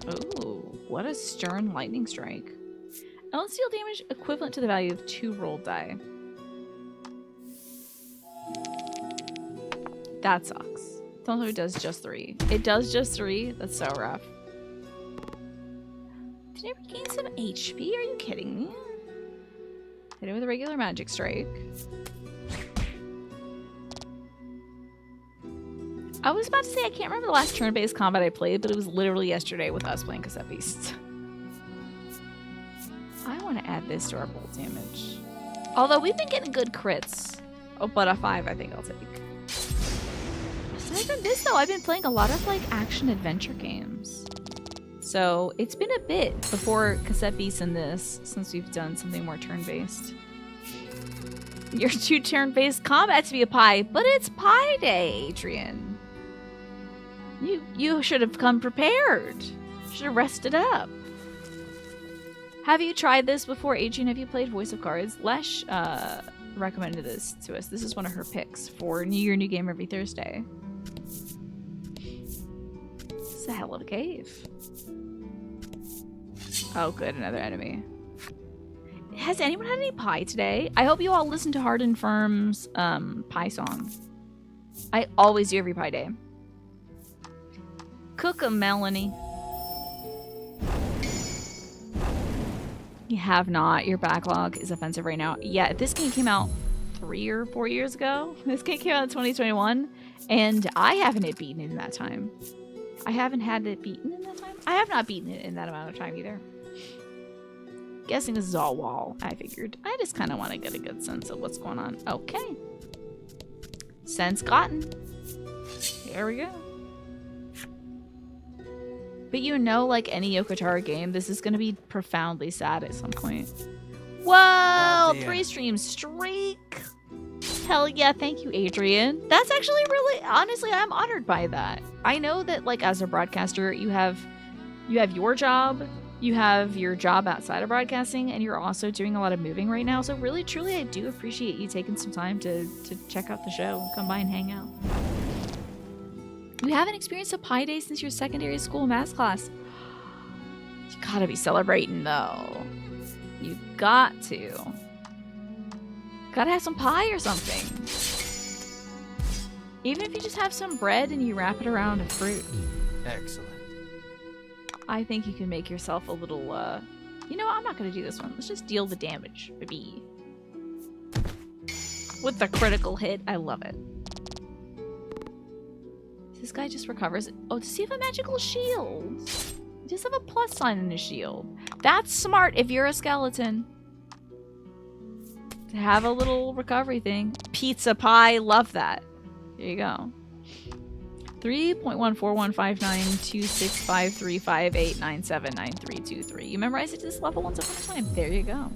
Ooh, what a stern lightning strike. Let's deal damage equivalent to the value of 2 rolled die. That sucks. Don't know if it does just 3. It does just 3? That's so rough. Did I regain some HP? Are you kidding me? Hit it with a regular magic strike. I was about to say I can't remember the last turn-based combat I played, but it was literally yesterday with us playing Cassette Beasts. I want to add this to our bolt damage. Although we've been getting good crits. Oh, but a 5 I think I'll take. Aside from this though, I've been playing a lot of like action-adventure games. So it's been a bit before Cassette Beasts and this, since we've done something more turn-based. You're too turn-based combat to be a pie, but it's Pie Day, Adrian. You should have come prepared. Should have rested up. Have you tried this before, Adrian? Have you played Voice of Cards? Lesh recommended this to us. This is one of her picks for New Year, New Game every Thursday. It's a hell of a cave. Oh, good, another enemy. Has anyone had any pie today? I hope you all listen to Hard and Firm's pie song. I always do every Pie Day. Cook 'em, Melanie. You have not. Your backlog is offensive right now. Yeah, this game came out 3 or 4 years ago. This game came out in 2021, and I haven't had beaten it in that time. I haven't had it beaten in that time? I have not beaten it in that amount of time either. Guessing this is all wall, I figured. I just kind of want to get a good sense of what's going on. Okay. Sense gotten. There we go. But you know, like any Yoko Taro game, this is going to be profoundly sad at some point. Whoa! 3 stream streak! Hell yeah, thank you, Adrian. That's actually really, honestly, I'm honored by that. I know that, like, as a broadcaster, you have your job, you have your job outside of broadcasting, and you're also doing a lot of moving right now. So really, truly, I do appreciate you taking some time to check out the show and come by and hang out. You haven't experienced a Pie Day since your secondary school math class. You gotta be celebrating, though. You got to. Gotta have some pie or something. Even if you just have some bread and you wrap it around a fruit. Excellent. I think you can make yourself a little, You know what? I'm not gonna do this one. Let's just deal the damage, baby. With the critical hit. I love it. This guy just recovers. Oh, does he have a magical shield? He does have a plus sign in his shield. That's smart if you're a skeleton. To have a little recovery thing. Pizza pie, love that. There you go. 3.141592653589799323. You memorize it to this level once upon a time. There you go.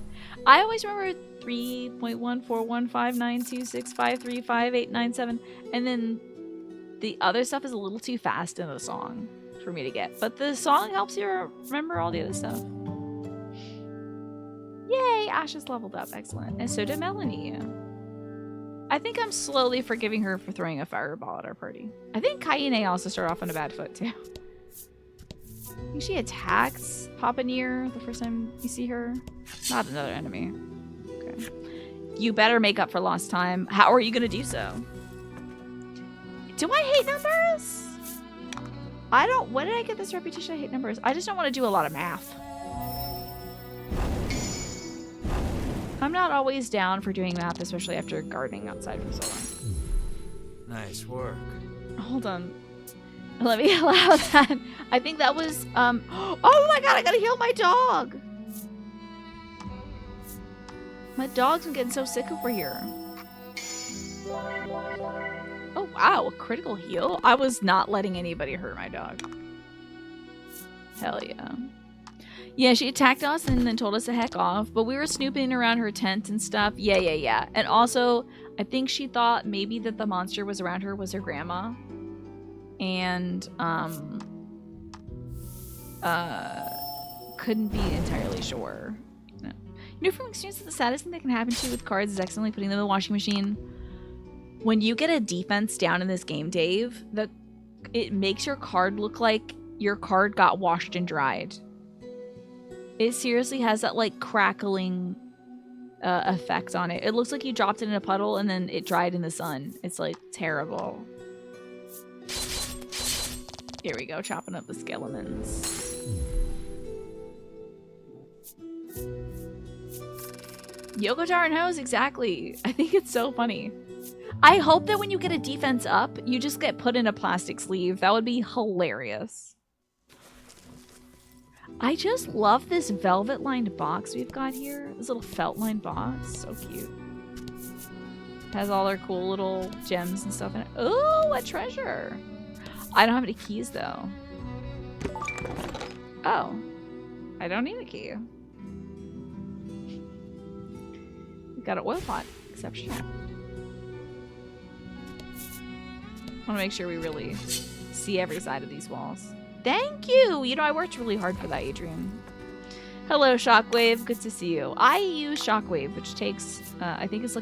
I always remember 3.14159265358997, and then the other stuff is a little too fast in the song for me to get. But the song helps you remember all the other stuff. Yay! Ash has leveled up. Excellent. And so did Melanie. I think I'm slowly forgiving her for throwing a fireball at our party. I think Kaine also started off on a bad foot, too. I think she attacks Papaneer the first time you see her. Not another enemy. Okay. You better make up for lost time. How are you going to do so? Do I hate numbers? I don't... When did I get this reputation? I hate numbers. I just don't want to do a lot of math. I'm not always down for doing math, especially after gardening outside for so long. Nice work. Hold on. Let me allow that. I think that was, oh my god, I gotta heal my dog! My dog's been getting so sick over here. Oh wow, a critical heal? I was not letting anybody hurt my dog. Hell yeah. Yeah, she attacked us and then told us to heck off, but we were snooping around her tent and stuff. Yeah. And also, I think she thought maybe that the monster was around her was her grandma. And, couldn't be entirely sure. No. You know from experience that the saddest thing that can happen to you with cards is accidentally putting them in the washing machine? When you get a defense down in this game, Dave, it makes your card look like your card got washed and dried. It seriously has that, like, crackling effect on it. It looks like you dropped it in a puddle and then it dried in the sun. It's, like, terrible. Here we go, chopping up the skeletons. Yoko Taro knows, exactly. I think it's so funny. I hope that when you get a defense up, you just get put in a plastic sleeve. That would be hilarious. I just love this velvet-lined box we've got here. This little felt-lined box. So cute. Has all their cool little gems and stuff in it. Oh, a treasure. I don't have any keys, though. Oh. I don't need a key. We've got an oil pot. exception. I want to make sure we really see every side of these walls. Thank you! You know, I worked really hard for that, Adrian. Hello, Shockwave. Good to see you. I use Shockwave, which takes, I think it's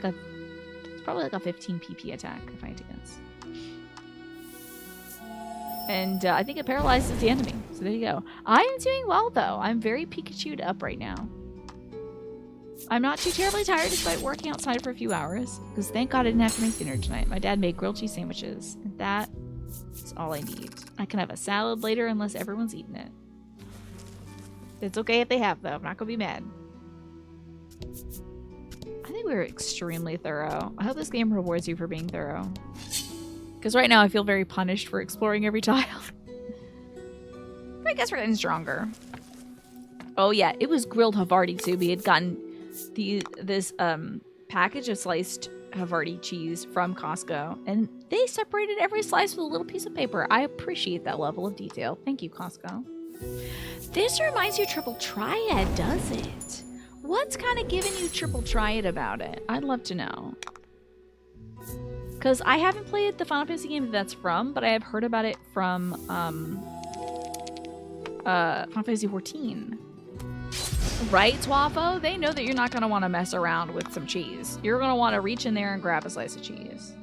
probably like a 15 PP attack, if I had to guess. And I think it paralyzes the enemy. So there you go. I am doing well, though. I'm very Pikachu'd up right now. I'm not too terribly tired despite working outside for a few hours. Because thank God I didn't have to make dinner tonight. My dad made grilled cheese sandwiches. And that is all I need. I can have a salad later unless everyone's eaten it. It's okay if they have, though. I'm not going to be mad. I think we were extremely thorough. I hope this game rewards you for being thorough. Because right now I feel very punished for exploring every tile. But I guess we're getting stronger. Oh yeah, it was grilled Havarti too. We had gotten this package of sliced Havarti cheese from Costco. And they separated every slice with a little piece of paper. I appreciate that level of detail. Thank you, Costco. This reminds you of Triple Triad, does it? What's kind of giving you Triple Triad about it? I'd love to know. Because I haven't played the Final Fantasy game that's from, but I have heard about it from Final Fantasy 14. Right, Twafo? They know that you're not going to want to mess around with some cheese. You're going to want to reach in there and grab a slice of cheese.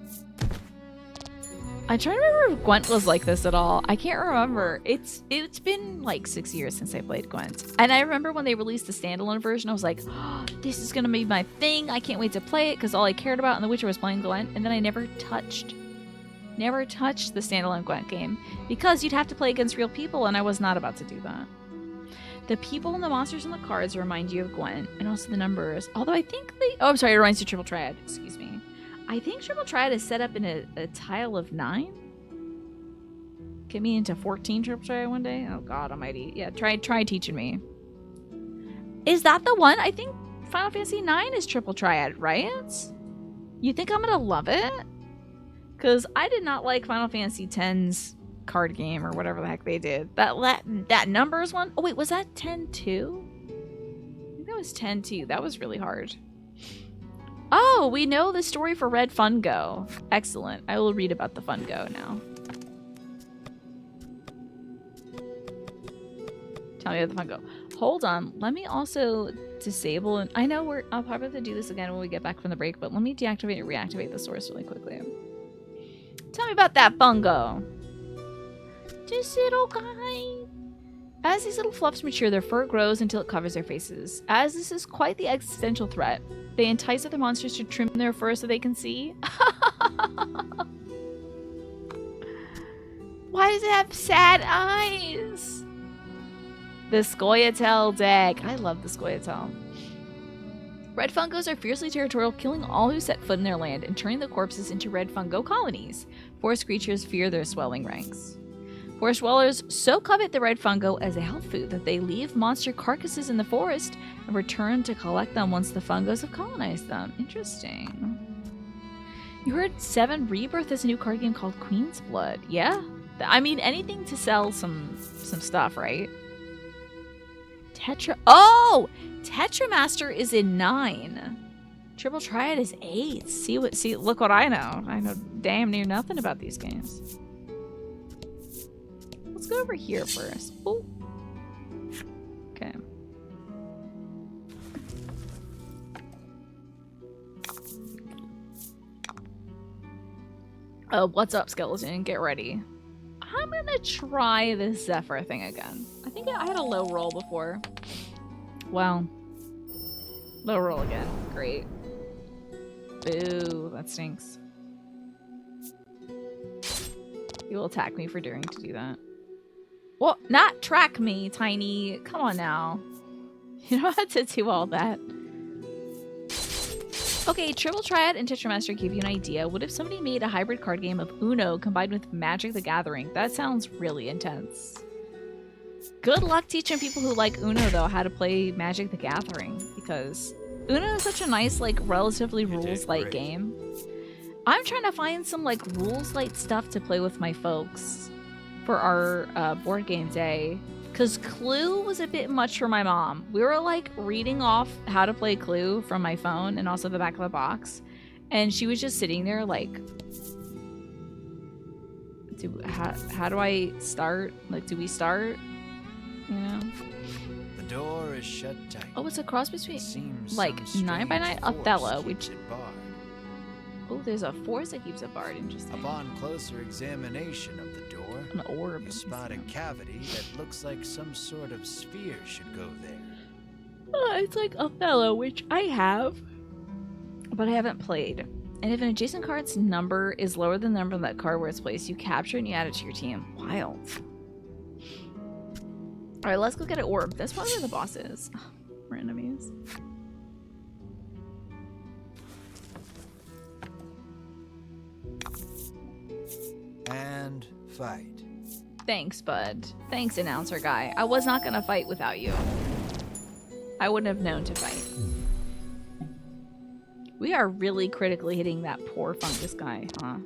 I'm trying to remember if Gwent was like this at all. I can't remember. It's been like 6 years since I played Gwent. And I remember when they released the standalone version, I was like, oh, this is going to be my thing. I can't wait to play it because all I cared about in The Witcher was playing Gwent. And then I never touched the standalone Gwent game because you'd have to play against real people and I was not about to do that. The people and the monsters and the cards remind you of Gwent and also the numbers. Although I think oh, I'm sorry, it reminds you of Triple Triad. Excuse me. I think Triple Triad is set up in a tile of 9. Get me into 14 Triple Triad one day? Oh god almighty. Yeah, try teaching me. Is that the one? I think Final Fantasy 9 is Triple Triad, right? You think I'm gonna love it? Because I did not like Final Fantasy X's card game or whatever the heck they did. That numbers one? Oh wait, was that 10-2? I think that was 10-2. That was really hard. Oh, we know the story for Red Fungo. Excellent. I will read about the Fungo now. Tell me about the Fungo. Hold on. Let me also disable and I know I'll probably have to do this again when we get back from the break, but let me deactivate and reactivate the source really quickly. Tell me about that Fungo. This little guy. As these little fluffs mature, their fur grows until it covers their faces. As this is quite the existential threat, they entice other monsters to trim their fur so they can see. Why does it have sad eyes? The Scoia'tael deck. I love the Scoia'tael. Red Fungos are fiercely territorial, killing all who set foot in their land and turning the corpses into red fungo colonies. Forest creatures fear their swelling ranks. Forest dwellers so covet the red fungo as a health food that they leave monster carcasses in the forest and return to collect them once the fungos have colonized them. Interesting. You heard 7 Rebirth is a new card game called Queen's Blood. Yeah? I mean, anything to sell some stuff, right? Oh! Tetramaster is in 9. Triple Triad is 8. See, look what I know. I know damn near nothing about these games. Let's go over here first. Oh. Okay. Oh, what's up, skeleton? Get ready. I'm gonna try this Zephyr thing again. I think I had a low roll before. Well, low roll again. Great. Boo, that stinks. You will attack me for daring to do that. Well, not track me, Tiny. Come on now. You don't have to do all that. Okay, Triple Triad and Tetramaster give you an idea. What if somebody made a hybrid card game of Uno combined with Magic the Gathering? That sounds really intense. Good luck teaching people who like Uno, though, how to play Magic the Gathering. Because Uno is such a nice, like, relatively rules-light game. I'm trying to find some, like, rules-light stuff to play with my folks for our board game day. Because Clue was a bit much for my mom. We were like reading off how to play Clue from my phone and also the back of the box. And she was just sitting there like, how do I start? Like, do we start? You know? The door is shut tight. Oh, it's a cross between It seems like some 9 by 9 strange Othello, force which keeps it barred. oh, there's a force that keeps it barred. Interesting. Upon closer examination of the door, An orb. you spot a cavity that looks like some sort of sphere should go there. It's like Othello, which I have, but I haven't played. And if an adjacent card's number is lower than the number of that card where it's placed, you capture it and you add it to your team. Wild. Alright, let's go get an orb. That's probably where the boss is. We're enemies. And fight. Thanks, bud. Thanks, announcer guy. I was not gonna fight without you. I wouldn't have known to fight. We are really critically hitting that poor fungus guy, huh?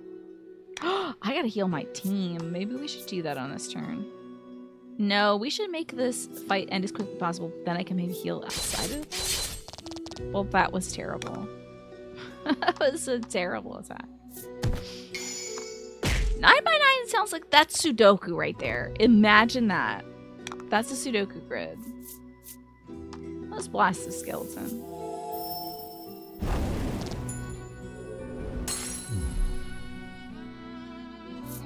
I gotta heal my team. Maybe we should do that on this turn. No, we should make this fight end as quickly as possible. Then I can maybe heal outside of it. Well, that was terrible. That was a terrible attack. 9 by 9 sounds like that's Sudoku right there. Imagine that. That's a Sudoku grid. Let's blast the skeleton.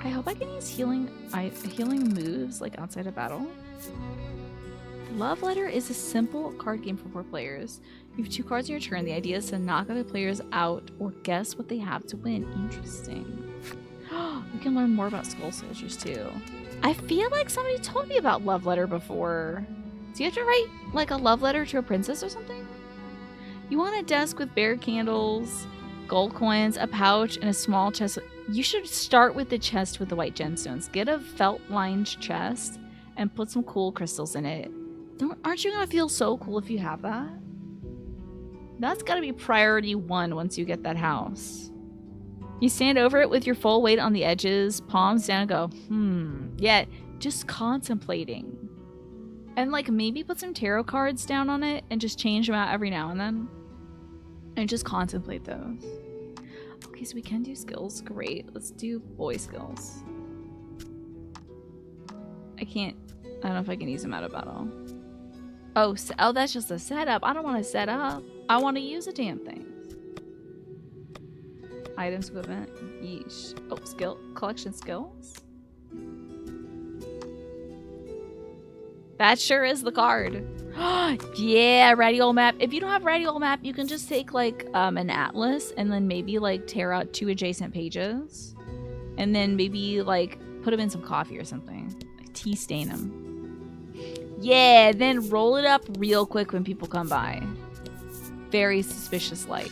I hope I can use healing moves like outside of battle. Love Letter is a simple card game for 4 players. You have 2 cards in your turn. The idea is to knock other players out or guess what they have to win. Interesting. We can learn more about Skull Soldiers too. I feel like somebody told me about Love Letter before. Do you have to write like a love letter to a princess or something? You want a desk with bare candles, gold coins, a pouch, and a small chest. You should start with the chest with the white gemstones. Get a felt-lined chest and put some cool crystals in it. Aren't you gonna feel so cool if you have that? That's gotta be priority 1 once you get that house. You stand over it with your full weight on the edges, palms down, and go, yeah, just contemplating. And like maybe put some tarot cards down on it and just change them out every now and then. And just contemplate those. Okay, so we can do skills. Great. Let's do boy skills. I don't know if I can use them out of battle. Oh, that's just a setup. I don't want to set up. I want to use a damn thing. Items equipment. Yeesh. Oh, skill. Collection skills. That sure is the card. Yeah, radial map. If you don't have radial map, you can just take like an atlas and then maybe like tear out 2 adjacent pages. And then maybe like put them in some coffee or something. Like tea stain them. Yeah, then roll it up real quick when people come by. Very suspicious like.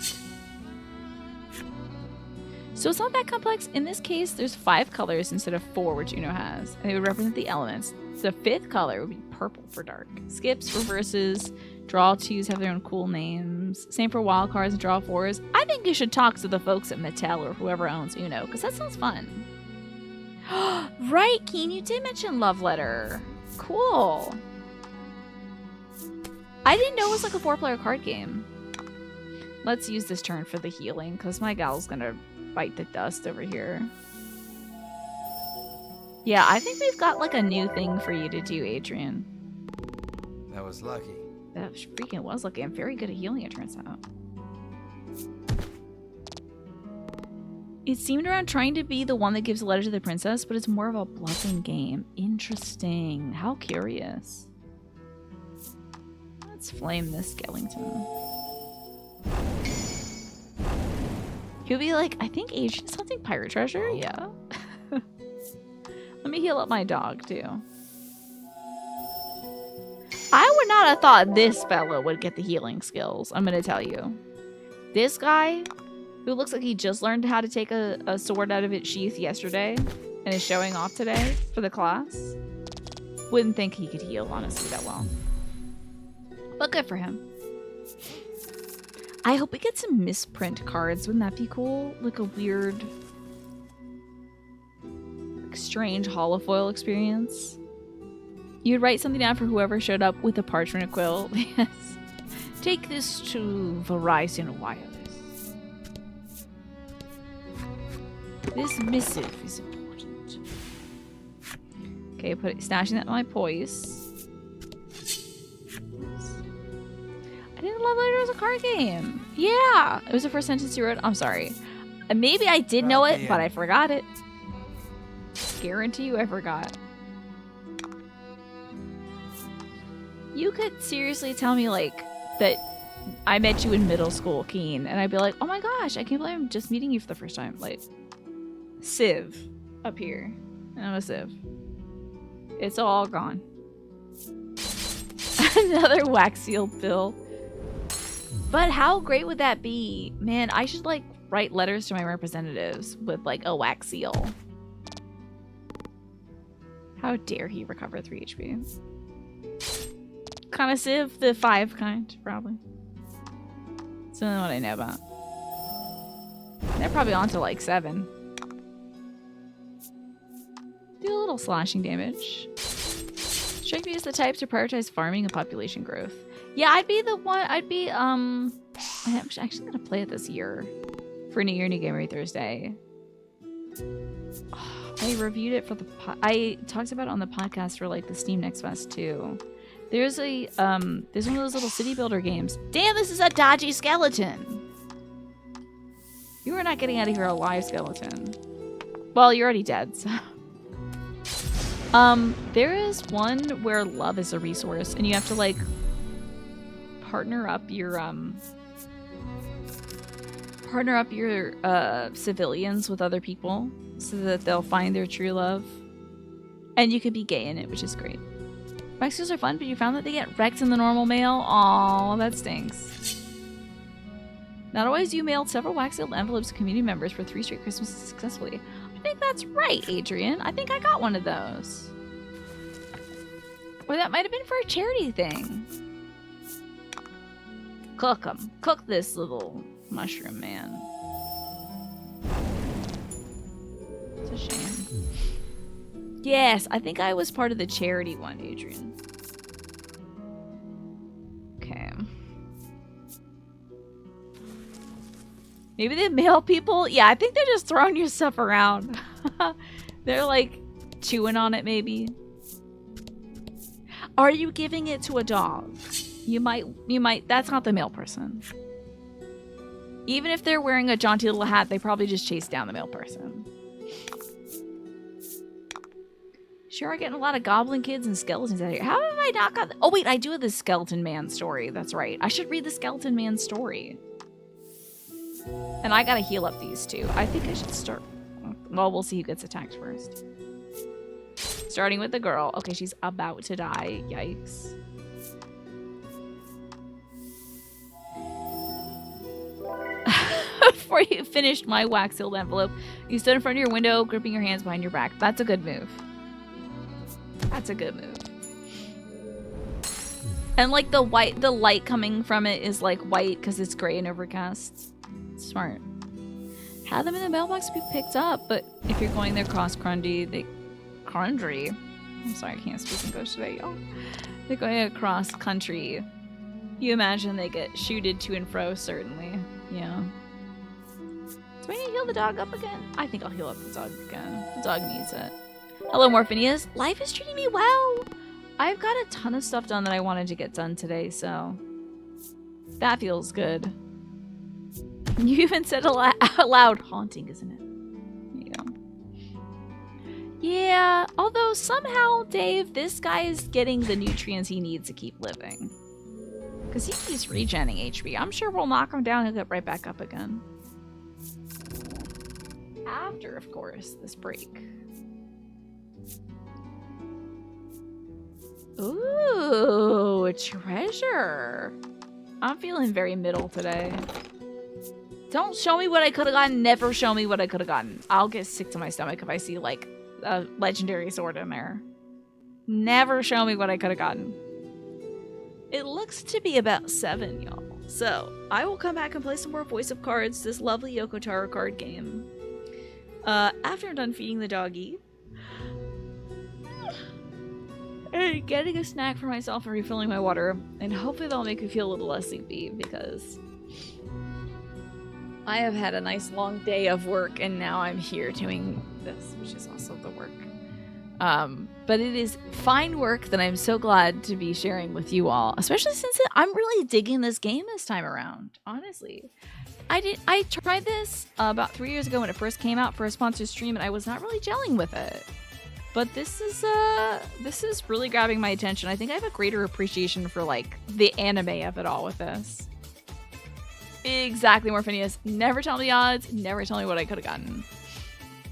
So it's not that complex. In this case, there's 5 colors instead of 4, which Uno has. And they would represent the elements. The 5th color would be purple for dark. Skips, reverses, draw 2s have their own cool names. Same for wild cards and draw 4s. I think you should talk to the folks at Mattel or whoever owns Uno, because that sounds fun. Right, Keen, you did mention Love Letter. Cool. I didn't know it was like a 4-player card game. Let's use this turn for the healing, because my gal's gonna bite the dust over here. Yeah, I think we've got like a new thing for you to do, Adrian. That was lucky. That freaking was lucky. I'm very good at healing, it turns out. It seemed around trying to be the one that gives a letter to the princess, but it's more of a bluffing game. Interesting. How curious. Let's flame this skeleton. He'll be like, I think Adrian's hunting pirate treasure? Yeah. Let me heal up my dog, too. I would not have thought this fellow would get the healing skills, I'm gonna tell you. This guy, who looks like he just learned how to take a sword out of its sheath yesterday and is showing off today for the class, wouldn't think he could heal, honestly, that well. But good for him. I hope we get some misprint cards. Wouldn't that be cool? Like a weird, like, strange holofoil experience. You'd write something down for whoever showed up with a parchment quill. Yes. Take this to Verizon Wireless. This missive is important. Okay, stashing that in my poise. I didn't love that it was a card game. Yeah, it was the first sentence you wrote. I'm sorry. Maybe I did know it, but I forgot it. Guarantee you I forgot. You could seriously tell me, like, that I met you in middle school, Keen, and I'd be like, oh my gosh, I can't believe I'm just meeting you for the first time. Like, Civ up here. And I'm a Civ. It's all gone. Another wax sealed bill. But how great would that be? Man, I should, like, write letters to my representatives with, like, a wax seal. How dare he recover 3 HP? Kind of Civ, the 5 kind, probably. That's the only one I know about. They're probably on to, like, 7. Do a little slashing damage. Strike me as the type to prioritize farming and population growth. Yeah, I'd be the one. I'd be, I'm actually gonna play it this year for New Year, New Game every Thursday. Oh, I reviewed it for the, I talked about it on the podcast for, like, the Steam Next Fest, too. There's a, there's one of those little city builder games. Damn, this is a dodgy skeleton! You are not getting out of here alive, skeleton. Well, you're already dead, so. There is one where love is a resource, and you have to, like, partner up your civilians with other people so that they'll find their true love. And you could be gay in it, which is great. Wax seals are fun, but you found that they get wrecked in the normal mail? Aw, that stinks. Not always. You mailed several wax sealed envelopes to community members for 3 straight Christmases successfully. I think that's right, Adrian. I think I got one of those. Or that might have been for a charity thing. Cook them. Cook this little mushroom man. It's a shame. Yes, I think I was part of the charity one, Adrian. Okay. Maybe they mail people? Yeah, I think they're just throwing your stuff around. They're like chewing on it, maybe. Are you giving it to a dog? You might, that's not the mail person. Even if they're wearing a jaunty little hat, they probably just chase down the mail person. Sure are getting a lot of goblin kids and skeletons out here. How have I not got... Oh, wait, I do have the Skeleton Man story. That's right. I should read the Skeleton Man story. And I gotta heal up these two. I think I should start... Well, we'll see who gets attacked first. Starting with the girl. Okay, she's about to die. Yikes. Before you finished my wax-sealed envelope, you stood in front of your window, gripping your hands behind your back. That's a good move. That's a good move. And like the light coming from it is like white because it's gray and overcast. Smart. Have them in the mailbox to be picked up, but if you're going there Crundry. I'm sorry, I can't speak English today, y'all. They're going across country. You imagine they get shooted to and fro, certainly. Yeah. Do I need to heal the dog up again? I think I'll heal up the dog again. The dog needs it. Hello, Morphinius. Life is treating me well. I've got a ton of stuff done that I wanted to get done today, so that feels good. You even said out loud, haunting, isn't it? There you go. Yeah, although somehow, Dave, this guy is getting the nutrients he needs to keep living. Because he keeps regenning HP. I'm sure we'll knock him down and he'll get right back up again. After, of course, this break. Ooh, a treasure. I'm feeling very middle today. Don't show me what I could have gotten. Never show me what I could have gotten. I'll get sick to my stomach if I see, like, a legendary sword in there. Never show me what I could have gotten. It looks to be about 7, y'all. So, I will come back and play some more Voice of Cards, this lovely Yoko Taro card game. After I'm done feeding the doggy. And getting a snack for myself and refilling my water. And hopefully that'll make me feel a little less sleepy, because I have had a nice long day of work, and now I'm here doing this, which is also the work. But it is fine work that I'm so glad to be sharing with you all, especially since I'm really digging this game this time around, honestly. I tried this about 3 years ago when it first came out for a sponsored stream, and I was not really gelling with it. But this is really grabbing my attention. I think I have a greater appreciation for like the anime of it all with this. Exactly, Morphinius. Never tell me the odds, never tell me what I could have gotten.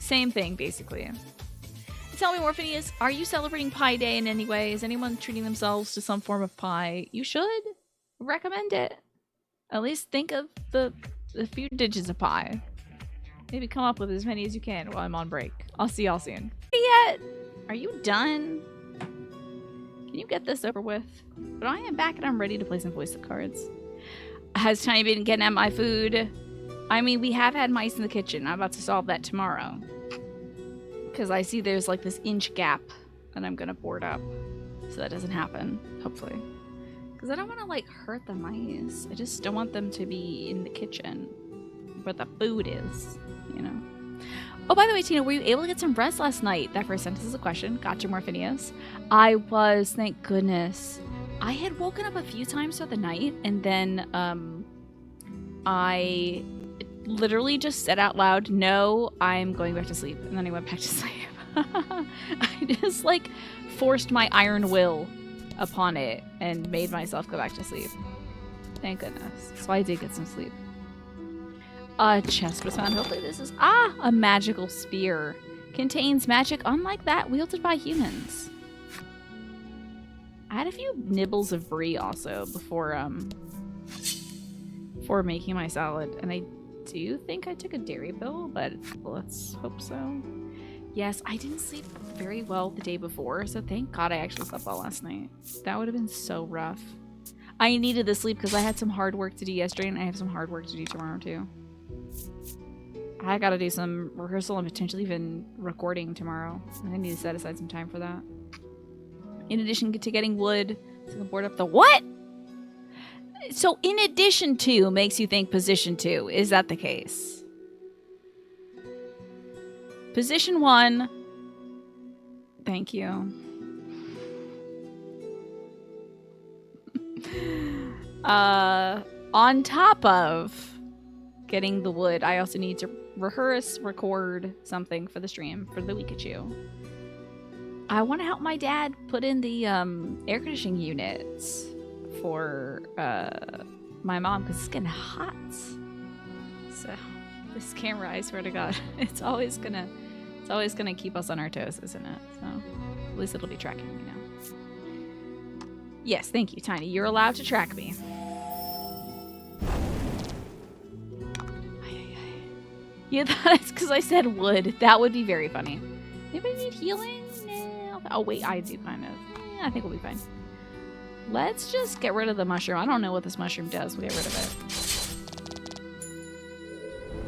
Same thing, basically. Tell me, Morphinius, are you celebrating Pie Day in any way? Is anyone treating themselves to some form of pie? You should. Recommend it. At least think of the few digits of pie. Maybe come up with as many as you can while I'm on break. I'll see y'all soon. Yet? Are you done? Can you get this over with? But I am back and I'm ready to play some voice cards. Has Tiny been getting at my food? I mean, we have had mice in the kitchen. I'm about to solve that tomorrow. Because I see there's like this inch gap that I'm going to board up. So that doesn't happen, hopefully. Because I don't want to like hurt the mice. I just don't want them to be in the kitchen where the food is, you know. Oh, by the way, Tina, were you able to get some rest last night? That first sentence is a question. Gotcha, Morphinius. I was, thank goodness. I had woken up a few times throughout the night, and then I literally just said out loud, no, I'm going back to sleep. And then I went back to sleep. I just like forced my iron will upon it and made myself go back to sleep. Thank goodness. So I did get some sleep. A chest was found. Hopefully this is a magical spear. Contains magic unlike that wielded by humans. I had a few nibbles of brie also before making my salad, and I do think I took a dairy pill, but let's hope so. Yes, I didn't sleep very well the day before, so thank God I actually slept well last night. That would have been so rough. I needed the sleep because I had some hard work to do yesterday, and I have some hard work to do tomorrow too. I gotta do some rehearsal and potentially even recording tomorrow. I need to set aside some time for that. In addition to getting wood, so I can board up the what? So in addition to makes you think position 2. Is that the case? Position 1. Thank you. On top of getting the wood, I also need to record something for the stream for the Weekachu. I want to help my dad put in the air conditioning units for my mom because it's getting hot. So this camera, I swear to God, it's always gonna keep us on our toes, isn't it? So at least it'll be tracking me now. Yes, thank you, Tiny. You're allowed to track me. Yeah, that's because I said wood. That would be very funny. Anybody need healing? No. Oh, wait, I do kind of. I think we'll be fine. Let's just get rid of the mushroom. I don't know what this mushroom does. We'll get rid of it.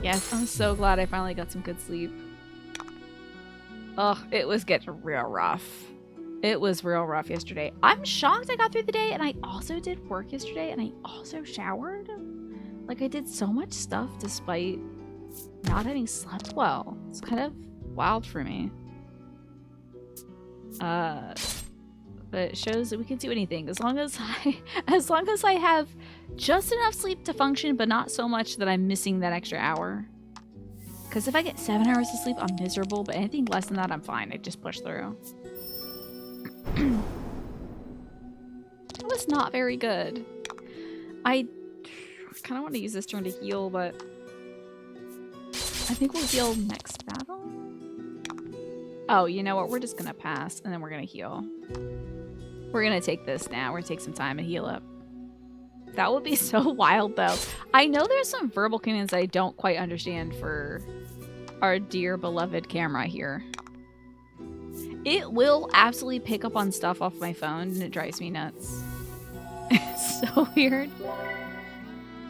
Yes, I'm so glad I finally got some good sleep. Ugh, it was getting real rough. It was real rough yesterday. I'm shocked I got through the day, and I also did work yesterday, and I also showered. Like, I did so much stuff despite not having slept well. It's kind of wild for me. But it shows that we can do anything as long as I have just enough sleep to function, but not so much that I'm missing that extra hour. Because if I get 7 hours of sleep, I'm miserable, but anything less than that, I'm fine. I just push through. It was not very good. I kind of want to use this turn to heal, but I think we'll heal next battle. Oh, you know what? We're just going to pass, and then we're going to heal. We're going to take this now. We're going to take some time and heal up. That would be so wild, though. I know there's some verbal commands I don't quite understand for our dear beloved camera here. It will absolutely pick up on stuff off my phone, and it drives me nuts. It's so weird.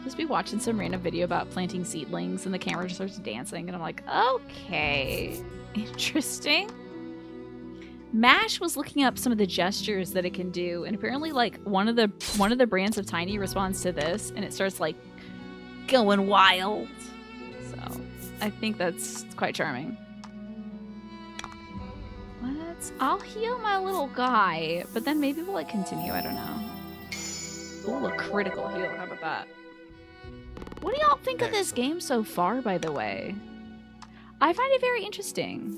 Just be watching some random video about planting seedlings, and the camera just starts dancing, and I'm like, okay, interesting. Mash was looking up some of the gestures that it can do, and apparently, like, one of the brands of Tiny responds to this, and it starts like going wild. I think that's quite charming. I'll heal my little guy, but then maybe we'll like continue. I don't know. Ooh, a critical heal. How about that? What do y'all think of this game so far, by the way? I find it very interesting.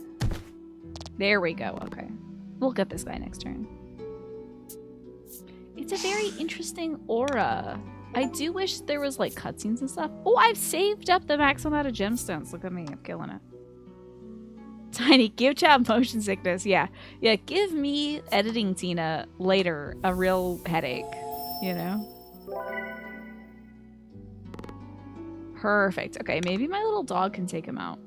There we go. Okay. We'll get this guy next turn. It's a very interesting aura. I do wish there was like cutscenes and stuff. Oh, I've saved up the maximum amount of gemstones. Look at me. I'm killing it. Tiny, give chat motion sickness. Yeah. Yeah, give me editing Tina later a real headache, you know? Perfect. Okay, maybe my little dog can take him out.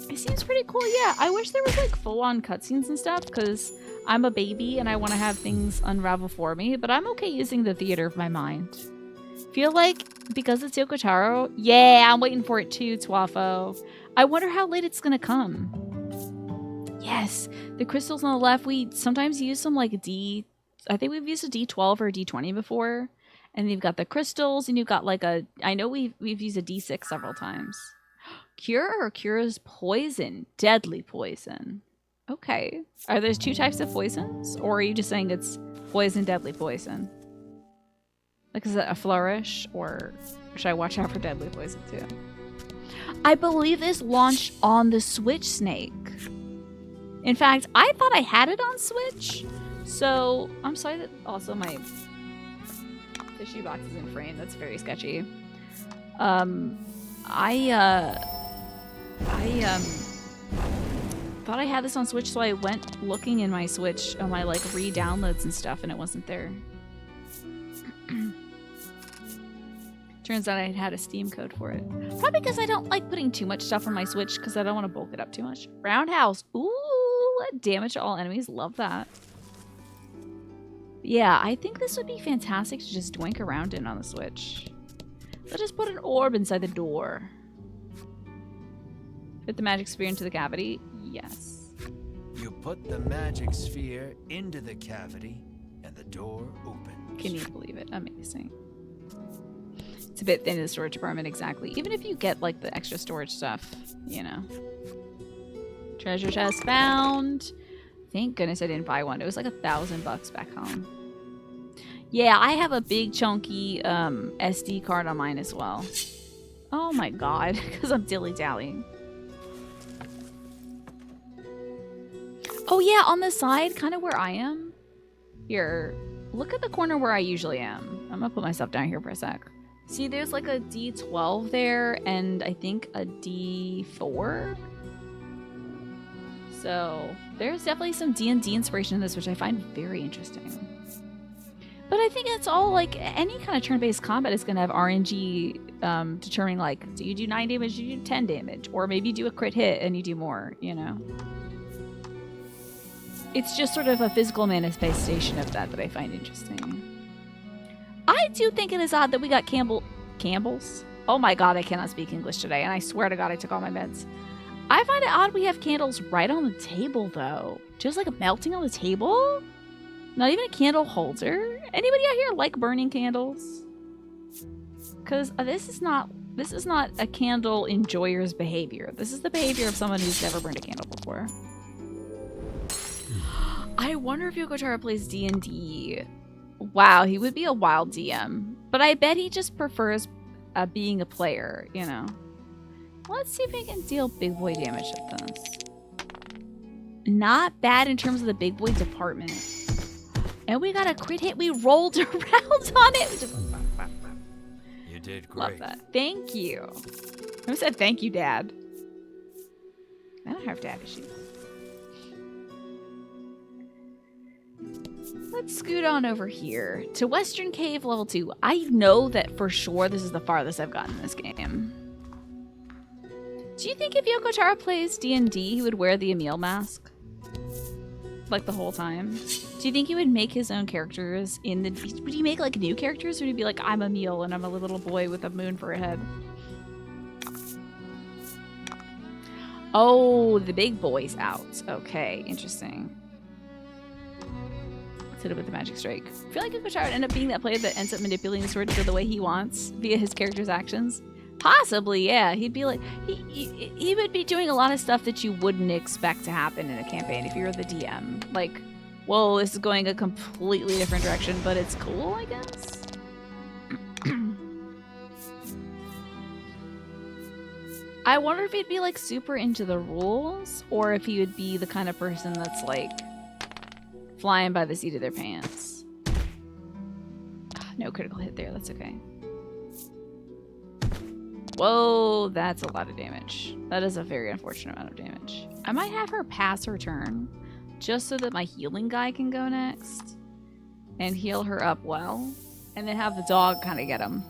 It seems pretty cool. Yeah, I wish there was like full-on cutscenes and stuff because I'm a baby and I want to have things unravel for me, but I'm okay using the theater of my mind. Feel like because it's Yoko Taro, yeah, I'm waiting for it too, Twafo. I wonder how late it's gonna come. Yes, the crystals on the left, we sometimes use some like I think we've used a D12 or a D20 before. And you've got the crystals and you've got like I know we've used a D6 several times. Cure or cures poison, deadly poison. Okay. Are there 2 types of poisons? Or are you just saying it's poison, deadly poison? Like, is it a flourish? Or should I watch out for deadly poison too? I believe this launched on the Switch, Snake. In fact, I thought I had it on Switch. So, I'm sorry that also my tissue box is in frame. That's very sketchy. I thought I had this on Switch, so I went looking in my Switch on my like re-downloads and stuff, and it wasn't there. Turns out I had a Steam code for it. Probably because I don't like putting too much stuff on my Switch because I don't want to bulk it up too much. Roundhouse. Ooh, damage to all enemies. Love that. Yeah, I think this would be fantastic to just doink around in on the Switch. Let's just put an orb inside the door. Fit the magic sphere into the cavity. Yes. You put the magic sphere into the cavity, and the door opens. Can you believe it? Amazing. It's a bit thin in the storage department, exactly. Even if you get, like, the extra storage stuff, you know. Treasure chest found. Thank goodness I didn't buy one. It was like $1,000 back home. Yeah, I have a big chunky SD card on mine as well. Oh my god, because I'm dilly-dallying. Oh yeah, on the side, kind of where I am. Here, look at the corner where I usually am. I'm gonna put myself down here for a sec. See, there's like a D12 there, and I think a D4. So, there's definitely some D&D inspiration in this, which I find very interesting. But I think it's all, like, any kind of turn-based combat is going to have RNG determining, like, do you do 9 damage, do you do 10 damage? Or maybe you do a crit hit and you do more, you know? It's just sort of a physical manifestation of that I find interesting. I do think it is odd that we got Campbell's? Oh my god, I cannot speak English today, and I swear to god I took all my meds. I find it odd we have candles right on the table, though. Just like melting on the table? Not even a candle holder? Anybody out here like burning candles? Because this is not a candle enjoyer's behavior. This is the behavior of someone who's never burned a candle before. I wonder if Yoko Taro plays D&D. Wow, he would be a wild DM. But I bet he just prefers being a player, you know. Let's see if we can deal big boy damage with this. Not bad in terms of the big boy department. And we got a crit hit. We rolled around on it. We just... You did great. Love that. Thank you. Who said thank you, Dad? I don't have dad issues. Let's scoot on over here to Western Cave level 2. I know that for sure this is the farthest I've gotten in this game. Do you think if Yoko Taro plays D&D, he would wear the Emil mask? Like the whole time? Do you think he would make his own characters in the... Would he make like new characters? Or would he be like, I'm Emil and I'm a little boy with a moon for a head? Oh, the big boy's out. Okay, interesting. Let's hit it with the magic strike. I feel like Yoko Taro would end up being that player that ends up manipulating the sword to go the way he wants via his character's actions. Possibly, yeah. He'd be like, he would be doing a lot of stuff that you wouldn't expect to happen in a campaign if you're the DM. Like, whoa, this is going a completely different direction, but it's cool, I guess. I wonder if he'd be like super into the rules, or if he would be the kind of person that's like flying by the seat of their pants. No critical hit there, that's okay. Whoa, that's a lot of damage. That is a very unfortunate amount of damage. I might have her pass her turn, just so that my healing guy can go next and heal her up well, and then have the dog kind of get him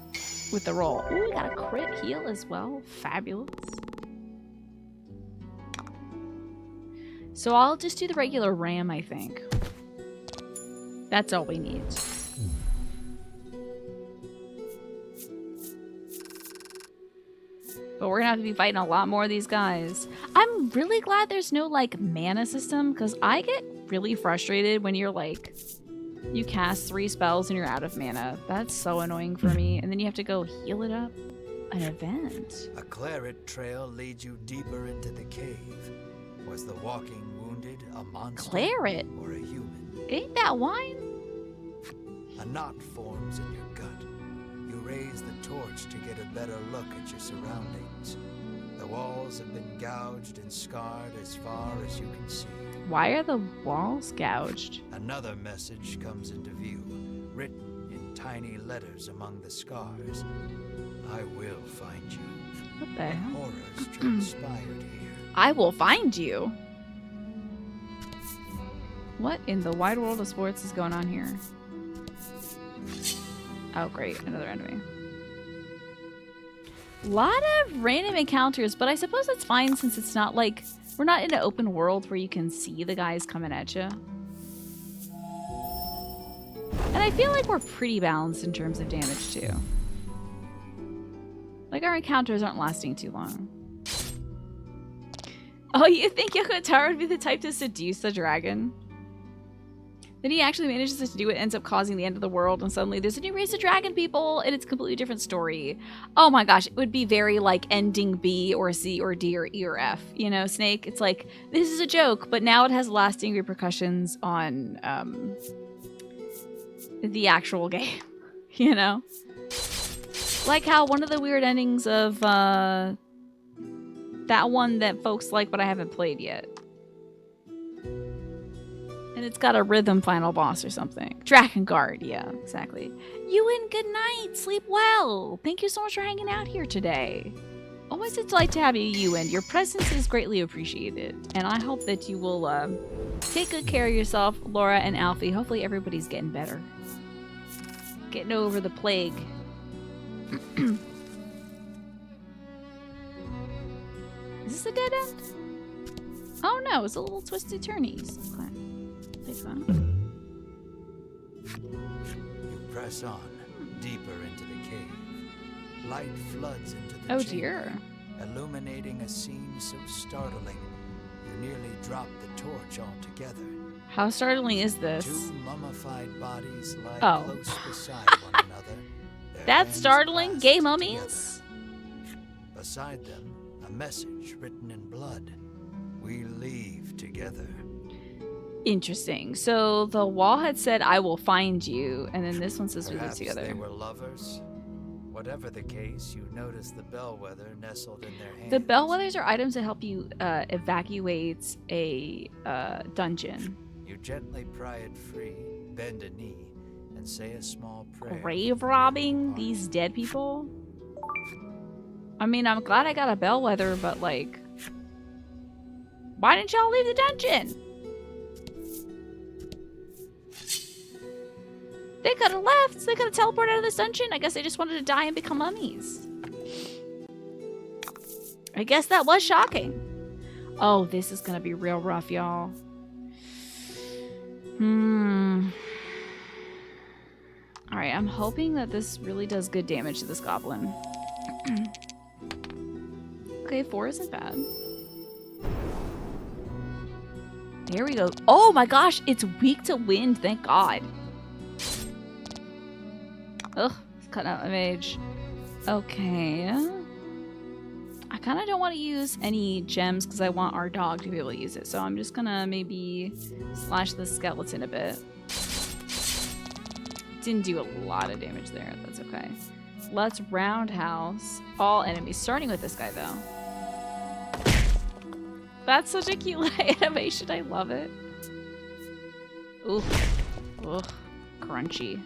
with the roll. Ooh, we got a crit heal as well. Fabulous. So I'll just do the regular ram, I think. That's all we need. But we're gonna have to be fighting a lot more of these guys. I'm really glad there's no, like, mana system, because I get really frustrated when you're, like, you cast 3 spells and you're out of mana. That's so annoying for me. And then you have to go heal it up. An event. A claret trail leads you deeper into the cave. Was the walking wounded a monster? Claret? Or a human? Ain't that wine? A knot forms in your gut. You raise the torch to get a better look at your surroundings. The walls have been gouged and scarred as far as you can see. Why are the walls gouged? Another message comes into view, written in tiny letters among the scars. I will find you. What the hell? Horrors transpired here. I will find you. What in the wide world of sports is going on here? Oh, great. Another enemy. Lot of random encounters, but I suppose that's fine since it's not like... We're not in an open world where you can see the guys coming at you. And I feel like we're pretty balanced in terms of damage, too. Like, our encounters aren't lasting too long. Oh, you think Yoko Taro would be the type to seduce the dragon? Then he actually manages to do it, ends up causing the end of the world, and suddenly there's a new race of dragon people, and it's a completely different story. Oh my gosh, it would be very like ending B or C or D or E or F, you know, Snake? It's like, this is a joke, but now it has lasting repercussions on the actual game, you know? Like how one of the weird endings of that one that folks like but I haven't played yet. And it's got a rhythm final boss or something. Drakengard, yeah, exactly. Ewan, good night. Sleep well. Thank you so much for hanging out here today. Always a delight to have you, Ewan. Your presence is greatly appreciated. And I hope that you will take good care of yourself, Laura and Alfie. Hopefully everybody's getting better. Getting over the plague. Is this a dead end? Oh no, it's a little twisted turnies. Okay. You press on, deeper into the cave. Light floods into the Oh chamber, dear. illuminating a scene so startling, you nearly drop the torch altogether. How startling is this? 2 mummified bodies lie Oh. close beside one another. Their That's hands startling? clasped Gay mummies? together. Beside them, a message written in blood. We leave together. Interesting. So the wall had said, I will find you, and then this one says we live Perhaps together. they were lovers. Whatever the case, you notice the bellwether nestled in their hands. The bellwethers are items that help you evacuate a dungeon. You gently pry it free, bend a knee, and say a small prayer. Grave robbing these dead people? I mean, I'm glad I got a bellwether, but like... Why didn't y'all leave the dungeon? They could have left. They could have teleported out of this dungeon. I guess they just wanted to die and become mummies. I guess that was shocking. Oh, this is gonna be real rough, y'all. Alright, I'm hoping that this really does good damage to this goblin. Okay, 4 isn't bad. There we go. Oh my gosh, it's weak to wind, thank God. Ugh, it's cutting out my mage. Okay. I kind of don't want to use any gems because I want our dog to be able to use it. So I'm just gonna maybe slash the skeleton a bit. Didn't do a lot of damage there. That's okay. Let's roundhouse all enemies, starting with this guy though. That's such a cute animation. I love it. Ooh. Ugh. Crunchy.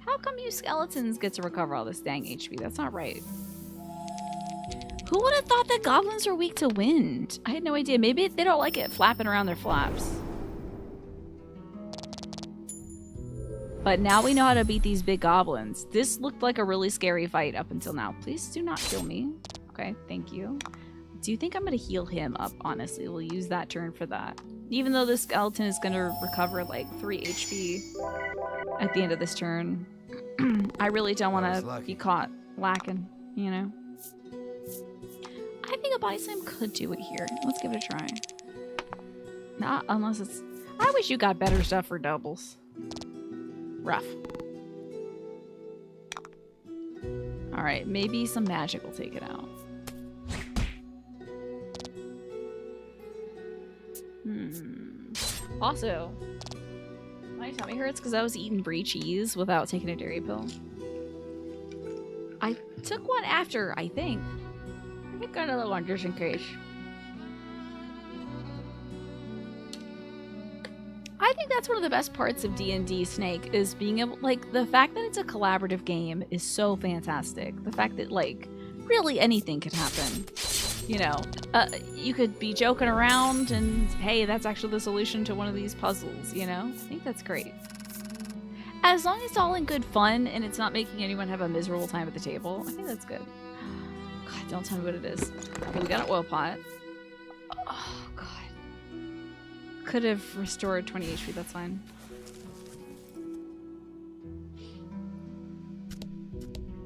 How come you skeletons get to recover all this dang HP? That's not right. Who would have thought that goblins are weak to wind? I had no idea. Maybe they don't like it flapping around their flaps. But now we know how to beat these big goblins. This looked like a really scary fight up until now. Please do not kill me. Okay, thank you. Do you think I'm going to heal him up, honestly? We'll use that turn for that. Even though the skeleton is going to recover like 3 HP at the end of this turn. I really don't want to be caught lacking, you know? I think a body slam could do it here. Let's give it a try. Not unless it's... I wish you got better stuff for doubles. Rough. Alright, maybe some magic will take it out. Also, my tummy hurts because I was eating brie cheese without taking a dairy pill. I took one after, I think. I think another one just in case. I think that's one of the best parts of D&D Snake is being able, like, the fact that it's a collaborative game is so fantastic. The fact that, like, really anything could happen. You know, you could be joking around and, hey, that's actually the solution to one of these puzzles, you know? I think that's great. As long as it's all in good fun and it's not making anyone have a miserable time at the table, I think that's good. God, don't tell me what it is. Okay, we got an oil pot. Oh, God. Could have restored 20 HP, that's fine.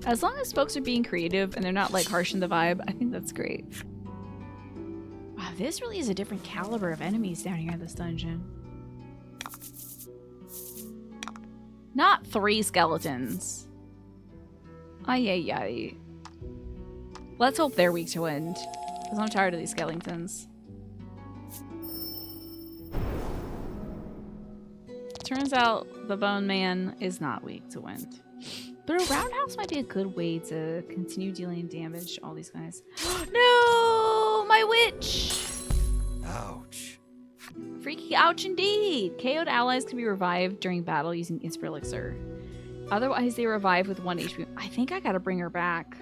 As long as folks are being creative and they're not like harshing the vibe, I think that's great. Wow, this really is a different caliber of enemies down here in this dungeon. Not 3 skeletons. Ay ay ay. Let's hope they're weak to wind. Because I'm tired of these skeletons. Turns out the Bone Man is not weak to wind. But a roundhouse might be a good way to continue dealing damage to all these guys. No! My witch! Ouch. Freaky ouch indeed! KO'd allies can be revived during battle using Inspir Elixir. Otherwise, they revive with 1 HP. I think I gotta bring her back.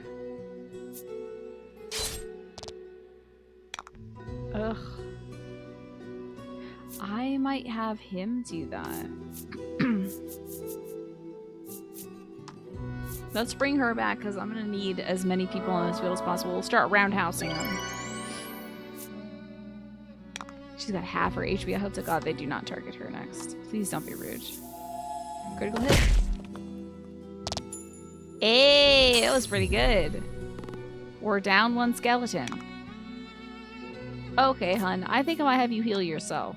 Ugh. I might have him do that. Let's bring her back because I'm going to need as many people on this field as possible. We'll start roundhousing them. She's got half her HP. I hope to God they do not target her next. Please don't be rude. Critical hit. Hey, that was pretty good. We're down 1 skeleton. Okay, hun. I think I might have you heal yourself.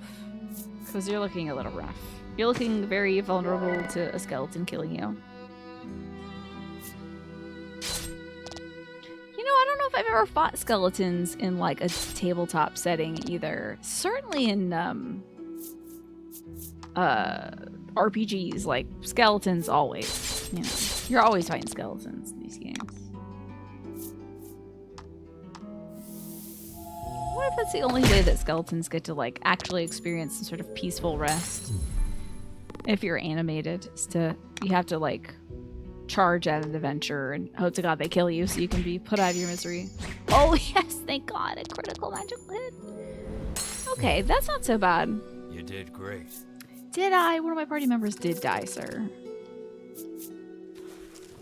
Because you're looking a little rough. You're looking very vulnerable to a skeleton killing you. I don't know if I've ever fought skeletons in like a tabletop setting either. Certainly in RPGs, like skeletons always, you know, you're always fighting skeletons in these games. What if that's the only way that skeletons get to like actually experience some sort of peaceful rest? If you're animated, is to you have to like charge at an adventure and hope to God they kill you so you can be put out of your misery. Oh yes, thank God, a critical magical hit. Okay, that's not so bad. You did great. Did I? One of my party members did die, sir.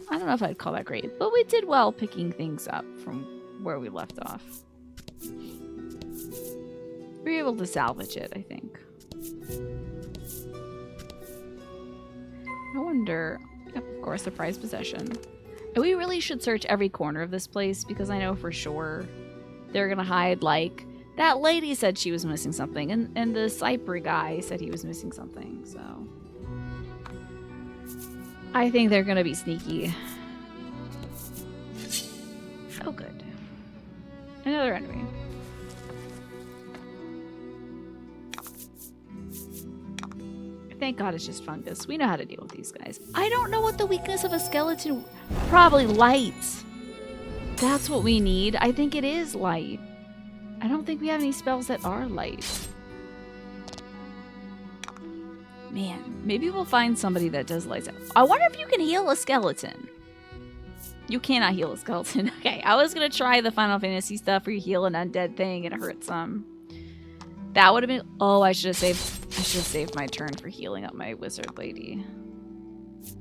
I don't know if I'd call that great, but we did well picking things up from where we left off. We were able to salvage it, I think. I wonder... Of course, a prized possession. And we really should search every corner of this place because I know for sure they're gonna hide, like, that lady said she was missing something, and the Cypher guy said he was missing something, so... I think they're gonna be sneaky. Oh, good. Another enemy. Thank God it's just fungus. We know how to deal with these guys. I don't know what the weakness of a skeleton... Probably light. That's what we need. I think it is light. I don't think we have any spells that are light. Man, maybe we'll find somebody that does lights out. I wonder if you can heal a skeleton. You cannot heal a skeleton. Okay, I was gonna try the Final Fantasy stuff where you heal an undead thing and it hurts some. That would have been... Oh, I should have saved my turn for healing up my wizard lady.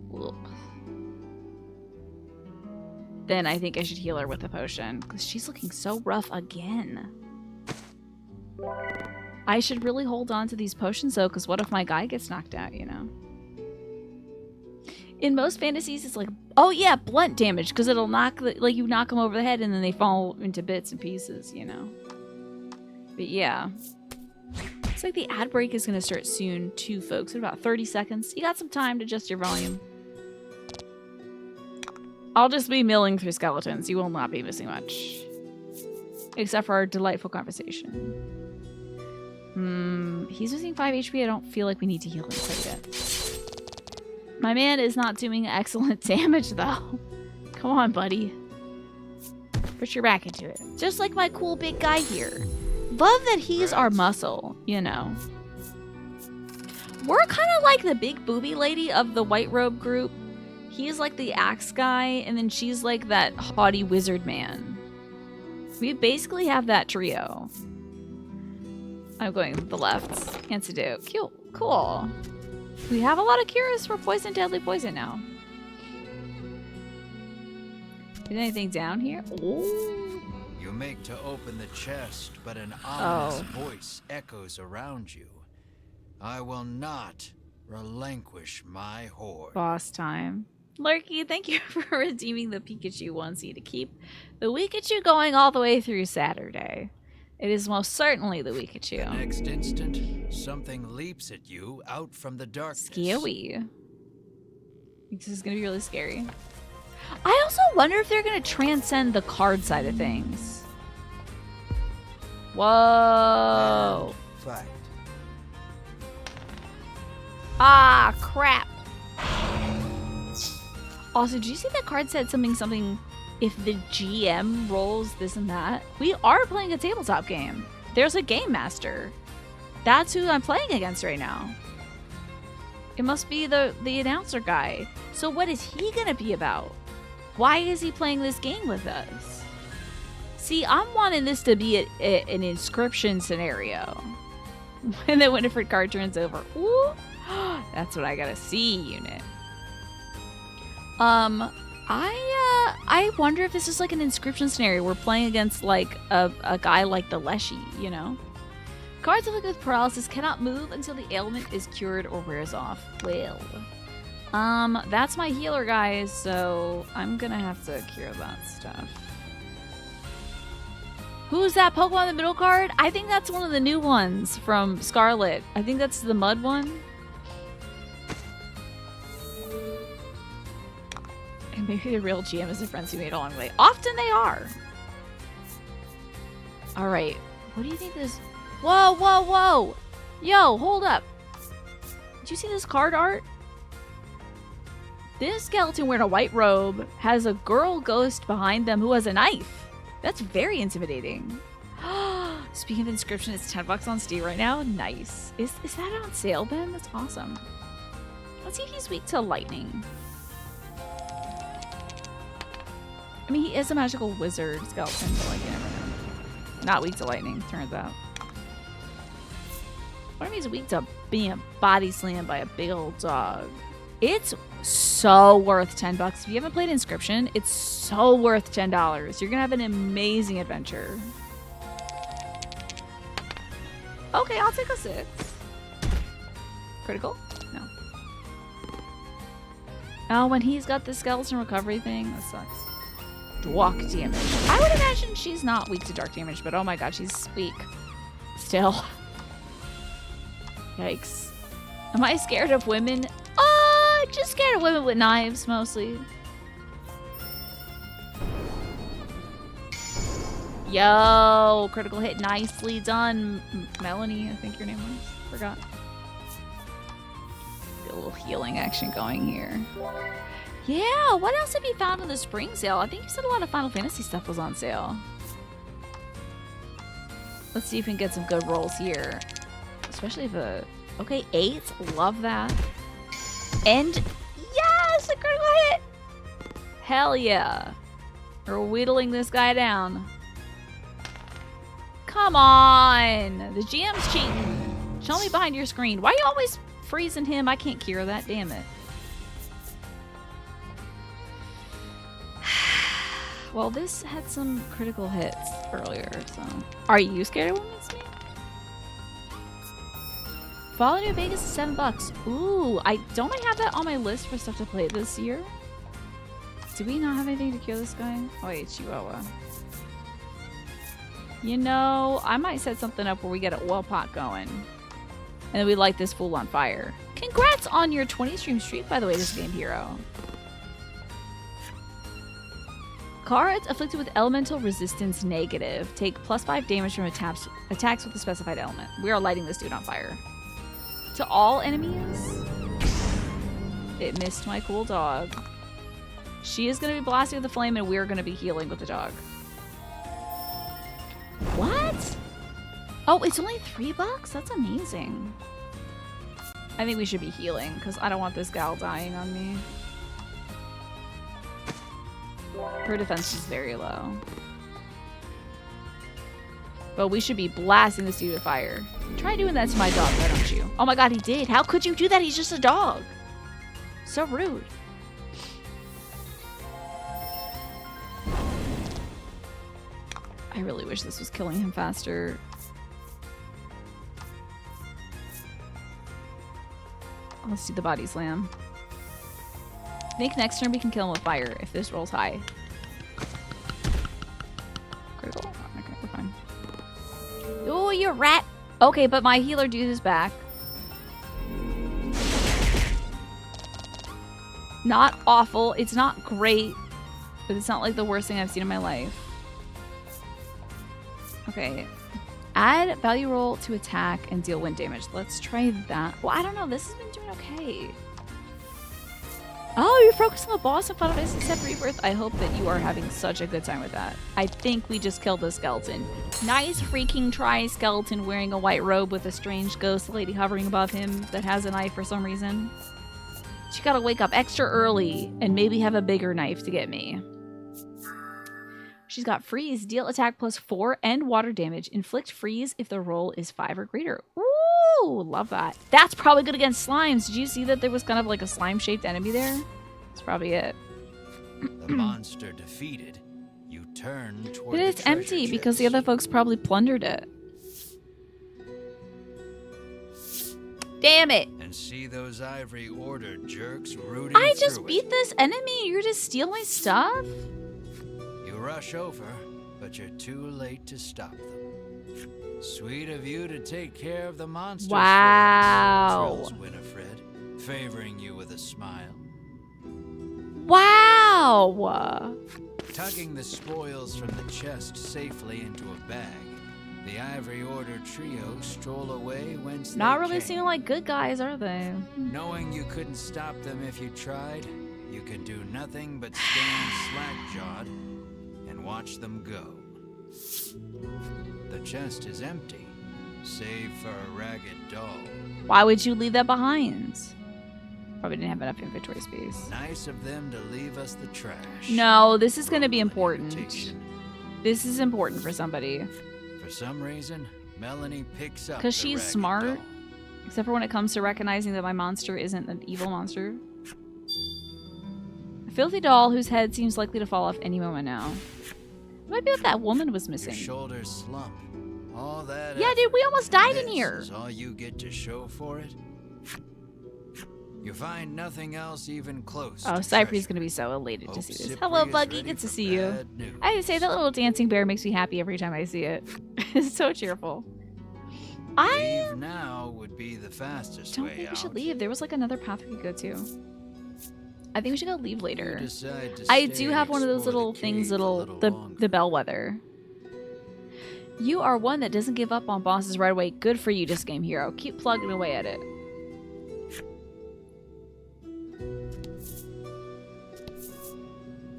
Whoop. Then I think I should heal her with a potion because she's looking so rough again. I should really hold on to these potions though, because what if my guy gets knocked out, you know? In most fantasies, it's like, oh yeah, blunt damage, because it'll knock, like you knock them over the head and then they fall into bits and pieces, you know? But yeah. Looks like the ad break is going to start soon too, folks. In about 30 seconds. You got some time to adjust your volume. I'll just be milling through skeletons. You will not be missing much. Except for our delightful conversation. He's losing 5 HP. I don't feel like we need to heal him quite yet. My man is not doing excellent damage, though. Come on, buddy. Put your back into it. Just like my cool big guy here. Love that he's our muscle, you know. We're kind of like the big booby lady of the white robe group. He's like the axe guy, and then she's like that haughty wizard man. We basically have that trio. I'm going with the left. Antidote. Cute. Cool. We have a lot of cures for poison, deadly poison now. Is anything down here? Ooh. You make to open the chest, but an ominous voice echoes around you. I will not relinquish my horde. Boss time. Lurky, thank you for redeeming the Pikachu onesie to keep the Weekachu going all the way through Saturday. It is most certainly the Weekachu. The next instant, something leaps at you out from the darkness. Scary. This is going to be really scary. I also wonder if they're going to transcend the card side of things. Whoa. Fight. Ah, crap. Also, did you see that card said something, if the GM rolls this and that? We are playing a tabletop game. There's a game master. That's who I'm playing against right now. It must be the announcer guy. So what is he going to be about? Why is he playing this game with us? See, I'm wanting this to be an inscription scenario. And then Winifred card turns over. Ooh, that's what I gotta see, unit. I wonder if this is like an inscription scenario. We're playing against like a guy like the Leshy, you know? Cards afflicted with paralysis cannot move until the ailment is cured or wears off. Well, that's my healer, guys, so I'm gonna have to cure that stuff. Who's that Pokemon in the middle card? I think that's one of the new ones from Scarlet. I think that's the mud one. And maybe the real GM is the friends you made along the way. Often they are. All right. What do you think this... Whoa, whoa, whoa. Yo, hold up. Did you see this card art? This skeleton wearing a white robe has a girl ghost behind them who has a knife. That's very intimidating. Speaking of inscription, it's $10 on Steam right now. Nice. Is that on sale, Ben? That's awesome. Let's see if he's weak to lightning. I mean, he is a magical wizard skeleton, but like, you never know. Not weak to lightning, turns out. What if he's weak to being body slammed by a big old dog? It's so worth $10. If you haven't played Inscription, it's so worth $10. You're gonna have an amazing adventure. Okay, I'll take a 6. Critical? No. Oh, when he's got the skeleton recovery thing, that sucks. Dark damage. I would imagine she's not weak to dark damage, but oh my god, she's weak. Still. Yikes. Am I scared of women? Just scared of women with knives, mostly. Yo, critical hit. Nicely done, Melanie. I think your name was. Forgot. Get a little healing action going here. Yeah, what else have you found in the spring sale? I think you said a lot of Final Fantasy stuff was on sale. Let's see if we can get some good rolls here. Especially if a... Okay, 8. Love that. And... Yes! A critical hit! Hell yeah. We're whittling this guy down. Come on! The GM's cheating. Show me behind your screen. Why are you always freezing him? I can't cure that. Damn it. Well, this had some critical hits earlier, so... Are you scared of Women's Me? Fallout New Vegas is $7. Ooh, don't I have that on my list for stuff to play this year? Do we not have anything to cure this guy? Oh wait, Chihuahua. You know, I might set something up where we get an oil pot going. And then we light this fool on fire. Congrats on your 20 stream streak, by the way, this game hero. Cards afflicted with elemental resistance negative take +5 damage from attacks with the specified element. We are lighting this dude on fire. To all enemies? It missed my cool dog. She is going to be blasting with the flame and we're going to be healing with the dog. What? Oh, it's only $3? That's amazing. I think we should be healing because I don't want this gal dying on me. Her defense is very low. But we should be blasting this dude with fire. Try doing that to my dog, why don't you? Oh my god, he did. How could you do that? He's just a dog. So rude. I really wish this was killing him faster. Let's do the body slam. I think next turn we can kill him with fire if this rolls high. Critical. Oh, okay, we're fine. Oh, you rat! Okay, but my healer dude is back. Not awful. It's not great, but it's not like the worst thing I've seen in my life. Okay. Add value roll to attack and deal wind damage. Let's try that. Well, I don't know. This has been doing okay. Oh, you're focused on the boss of Final Fantasy VII Rebirth. I hope that you are having such a good time with that. I think we just killed the skeleton. Nice freaking try, skeleton wearing a white robe with a strange ghost lady hovering above him that has a knife for some reason. She gotta wake up extra early and maybe have a bigger knife to get me. She's got freeze, deal attack +4 and water damage. Inflict freeze if the roll is 5 or greater. Ooh, love that. That's probably good against slimes. Did you see that there was kind of like a slime-shaped enemy there? That's probably it. The monster defeated, you turn toward But it's empty because the other folks probably plundered it. Damn it. And see those Ivory Order jerks rooting I just through beat it. this enemy. You're just stealing my stuff? You rush over, but you're too late to stop them. Sweet of you to take care of the monsters. Wow. Trills Winifred, favoring you with a smile. Wow. Tugging the spoils from the chest safely into a bag, the Ivory Order trio stroll away whence Not they really came. seeming like good guys, are they? Knowing you couldn't stop them if you tried, you can do nothing but stand slack-jawed and watch them go. The chest is empty, save for a ragged doll. Why would you leave that behind? Probably didn't have enough inventory space. Nice of them to leave us the trash. No, this is going to be important. Irritation. This is important for somebody. For some reason, Melanie picks up 'Cause the she's ragged smart. doll. Except for when it comes to recognizing that my monster isn't an evil monster. A filthy doll whose head seems likely to fall off any moment now. What might be what that woman was Your missing? shoulders slump. All that Yeah, effort, dude, we almost died in this here. is all you get to show for it? You find nothing else even close. Oh, to Cyprie's treasure. gonna be so elated to Hope see this. Cypri Hello, is Buggy. ready Good to for see you. bad news. I say that little dancing bear makes me happy every time I see it. It's so cheerful. I Leave now would be the fastest don't way think we out. should leave. There was like another path we could go to. I think we should go leave You later. decide to I stay do and have one of those explore the little things cave a that'll little the longer. bellwether. You are one that doesn't give up on bosses right away. Good for you, Disc Game Hero. Keep plugging away at it.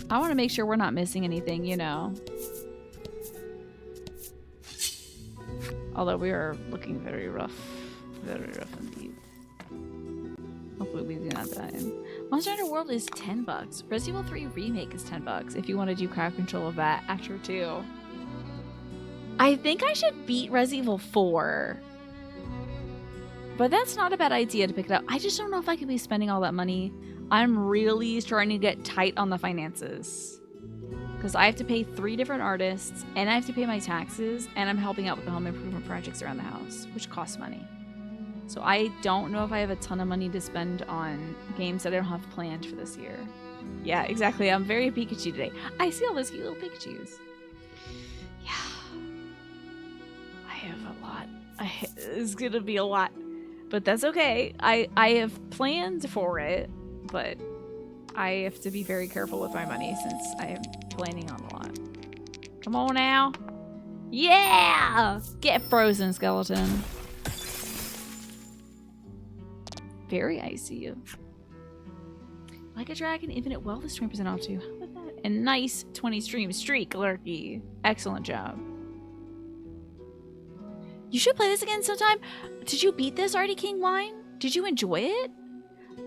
I want to make sure we're not missing anything, you know. Although we are looking very rough. Very rough indeed. Hopefully we do not die. Monster Hunter World is $10. Resident Evil 3 Remake is $10 if you want to do crowd control of that after 2. I think I should beat Resident Evil 4. But that's not a bad idea to pick it up. I just don't know if I could be spending all that money. I'm really trying to get tight on the finances. Because I have to pay 3 different artists, and I have to pay my taxes, and I'm helping out with the home improvement projects around the house, which costs money. So I don't know if I have a ton of money to spend on games that I don't have planned for this year. Yeah, exactly. I'm very Pikachu today. I see all those cute little Pikachus. Yeah. I have a lot. It's gonna be a lot. But that's okay. I have planned for it, but I have to be very careful with my money since I am planning on a lot. Come on now. Yeah! Get frozen, skeleton. Very icy. Like a Dragon, Infinite Wellness 20% off too. How about that? And nice 20 stream streak, Lurky. Excellent job. You should play this again sometime. Did you beat this already, King Wine? Did you enjoy it?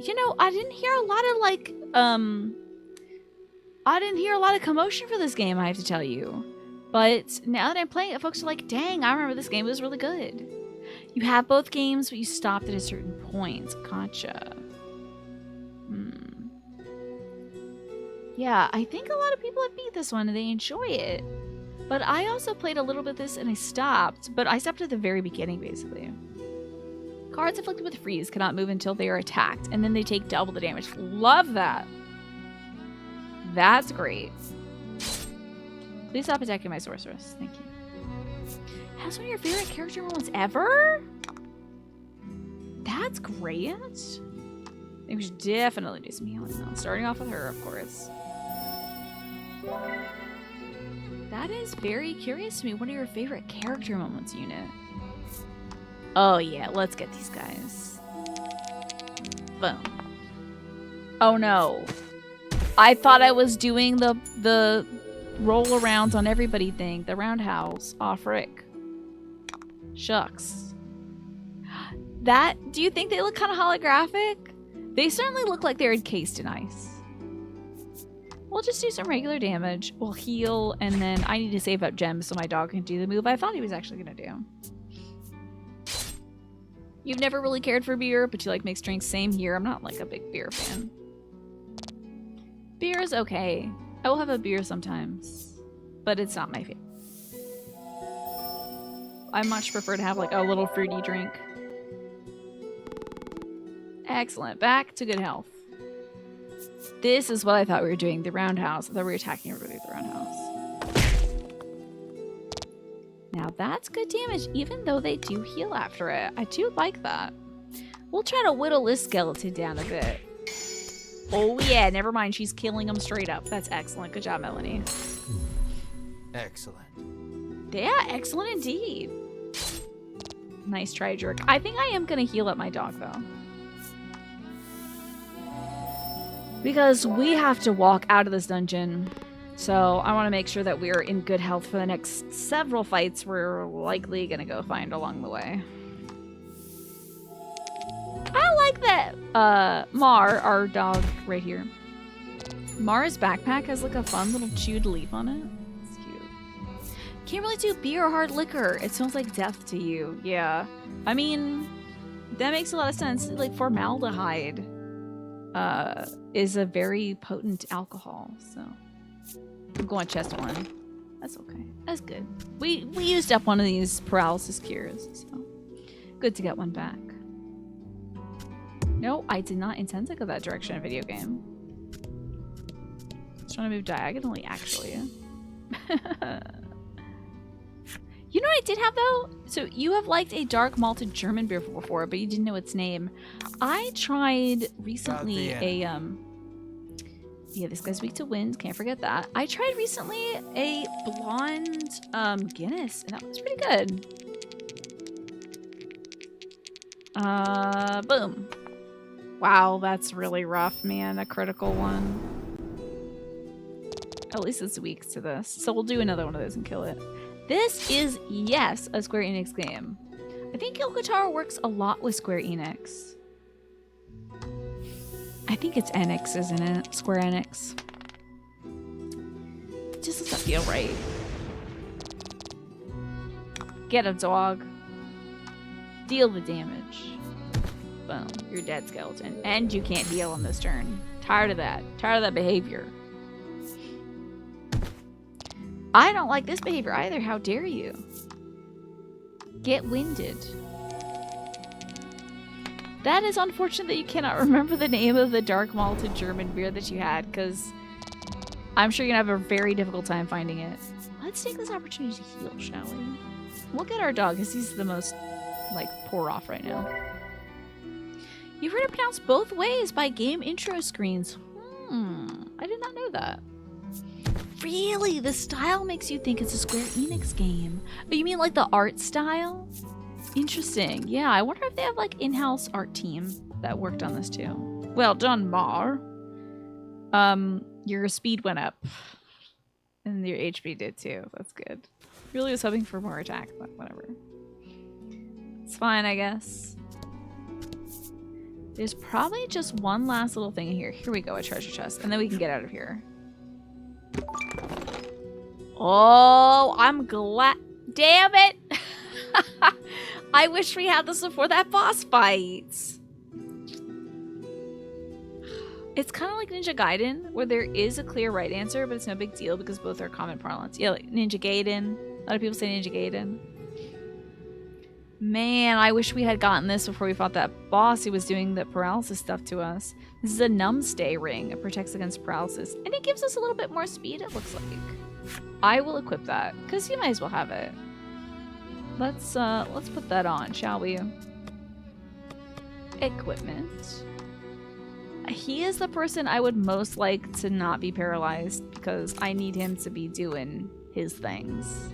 You know, I didn't hear a lot of like, I didn't hear a lot of commotion for this game, I have to tell you. But now that I'm playing it, folks are like, dang, I remember this game was really good. You have both games, but you stopped at a certain point. Gotcha. Yeah, I think a lot of people have beat this one and they enjoy it. But I also played a little bit of this and I stopped. But I stopped at the very beginning, basically. Cards afflicted with freeze cannot move until they are attacked, and then they take double the damage. Love that. That's great. Please stop attacking my sorceress. Thank you. That's one of your favorite character moments ever? That's great. I think we should definitely do some healing now. Starting off with her, of course. That is very curious to me. One of your favorite character moments, Unit. Oh yeah, let's get these guys. Boom. Oh no. I thought I was doing the roll arounds on everybody thing. The roundhouse. Aw, frick. Shucks. Do you think they look kind of holographic? They certainly look like they're encased in ice. We'll just do some regular damage. We'll heal, and then I need to save up gems so my dog can do the move I thought he was actually going to do. You've never really cared for beer, but you like mixed drinks. Same here. I'm not like a big beer fan. Beer is okay. I will have a beer sometimes, but it's not my favorite. I much prefer to have like a little fruity drink. Excellent. Back to good health. This is what I thought we were doing. The roundhouse. I thought we were attacking everybody with the roundhouse. Now that's good damage, even though they do heal after it. I do like that. We'll try to whittle this skeleton down a bit. Oh yeah, never mind. She's killing them straight up. That's excellent. Good job, Melanie. Excellent. Yeah, excellent indeed. Nice try, jerk. I think I am going to heal up my dog, though. Because we have to walk out of this dungeon. So I want to make sure that we're in good health for the next several fights we're likely going to go find along the way. I like that Mar, our dog right here. Mar's backpack has like a fun little chewed leaf on it. It's cute. Can't really do beer or hard liquor. It smells like death to you. Yeah. I mean, that makes a lot of sense. Like formaldehyde is a very potent alcohol, so I'm going chest one. That's okay. That's good. We used up one of these paralysis cures, so good to get one back. No, I did not intend to go that direction in a video game. I was trying to move diagonally, actually. You know what I did have, though? So you have liked a dark malted German beer before, but you didn't know its name. I tried recently Yeah, this guy's weak to wind. Can't forget that. I tried recently a blonde Guinness, and that was pretty good. Boom. Wow, that's really rough, man. A critical one. At least it's weak to this. So we'll do another one of those and kill it. This is, yes, a Square Enix game. I think Yoko Taro works a lot with Square Enix. I think it's Enix, isn't it? Square Enix. It just doesn't feel right. Get a dog. Deal the damage. Boom. You're dead, skeleton. And you can't heal on this turn. Tired of that. Tired of that behavior. I don't like this behavior either. How dare you? Get winded. That is unfortunate that you cannot remember the name of the dark malted German beer that you had, because I'm sure you're going to have a very difficult time finding it. Let's take this opportunity to heal, shall we? We'll get our dog, because he's the most, like, poor off right now. You've heard it pronounced both ways by game intro screens. I did not know that. Really? The style makes you think it's a Square Enix game. Oh, you mean like the art style? Interesting. Yeah, I wonder if they have like in-house art team that worked on this too. Well done, Mar. Your speed went up. And your HP did too. That's good. Really was hoping for more attack, but whatever. It's fine, I guess. There's probably just one last little thing in here. Here we go, a treasure chest. And then we can get out of here. Oh, I'm glad. Damn it! I wish we had this before that boss fight. It's kind of like Ninja Gaiden, where there is a clear right answer, but it's no big deal because both are common parlance. Yeah, like Ninja Gaiden. A lot of people say Ninja Gaiden. Man, I wish we had gotten this before we fought that boss who was doing the paralysis stuff to us. This is a numbstay ring. It protects against paralysis. And it gives us a little bit more speed, it looks like. I will equip that, because you might as well have it. Let's put that on, shall we? Equipment. He is the person I would most like to not be paralyzed, because I need him to be doing his things.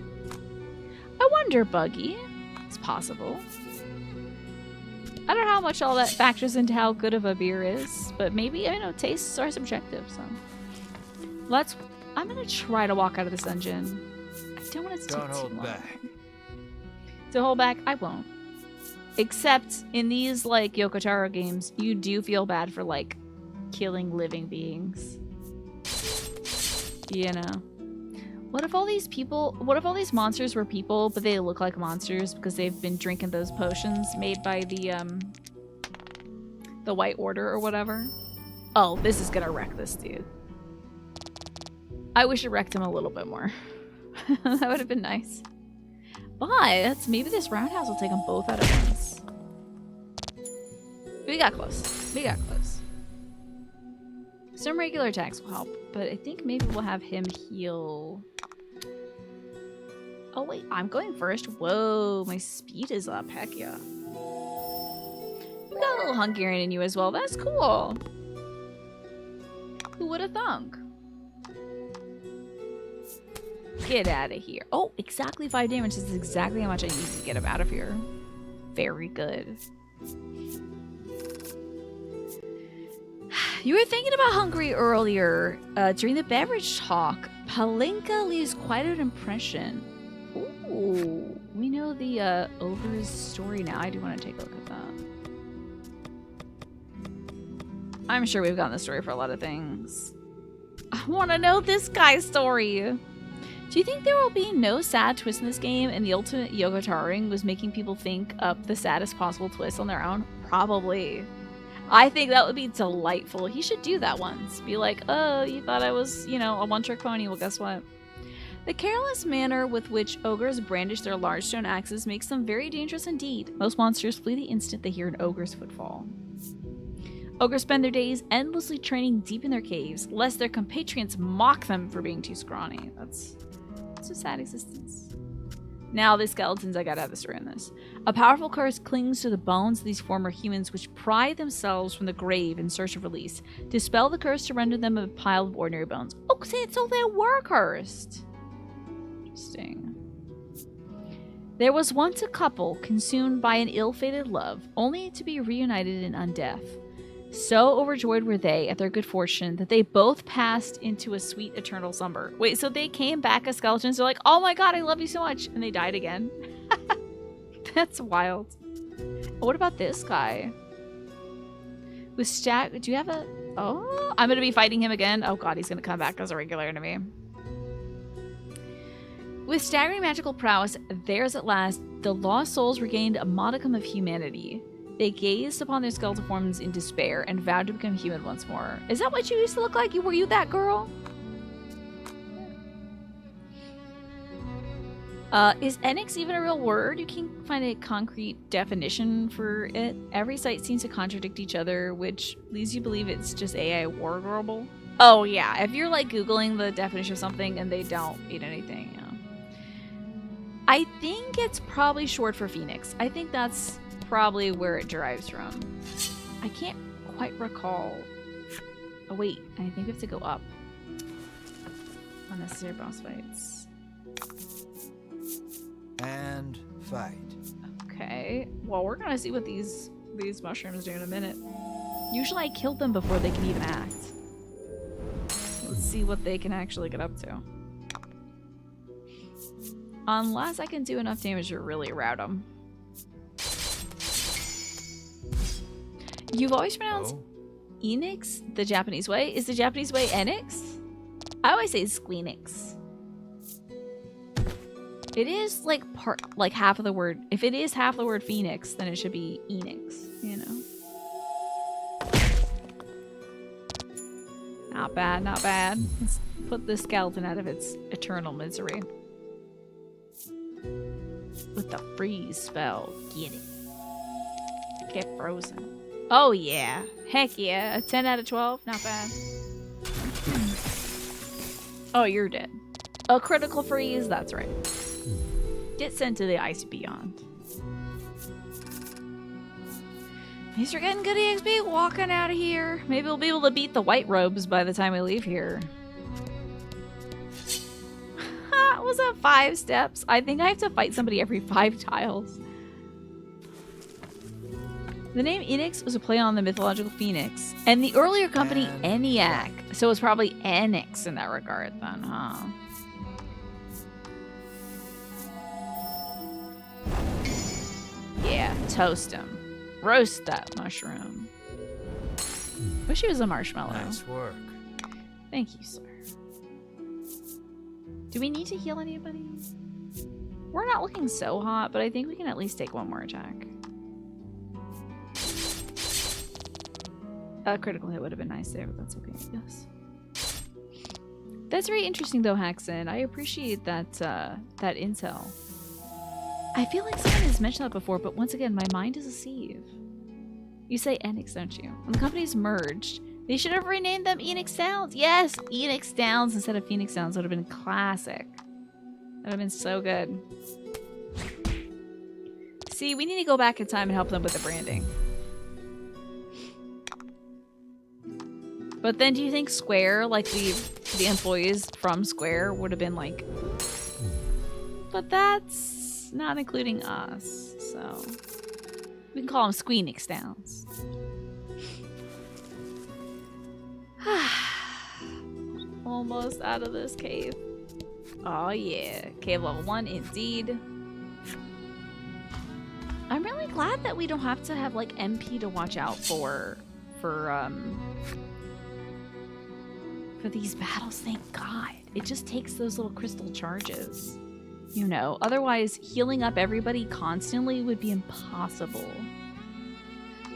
I wonder, Buggy. It's possible. I don't know how much all that factors into how good of a beer is, but maybe, I know, tastes are subjective, so. I'm gonna try to walk out of this dungeon. I don't want it to take too long. Don't hold back. To hold back, I won't. Except in these, like, Yoko Taro games, you do feel bad for, like, killing living beings. You know? What if all these monsters were people, but they look like monsters because they've been drinking those potions made by the White Order or whatever? Oh, this is gonna wreck this dude. I wish it wrecked him a little bit more. That would have been nice. But maybe this roundhouse will take them both out at once. We got close. We got close. Some regular attacks will help, but I think maybe we'll have him heal. Oh wait, I'm going first. Whoa, my speed is up. Heck yeah. You got a little Hungarian in you as well. That's cool. Who would have thunk? Get out of here. Oh, exactly 5 damage. This is exactly how much I need to get him out of here. Very good. You were thinking about Hungary earlier during the beverage talk. Palinka leaves quite an impression. Ooh, we know the ogre's story now. I do want to take a look at that. I'm sure we've gotten the story for a lot of things. I want to know this guy's story. Do you think there will be no sad twist in this game and the ultimate Yoko Taro ring was making people think up the saddest possible twist on their own? Probably. I think that would be delightful. He should do that once. Be like, oh, you thought I was, you know, a one-trick pony. Well, guess what? The careless manner with which ogres brandish their large stone axes makes them very dangerous indeed. Most monsters flee the instant they hear an ogre's footfall. Ogres spend their days endlessly training deep in their caves, lest their compatriots mock them for being too scrawny. That's a sad existence. Now the skeletons, I gotta have the story on this. A powerful curse clings to the bones of these former humans, which pry themselves from the grave in search of release. Dispel the curse to render them a pile of ordinary bones. Oh, so they were cursed. Interesting. There was once a couple consumed by an ill-fated love, only to be reunited in undeath. So overjoyed were they at their good fortune that they both passed into a sweet eternal slumber. Wait, so they came back as skeletons. They're like, oh my god, I love you so much. And they died again. That's wild. What about this guy? With do you have a... Oh, I'm going to be fighting him again. Oh god, he's going to come back as a regular enemy. With staggering magical prowess, theirs at last, the lost souls regained a modicum of humanity. They gazed upon their skeletal forms in despair and vowed to become human once more. Is that what you used to look like? Were you that girl? Is Enix even a real word? You can't find a concrete definition for it. Every site seems to contradict each other, which leads you to believe it's just AI wargirl. Oh yeah, if you're like Googling the definition of something and they don't mean anything, yeah. I think it's probably short for Phoenix. I think that's probably where it derives from. I can't quite recall. Oh wait, I think we have to go up. Unnecessary boss fights. And fight. Okay. Well, we're gonna see what these mushrooms do in a minute. Usually I kill them before they can even act. Let's see what they can actually get up to. Unless I can do enough damage to really rout them. You've always pronounced Enix the Japanese way. Is the Japanese way Enix? I always say Squeenix. It is like half of the word. If it is half the word Phoenix, then it should be Enix, you know? Not bad, not bad. Let's put the skeleton out of its eternal misery. With the freeze spell. Get it. Get frozen. Oh yeah. Heck yeah. A 10 out of 12. Not bad. Oh, you're dead. A critical freeze. That's right. Get sent to the ice beyond. These are getting good EXP walking out of here. Maybe we'll be able to beat the white robes by the time we leave here. Was that 5 steps? I think I have to fight somebody every 5 tiles. The name Enix was a play on the mythological phoenix, and the earlier company ENIAC, so it's probably Enix in that regard then, huh? Yeah, toast him. Roast that mushroom. Wish he was a marshmallow. Nice work. Thank you, sir. Do we need to heal anybody? We're not looking so hot, but I think we can at least take one more attack. A critical hit would have been nice there, but that's okay, I guess. That's very interesting though, Haxon. I appreciate that that intel. I feel like someone has mentioned that before, but once again, my mind is a sieve. You say Enix, don't you? When the companies merged, they should have renamed them Enix Downs. Yes, Enix Downs instead of Phoenix Downs would have been classic. That would have been so good. See, we need to go back in time and help them with the branding. But then do you think Square, like the employees from Square would have been like... But that's not including us, so... We can call them Squeenix Downs. Almost out of this cave. Oh yeah, cave level 1 indeed. I'm really glad that we don't have to have like MP to watch out for these battles. Thank God. It just takes those little crystal charges. You know, otherwise healing up everybody constantly would be impossible.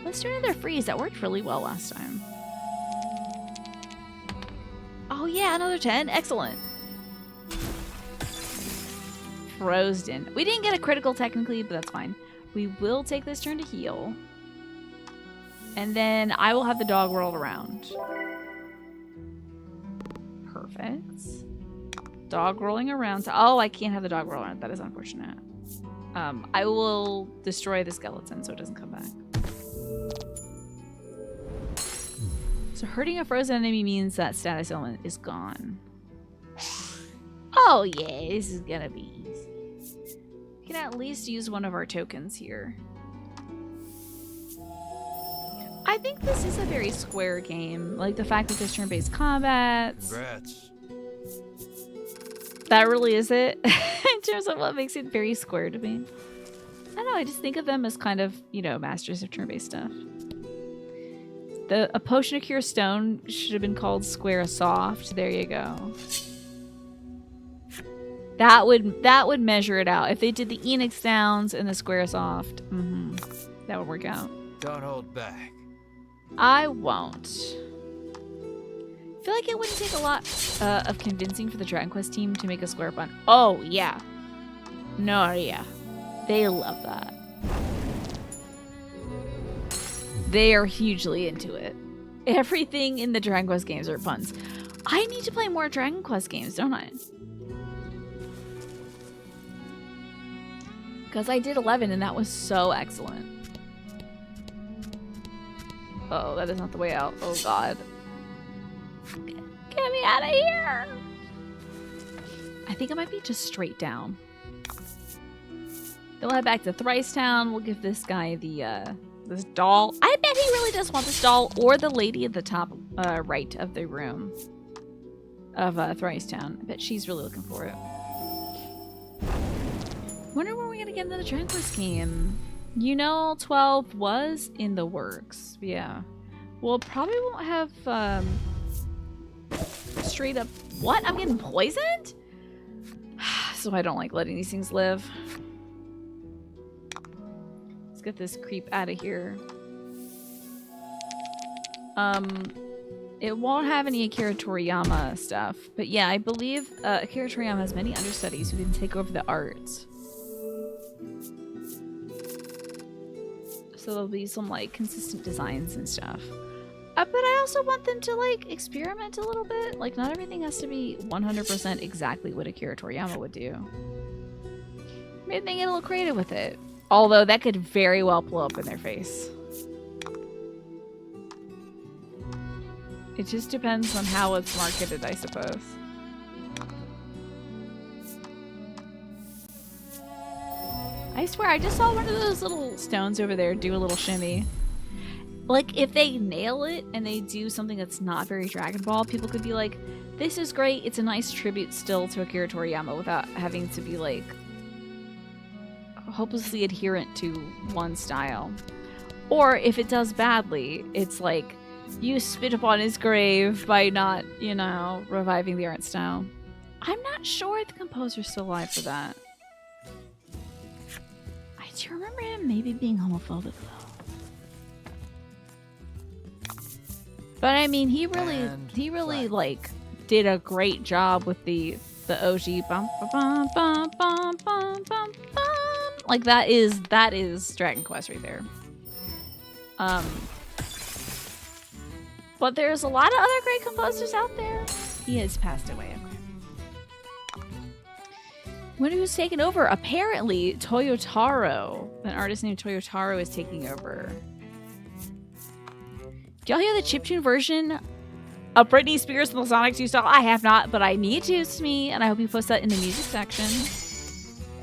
Let's do another freeze. That worked really well last time. Oh yeah, another 10. Excellent. Frozen. We didn't get a critical technically, but that's fine. We will take this turn to heal. And then I will have the dog rolled around. Perfect. Dog rolling around. Oh, I can't have the dog roll around. That is unfortunate. I will destroy the skeleton so it doesn't come back. So hurting a frozen enemy means that status element is gone. Oh yeah, this is gonna be easy. We can at least use one of our tokens here. I think this is a very square game. Like the fact that there's turn-based combat. Congrats. That really is it. In terms of what makes it very square to me. I don't know, I just think of them as kind of, you know, masters of turn-based stuff. A potion of cure stone should have been called Square Soft. There you go. That would measure it out. If they did the Enix Downs and the Square Soft, that would work out. Don't hold back. I won't. I feel like it wouldn't take a lot of convincing for the Dragon Quest team to make a square button. Oh, yeah. No, yeah. They love that. They are hugely into it. Everything in the Dragon Quest games are puns. I need to play more Dragon Quest games, don't I? Because I did 11 and that was so excellent. Oh, that is not the way out. Oh, God. Get me out of here! I think it might be just straight down. Then we'll head back to Thrice Town. We'll give this guy the this doll. I bet he really does want this doll or the lady at the top right of the room of Thrice Town. I bet she's really looking for it. Wonder when we're gonna get into the Dragon Quest game. You know, 12 was in the works. Yeah. Well, probably won't have straight up. What? I'm getting poisoned? So I don't like letting these things live. Let's get this creep out of here. It won't have any Akira Toriyama stuff, but yeah, I believe Akira Toriyama has many understudies who can take over the arts. So there'll be some like consistent designs and stuff. But I also want them to like experiment a little bit. Like not everything has to be 100% exactly what Akira Toriyama would do. Maybe they get a little creative with it. Although that could very well blow up in their face. It just depends on how it's marketed, I suppose. I swear, I just saw one of those little stones over there do a little shimmy. Like, if they nail it and they do something that's not very Dragon Ball, people could be like, this is great, it's a nice tribute still to Akira Toriyama without having to be, like, hopelessly adherent to one style. Or, if it does badly, it's like, you spit upon his grave by not, you know, reviving the art style. I'm not sure the composer's still alive for that. I do remember him maybe being homophobic, though. But I mean, he really like did a great job with the OG bum bum bum bum bum bum bum. Like that is Dragon Quest right there. But there's a lot of other great composers out there. He has passed away. When who's taken over? Apparently, Toyotaro. An artist named Toyotaro is taking over. Do y'all hear the chiptune version of Britney Spears and the Sonic 2 style? I have not, but I need to, Smee, and I hope you post that in the music section.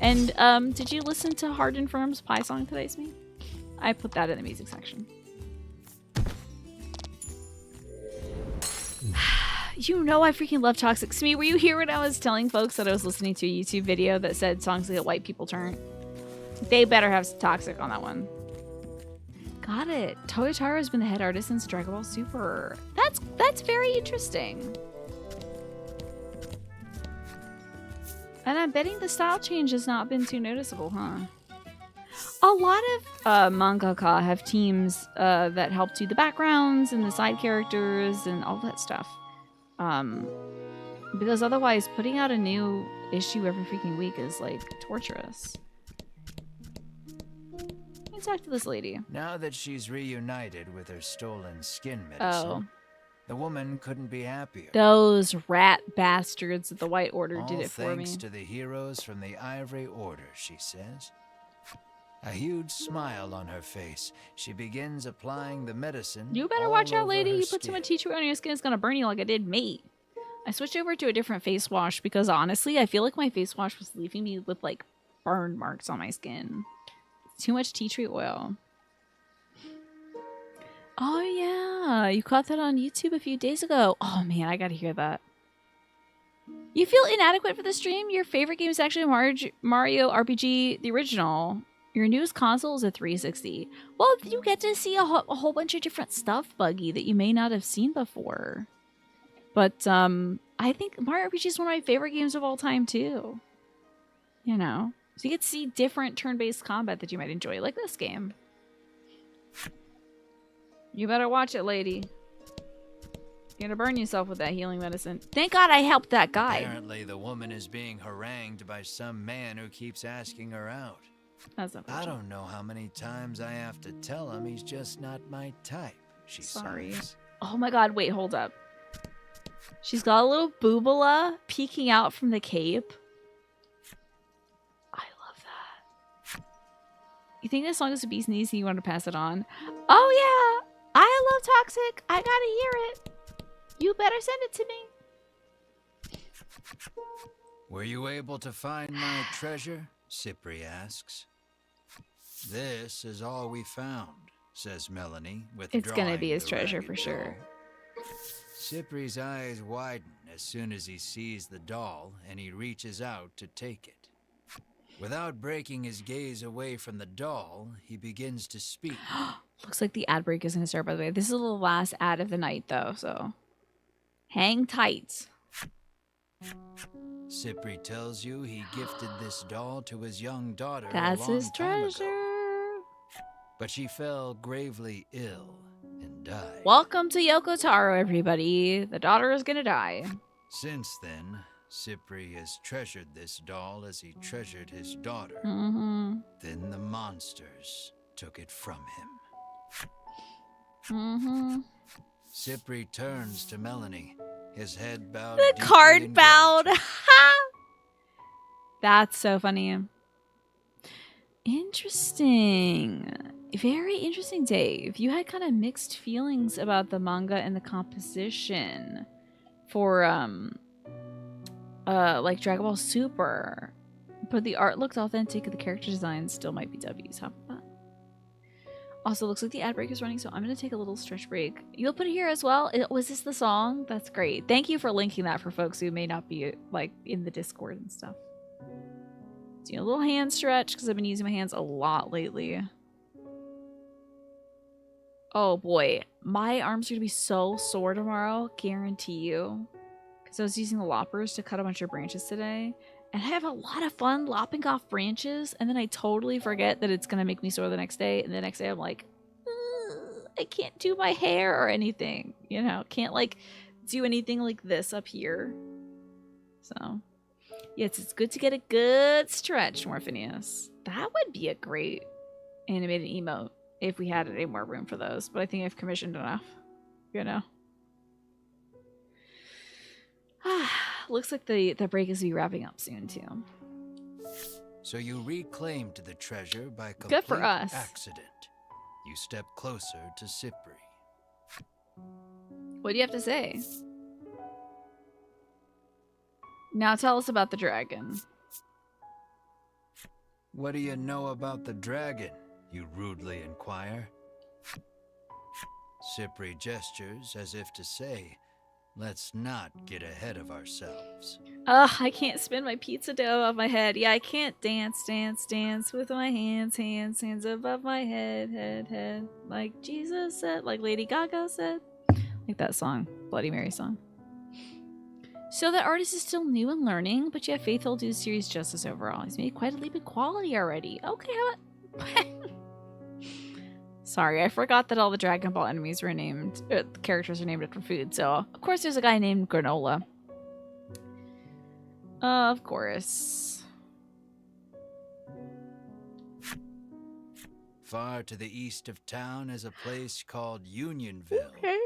And did you listen to Hard and Firm's Pie song today, Smee? I put that in the music section. You know I freaking love Toxic. Smee, were you here when I was telling folks that I was listening to a YouTube video that said songs that white people turn? They better have Toxic on that one. Got it. Toyotaro has been the head artist since Dragon Ball Super. That's very interesting. And I'm betting the style change has not been too noticeable, huh? A lot of mangaka have teams that help do the backgrounds and the side characters and all that stuff. Because otherwise putting out a new issue every freaking week is like torturous. Let me talk to this lady. Now that she's reunited with her stolen skin medicine, The woman couldn't be happier. Those rat bastards at the White Order did All it for me. thanks to the heroes from the Ivory Order, she says. A huge smile on her face, she begins applying the medicine. You better all watch out, over lady. her You put too skin. much tea tree on your skin, it's gonna burn you like it did me. I switched over to a different face wash because honestly, I feel like my face wash was leaving me with like burn marks on my skin. Too much tea tree oil. Oh yeah, you caught that on YouTube a few days ago. Oh man, I gotta hear that. You feel inadequate for the stream? Your favorite game is actually Mario RPG, the original. Your newest console is a 360. Well, you get to see a whole bunch of different stuff, Buggy, that you may not have seen before. But I think Mario RPG is one of my favorite games of all time, too. You know? So you get to see different turn-based combat that you might enjoy, like this game. You better watch it, lady. You're gonna burn yourself with that healing medicine. Thank God I helped that guy. Apparently, the woman is being harangued by some man who keeps asking her out. That's I unfortunate. don't know how many times I have to tell him he's just not my type, she Sorry. sighs. Oh my God, wait, hold up. She's got a little boobala peeking out from the cape. I love that. You think this song is a bee's knees and you want to pass it on? Oh yeah, I love Toxic. I gotta hear it. You better send it to me. Were you able to find my treasure? Cypri asks. This is all we found, says Melanie, withdrawing It's gonna be his the treasure ragged for sure. doll. Cypri's eyes widen as soon as he sees the doll, and he reaches out to take it. Without breaking his gaze away from the doll, he begins to speak. Looks like the ad break is gonna start, by the way. This is the last ad of the night, though, so hang tight. Cypri tells you he gifted this doll to his young daughter That's a long his time ago, treasure. but she fell gravely ill and died. Welcome to Yoko Taro, everybody. The daughter is gonna die. Since then, Cypri has treasured this doll as he treasured his daughter. Mm-hmm. Then the monsters took it from him. Mm-hmm. Cypri turns to Melanie, his head bowed. The deeply card in bowed. gratitude. That's so funny. Interesting. Very interesting, Dave. You had kind of mixed feelings about the manga and the composition for like Dragon Ball Super, but the art looked authentic and the character design still might be W's. How about that? Also, looks like the ad break is running, so I'm going to take a little stretch break. You'll put it here as well. Was this the song? That's great. Thank you for linking that for folks who may not be like in the Discord and stuff. Do a little hand stretch because I've been using my hands a lot lately. Oh boy, my arms are going to be so sore tomorrow, guarantee you. Because I was using the loppers to cut a bunch of branches today. And I have a lot of fun lopping off branches, and then I totally forget that it's going to make me sore the next day. And the next day I'm like, I can't do my hair or anything. You know, can't like do anything like this up here. So, yes, it's good to get a good stretch, Morphinius. That would be a great animated emote if we had any more room for those. But I think I've commissioned enough, you know. Looks like the break is be wrapping up soon too. So you reclaimed the treasure by complete Good for us. accident. You step closer to Cypri. What do you have to say? Now tell us about the dragon. What do you know about the dragon? You rudely inquire. Cypri gestures as if to say, let's not get ahead of ourselves. Ugh, I can't spin my pizza dough above my head. Yeah, I can't dance with my hands above my head. Like Jesus said, like Lady Gaga said. Like that song, Bloody Mary song. So that artist is still new and learning, but yeah, Faith will do the series justice overall. He's made quite a leap in quality already. Okay, sorry, I forgot that all the Dragon Ball enemies were named, the characters are named after food. So, of course, there's a guy named Granola. Of course. Far to the east of town is a place called Unionville. Okay.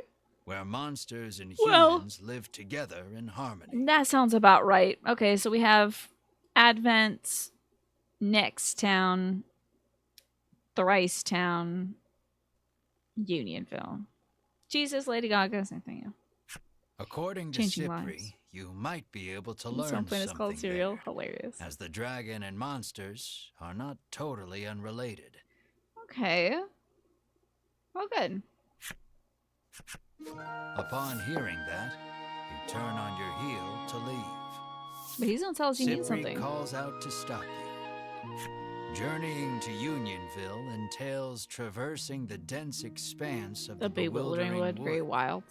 where monsters and Well- humans live together in harmony. That sounds about right. Okay, so we have Advent, Next Town, Thrice Town, Unionville. Jesus, Lady Gaga, same thing. Yeah. According to Changing Cypri, lives. you might be able to This learn one planet is called something Serial. there, Hilarious. as the dragon and monsters are not totally unrelated. Okay. Oh, good. Upon hearing that, you turn on your heel to leave. But he's gonna tell us you need Cypri something. calls out to stop you. Journeying to Unionville entails traversing the dense expanse of The the bewildering wood, very wild.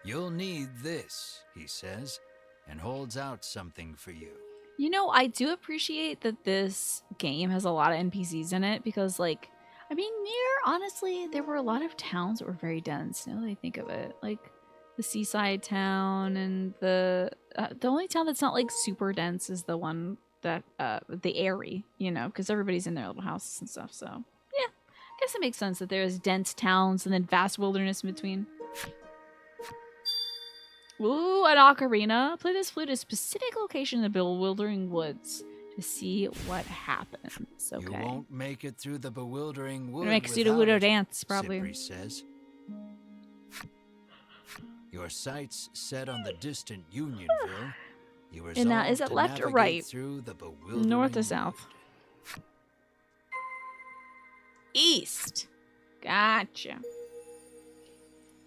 You'll need this, he says, and holds out something for you. You know, I do appreciate that this game has a lot of NPCs in it because, like, I mean, honestly, there were a lot of towns that were very dense. Now that I think of it, like the seaside town and the only town that's not like super dense is the one that the Airy, you know, because everybody's in their little houses and stuff. So yeah, I guess it makes sense that there's dense towns and then vast wilderness in between. Ooh, an ocarina. Play this flute at a specific location in the bewildering woods to see what happens. Okay. You won't make it through the bewildering wood. It makes you do without a it, dance, probably. Cypri says. Your sights set on the distant Unionville. You resolve And now, is it to left or navigate right? through the bewildering North or wood. south? East. Gotcha.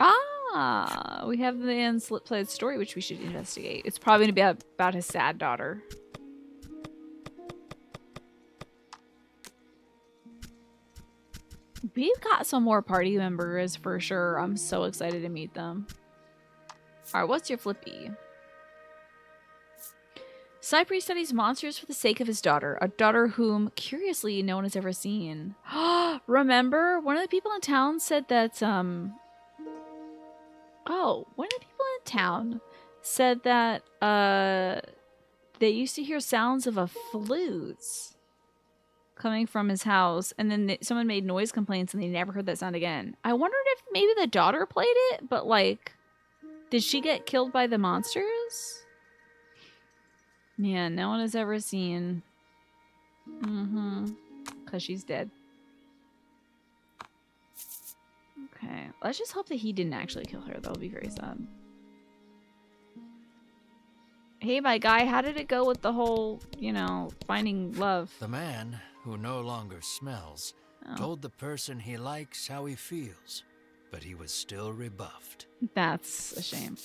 Ah, we have the Slip Played story, which we should investigate. It's probably going to be about his sad daughter. We've got some more party members for sure. I'm so excited to meet them. All right, what's your flippy? Cypri studies monsters for the sake of his daughter, a daughter whom, curiously, no one has ever seen. Remember, one of the people in town said that, one of the people in town said that, they used to hear sounds of a flute coming from his house, and then someone made noise complaints, and they never heard that sound again. I wondered if maybe the daughter played it, but, like, did she get killed by the monsters? Yeah, no one has ever seen. Because she's dead. Okay. Let's just hope that he didn't actually kill her. That would be very sad. Hey, my guy, how did it go with the whole, you know, finding love? The man, who no longer smells, told the person he likes how he feels, but he was still rebuffed. That's a shame.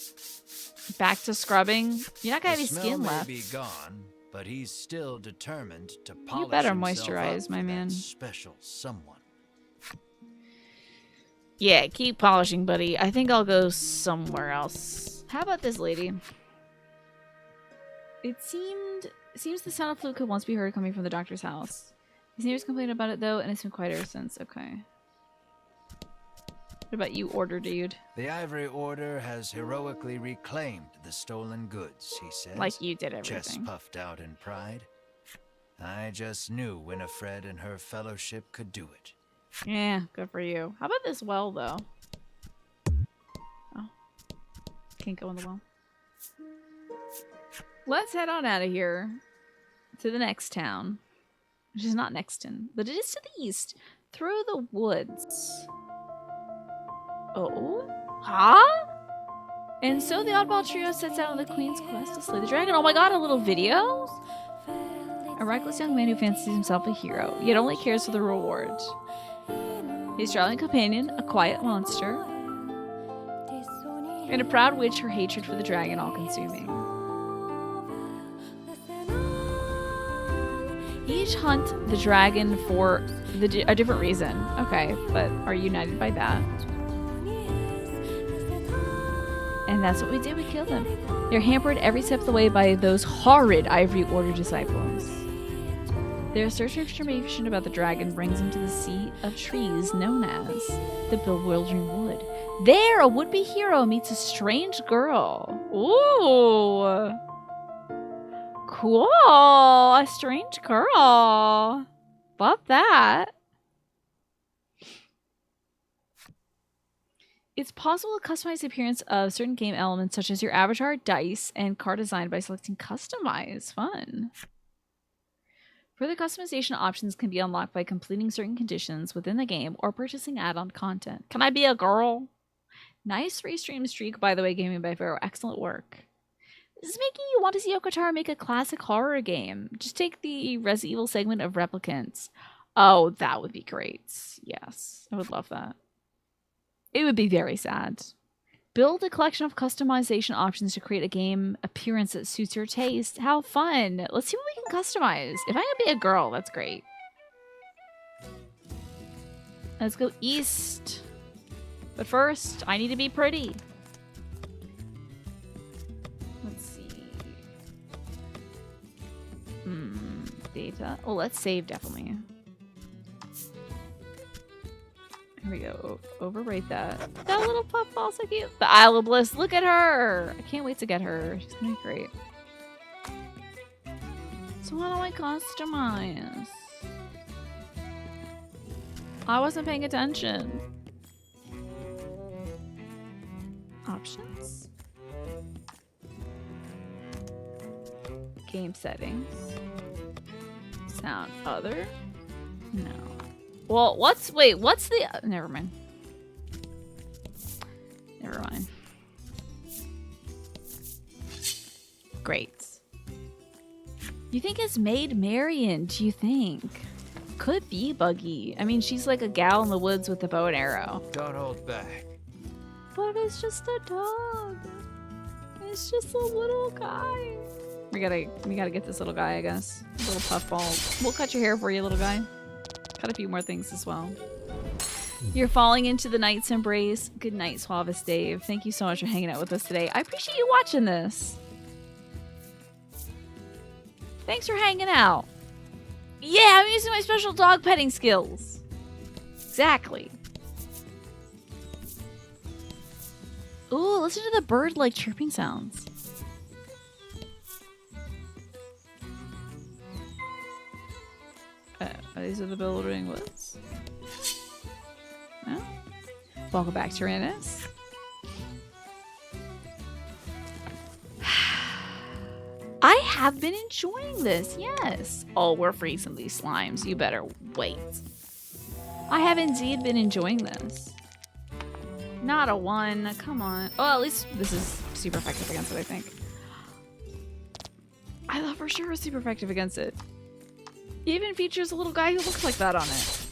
Back to scrubbing? You're not gonna have any The skin smell left. may be gone, but he's still determined to polish You better himself moisturize, up my for that man. special someone. Yeah, keep polishing, buddy. I think I'll go somewhere else. How about this lady? It seems the sound of flute could once be heard coming from the doctor's house. His neighbors complained about it though, and it's been quieter since. Okay. What about you, Order Dude? The Ivory Order has heroically reclaimed the stolen goods, he says. Like you did Chest everything. puffed out in pride. I just knew Winifred and her fellowship could do it. Yeah, good for you. How about this well, though? Oh. Can't go in the well. Let's head on out of here to the next town. Which is not Nexton, but it is to the east. Through the woods. Oh? Huh? And so the oddball trio sets out on the queen's quest to slay the dragon. Oh my god, a little video? A reckless young man who fancies himself a hero, yet only cares for the reward. His traveling companion, a quiet monster, and a proud witch, her hatred for the dragon all-consuming. Each hunt the dragon for a different reason. Okay, but are united by that. And that's what we did, we killed them. They're hampered every step of the way by those horrid Ivory Order disciples. Their search for information about the dragon brings them to the seat of trees known as the Bewildering Wood. There, a would-be hero meets a strange girl. Ooh! Cool! A strange girl. Love that. It's possible to customize the appearance of certain game elements, such as your avatar, dice, and car design by selecting Customize. Fun. Further customization options can be unlocked by completing certain conditions within the game or purchasing add-on content. Can I be a girl? Nice restream streak, by the way, Gaming by Pharaoh. Excellent work. This is making you want to see Okotaro make a classic horror game. Just take the Resident Evil segment of Replicants. Oh, that would be great. Yes, I would love that. It would be very sad. Build a collection of customization options to create a game appearance that suits your taste. How fun. Let's see what we can customize. If I can be a girl, that's great. Let's go east. But first, I need to be pretty. Let's see. Data. Oh, let's save, definitely. Here we go. Overwrite that. That little puffball, so cute. The Isle of Bliss. Look at her. I can't wait to get her. She's gonna be great. So what do I customize? I wasn't paying attention. Options. Game settings. Sound other. No. Well, what's the... never mind. Never mind. Great. You think it's Maid Marian, do you think? Could be Buggy. I mean, she's like a gal in the woods with a bow and arrow. Don't hold back. But it's just a dog. It's just a little guy. We gotta get this little guy, I guess. Little puffball. We'll cut your hair for you, little guy. Got a few more things as well. You're falling into the night's embrace. Good night, Suavis Dave. Thank you so much for hanging out with us today. I appreciate you watching this. Thanks for hanging out. Yeah, I'm using my special dog petting skills. Exactly. Ooh, listen to the bird-like chirping sounds. These are the Building Woods. No? Welcome back to Tyrannus. I have been enjoying this, yes. Oh, we're freezing these slimes. You better wait. I have indeed been enjoying this. Not a 1. Come on. Oh, at least this is super effective against it, I think. I thought for sure it was super effective against it. Even features a little guy who looks like that on it.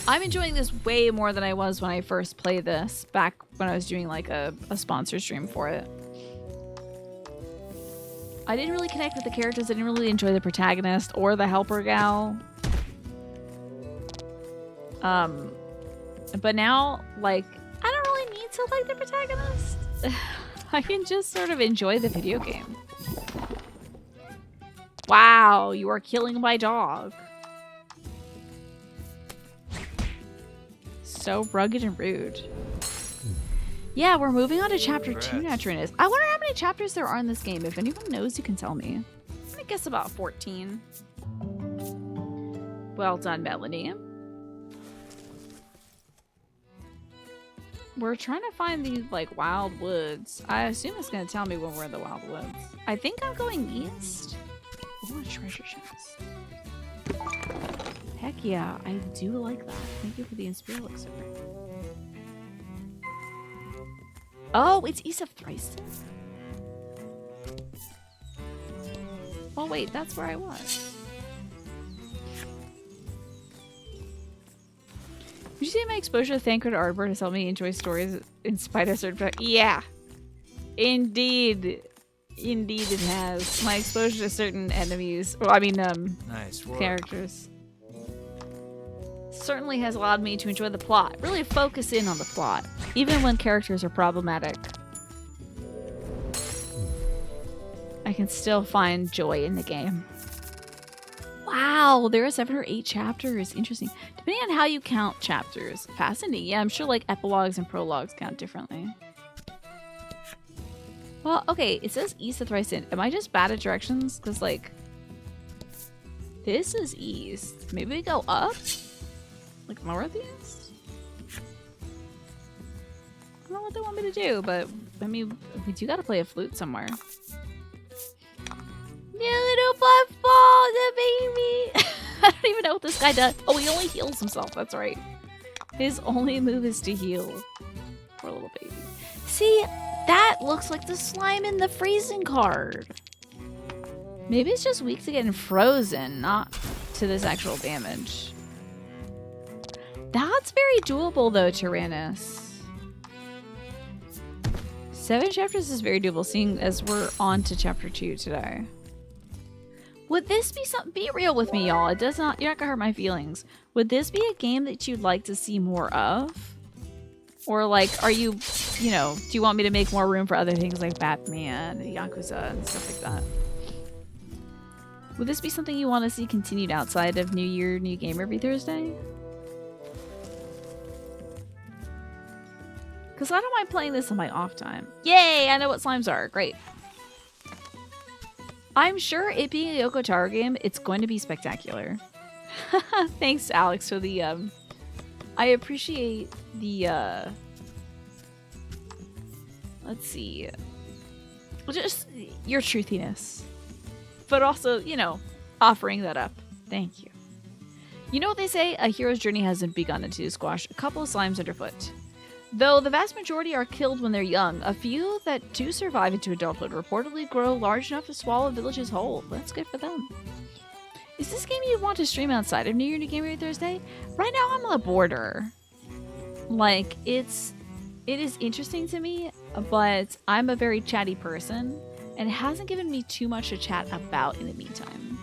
I'm enjoying this way more than I was when I first played this, back when I was doing like a sponsor stream for it. I didn't really connect with the characters. I didn't really enjoy the protagonist or the helper gal. But now, like, I don't really need to like the protagonist. I can just sort of enjoy the video game. Wow, you are killing my dog. So rugged and rude. Yeah, we're moving on to chapter 2 now, Tyrannus. I wonder how many chapters there are in this game. If anyone knows, you can tell me. I'm gonna guess about 14. Well done, Melanie. We're trying to find these, like, wild woods. I assume it's gonna tell me when we're in the wild woods. I think I'm going east. Oh, a treasure chest. Heck yeah, I do like that. Thank you for the Inspire Elixir. Oh, it's east of Thriston. Oh wait, that's where I was. Would you say my exposure to Thancred Arbor has helped me enjoy stories in spite of certain fact? Yeah. Indeed. Indeed it has. My exposure to certain enemies, or I mean, nice work. Characters, certainly has allowed me to enjoy the plot. Really focus in on the plot, even when characters are problematic. I can still find joy in the game. Wow, there are 7 or 8 chapters. Interesting. Depending on how you count chapters. Fascinating. Yeah, I'm sure like epilogues and prologues count differently. Well, okay, it says east of Thriston. Am I just bad at directions? Because, like, this is east. Maybe we go up? Like, northeast? don't know what they want me to do, but I mean, we do gotta play a flute somewhere. New little puffball, the baby! I don't even know what this guy does. Oh, he only heals himself, that's right. His only move is to heal. Poor little baby. See, that looks like the slime in the freezing card. Maybe it's just weak to getting frozen, not to this actual damage. That's very doable though, Tyrannus. 7 chapters is very doable, seeing as we're on to chapter 2 today. Would this be something? Be real with me, y'all. It does not. You're not gonna hurt my feelings. Would this be a game that you'd like to see more of? Or like, are you, you know, do you want me to make more room for other things like Batman, and Yakuza, and stuff like that? Would this be something you want to see continued outside of New Year, New Game every Thursday? Because I don't mind playing this on my off time. Yay! I know what slimes are. Great. I'm sure it being a Yoko Taro game, it's going to be spectacular. Thanks, Alex, for the, I appreciate the, let's see. Just your truthiness. But also, you know, offering that up. Thank you. You know what they say? A hero's journey hasn't begun until you squash a couple of slimes underfoot. Though the vast majority are killed when they're young, a few that do survive into adulthood reportedly grow large enough to swallow a village's whole. That's good for them. Is this game you'd want to stream outside of New Year New Game every Thursday? Right now I'm on the border. Like, it is interesting to me, but I'm a very chatty person, and it hasn't given me too much to chat about in the meantime.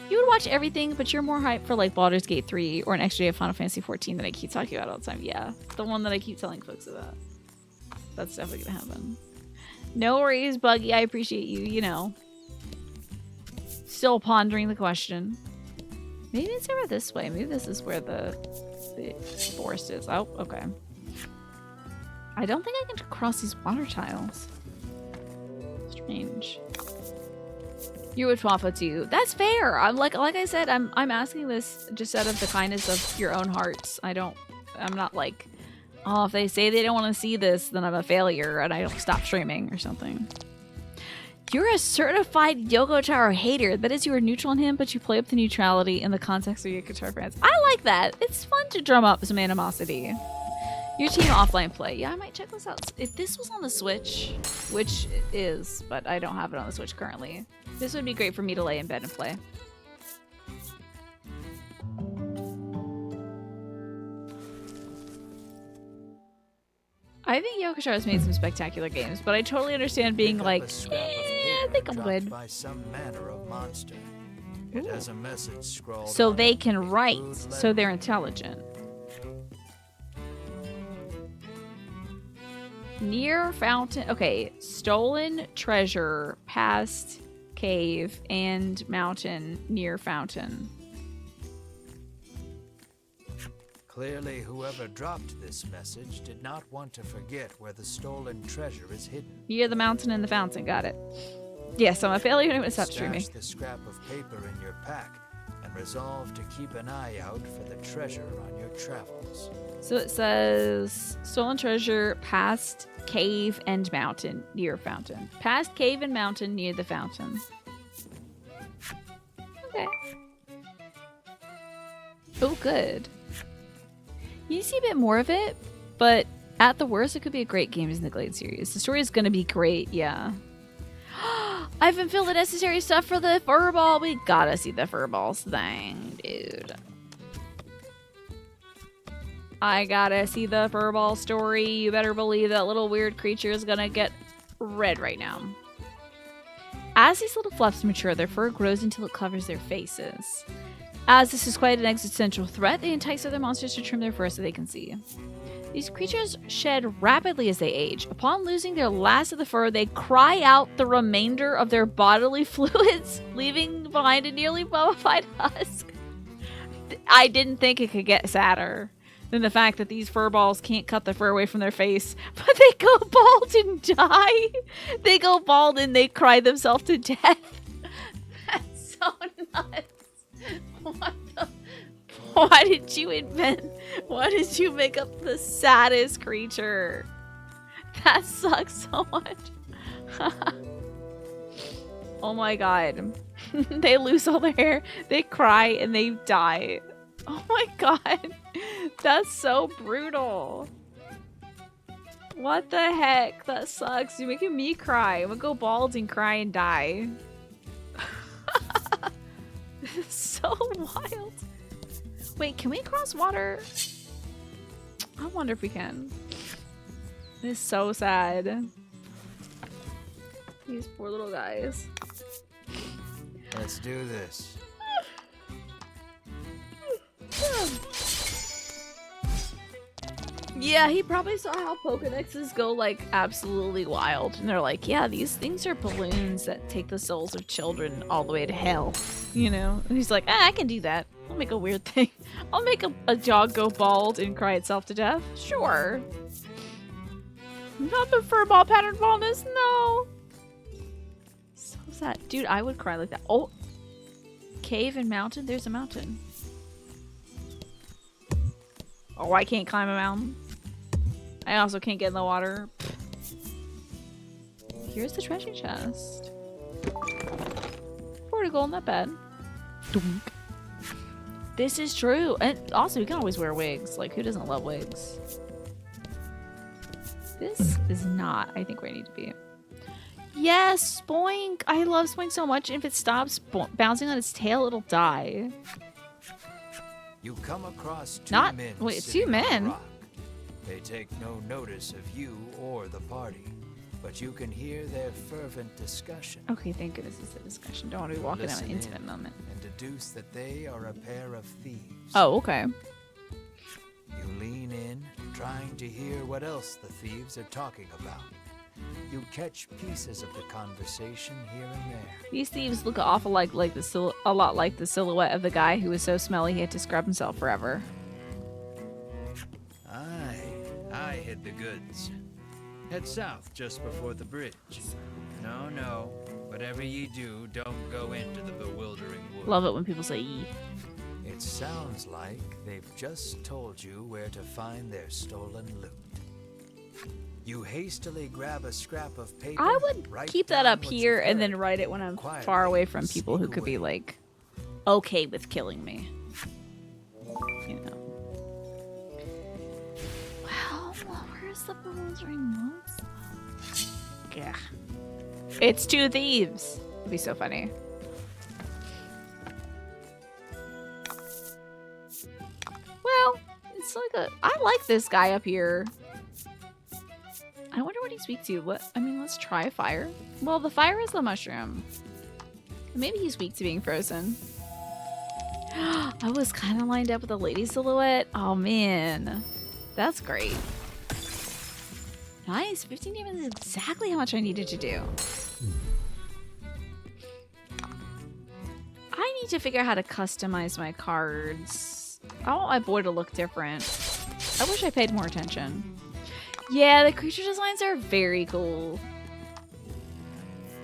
You would watch everything, but you're more hyped for like Baldur's Gate 3 or an extra day of Final Fantasy 14 that I keep talking about all the time. Yeah, the one that I keep telling folks about. That's definitely gonna happen. No worries, Buggy. I appreciate you, you know. Still pondering the question. Maybe it's over this way. Maybe this is where the forest is. Oh, okay. I don't think I can cross these water tiles. Strange. You would Twafa too. That's fair. I'm like I said, I'm asking this just out of the kindness of your own hearts. I'm not like, oh, if they say they don't want to see this, then I'm a failure and I don't stop streaming or something. You're a certified Yoko Taro hater. That is, you are neutral on him, but you play up the neutrality in the context of Yoko Taro fans. I like that. It's fun to drum up some animosity. Your team offline play. Yeah, I might check this out. If this was on the Switch, which it is, but I don't have it on the Switch currently, this would be great for me to lay in bed and play. I think Yoko Taro's made some spectacular games, but I totally understand being like, I think I'm good. By some manner of monster. It has a message scrawled So on they it can in write, blue so they're letters. intelligent. Near fountain. Okay, stolen treasure, past cave, and mountain near fountain. Clearly, whoever dropped this message did not want to forget where the stolen treasure is hidden. Near the mountain and the fountain. Got it. Yes, I'm a failure and I'm gonna stop streaming. Stash the scrap of paper in your pack and resolve to keep an eye out for the treasure on your travels. So it says stolen treasure, past cave and mountain near fountain. Past cave and mountain near the fountain. Okay. Oh, good. You see a bit more of it, but at the worst, it could be a great Games in the Glade series. The story is going to be great, yeah. I haven't filled the necessary stuff for the furball. We gotta see the furballs thing, dude. I gotta see the furball story. You better believe that little weird creature is gonna get red right now. As these little fluffs mature, their fur grows until it covers their faces. As this is quite an existential threat, they entice other monsters to trim their fur so they can see. These creatures shed rapidly as they age. Upon losing their last of the fur, they cry out the remainder of their bodily fluids, leaving behind a nearly mummified husk. I didn't think it could get sadder than the fact that these fur balls can't cut the fur away from their face, but they go bald and die. They go bald and they cry themselves to death. That's so nuts. What the? Why did you invent? Why did you make up the saddest creature? That sucks so much. Oh my god. They lose all their hair, they cry, and they die. Oh my god. That's so brutal. What the heck? That sucks. You're making me cry. I'm gonna go bald and cry and die. This is so wild. Wait, can we cross water? I wonder if we can. This is so sad. These poor little guys. Let's do this. Yeah, he probably saw how Pokedexes go like absolutely wild. And they're like, yeah, these things are balloons that take the souls of children all the way to hell. You know? And he's like, I can do that. I'll make a weird thing. I'll make a dog go bald and cry itself to death. Sure. Not the fur ball pattern baldness, no. So sad. Dude, I would cry like that. Oh. Cave and mountain? There's a mountain. Oh, I can't climb a mountain. I also can't get in the water. Here's the treasure chest. 40 gold, not bad. Dunk. This is true. And also, you can always wear wigs. Like, who doesn't love wigs? This is not, I think, where I need to be. Yes, Spoink! I love Spoink so much. If it stops bouncing on its tail, it'll die. You come across two Not- men. wait, it's sitting two on a men? rock. They take no notice of you or the party, but you can hear their fervent discussion Okay, thank goodness it's a discussion. Don't want to be walking down an Listen intimate in. moment. and deduce that they are a pair of thieves. Oh, okay. You lean in, trying to hear what else the thieves are talking about. You catch pieces of the conversation here and there. These thieves look awful like a lot like the silhouette of the guy who was so smelly he had to scrub himself forever. I hid the goods. Head south just before the bridge. No. Whatever ye do, don't go into the bewildering woods. Love it when people say "ye." It sounds like they've just told you where to find their stolen loot. You hastily grab a scrap of paper. I would write keep that down up what here you've and then heard. write it when I'm Quietly far away from people who sneak could be away. like okay with killing me. You know. Well, where's the bewildering woods? Yeah. It's two thieves. It'd be so funny. Well, it's like I like this guy up here. I wonder what he's weak to. Let's try fire. Well, the fire is the mushroom. Maybe he's weak to being frozen. I was kind of lined up with a lady silhouette. Oh, man. That's great. Nice. 15 damage is exactly how much I needed to do. I need to figure out how to customize my cards. I want my boy to look different. I wish I paid more attention. Yeah, the creature designs are very cool.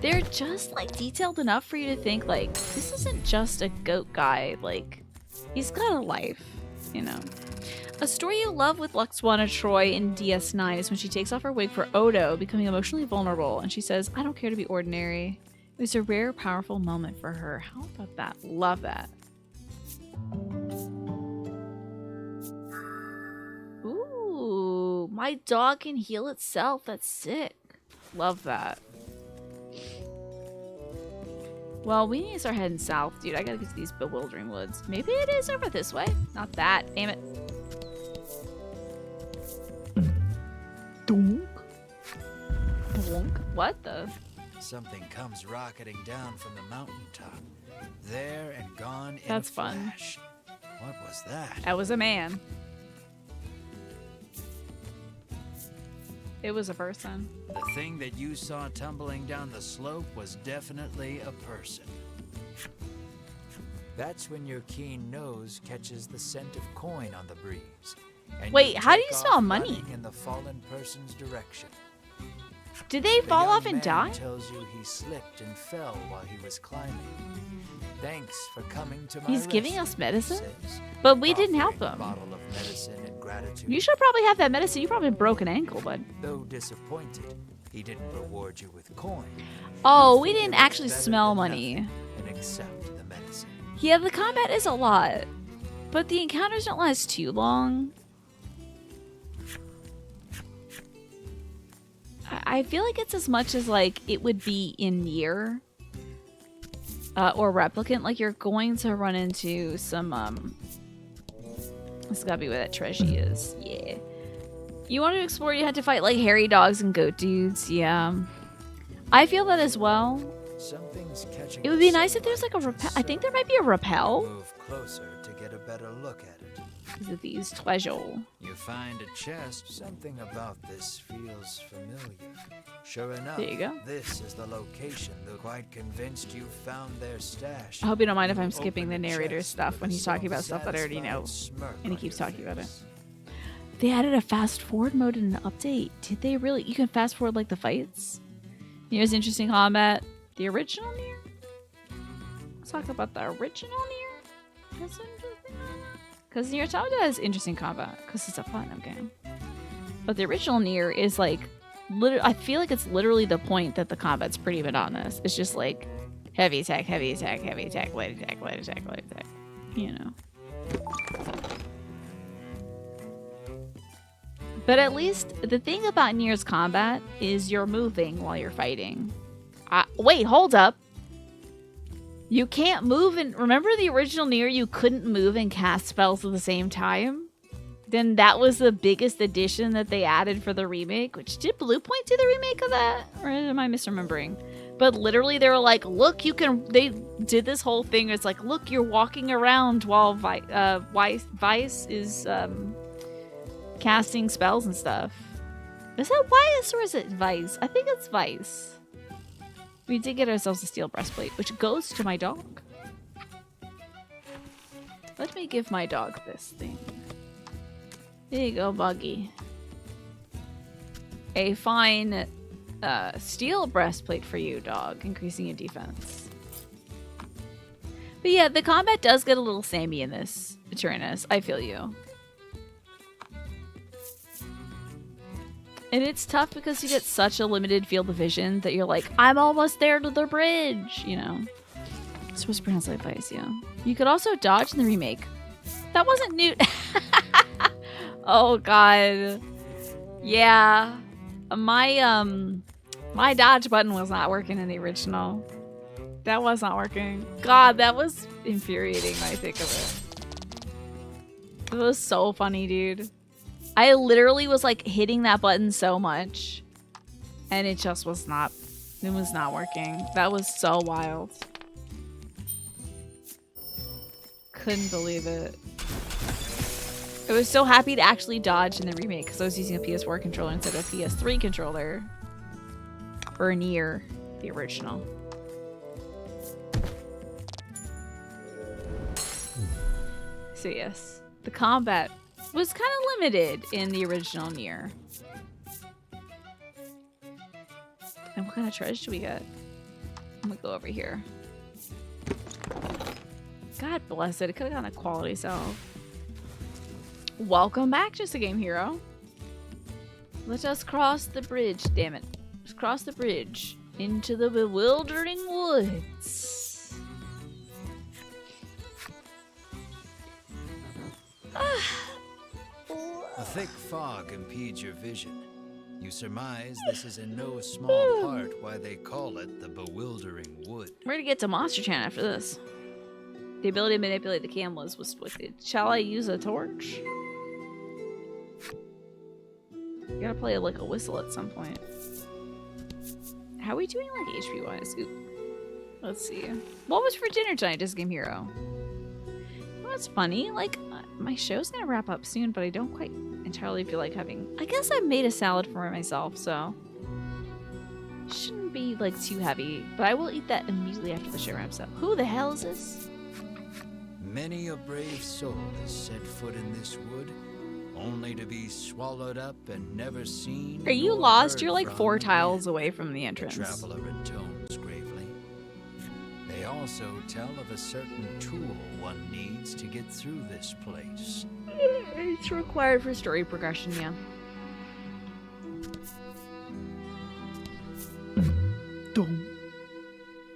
They're just like detailed enough for you to think like, this isn't just a goat guy. Like, he's got a life, you know. A story you love with Luxwana Troy in DS9 is when she takes off her wig for Odo, becoming emotionally vulnerable, and she says, I don't care to be ordinary. It was a rare, powerful moment for her. How about that? Love that. Ooh, my dog can heal itself. That's sick. Love that. Well, we need to start heading south, dude. I gotta get to these bewildering woods. Maybe it is over this way. Not that. Damn it. Donk. Donk. What the? Something comes rocketing down from the mountaintop. There and gone in That's a fun. flash. What was that? That was a man. It was a person. The thing that you saw tumbling down the slope was definitely a person. That's when your keen nose catches the scent of coin on the breeze. And Wait, how do take you smell off money? running in the fallen person's direction. Did they The fall young off and man die? tells you he slipped and fell while he was climbing. Thanks for coming to my He's giving rescue, us medicine? he says, But we didn't help offering a him. bottle of medicine in gratitude. You should probably have that medicine. You probably broke an ankle, bud. Though disappointed, he didn't reward you with coin. Oh, we Figure didn't it's actually better smell than money. nothing and accept the medicine. Yeah, the combat is a lot. But the encounters don't last too long. I feel like it's as much as like it would be in Nier or Replicant. Like you're going to run into some this gotta be where that treasure is. Yeah. You want to explore, you had to fight like hairy dogs and goat dudes. Yeah. I feel that as well. Something's catching It would be its nice if there's like a sunlight, repel. I think there might be a repel. Move closer to get a better look at it. Is it these treasure? You find a chest. Something about this feels familiar. Sure enough, There you go. this is the location. They're quite convinced you found their stash. I hope you don't mind if I'm You skipping open the narrator chest stuff with when a he's talking about stuff that I already know. self-satisfied smirk And he on keeps your talking about it. face. They added a fast forward mode in an update. Did they really? You can fast forward like the fights. Here's interesting combat. The original Nier? Let's talk about the original Nier. That's interesting. Because Nier Automata has interesting combat because it's a platinum game. But the original Nier is like, I feel like it's literally the point that the combat's pretty monotonous. It's just like heavy attack, heavy attack, heavy attack, light attack, light attack, light attack. You know. But at least the thing about Nier's combat is you're moving while you're fighting. Wait, hold up. You can't move and remember the original Nier you couldn't move and cast spells at the same time? Then that was the biggest addition that they added for the remake, which did Bluepoint do the remake of that? Or am I misremembering? But literally they were like, look, you can, they did this whole thing. It's like, look, you're walking around while Vice is casting spells and stuff. Is that Vice or is it Vice? I think it's Vice. We did get ourselves a steel breastplate, which goes to my dog. Let me give my dog this thing. There you go, Buggy. A fine steel breastplate for you, dog, increasing your defense. But yeah, the combat does get a little samey in this, Eternus. I feel you. And it's tough because you get such a limited field of vision that you're like, I'm almost there to the bridge, you know. It's supposed to pronounce like Vice, yeah. You could also dodge in the remake. That wasn't new. Oh god. Yeah. My dodge button was not working in the original. That was not working. God, that was infuriating when I think of it. It was so funny, dude. I literally was like hitting that button so much and it just was not working. That was so wild. Couldn't believe it. I was so happy to actually dodge in the remake because I was using a PS4 controller instead of a PS3 controller for Nier, the original. So yes, the combat was kind of limited in the original Nier. And what kind of treasure do we get? I'm gonna go over here. God bless it. It could have gotten a quality sell. Welcome back, Just a Game Hero. Let us cross the bridge. Damn it. Let's cross the bridge into the bewildering woods. A thick fog impedes your vision. You surmise this is in no small part why they call it the Bewildering Wood. We're gonna get to Monster Chan after this. The ability to manipulate the cameras was wicked. Shall I use a torch? You gotta play like a whistle at some point. How are we doing like HP wise? Ooh. Let's see. What was for dinner tonight, Just Game Hero? You know what's funny? Like, my show's gonna wrap up soon, but I don't quite entirely feel like having... I guess I made a salad for myself, so... shouldn't be like too heavy, but I will eat that immediately after the show wraps up. Who the hell is this? Many a brave soul has set foot in this wood, only to be swallowed up and never seen. Are you nor lost? heard You're like from 4 again," tiles away from the the entrance. traveler intones gravely. They also tell of a certain tool one needs to get through this place. It's required for story progression, yeah.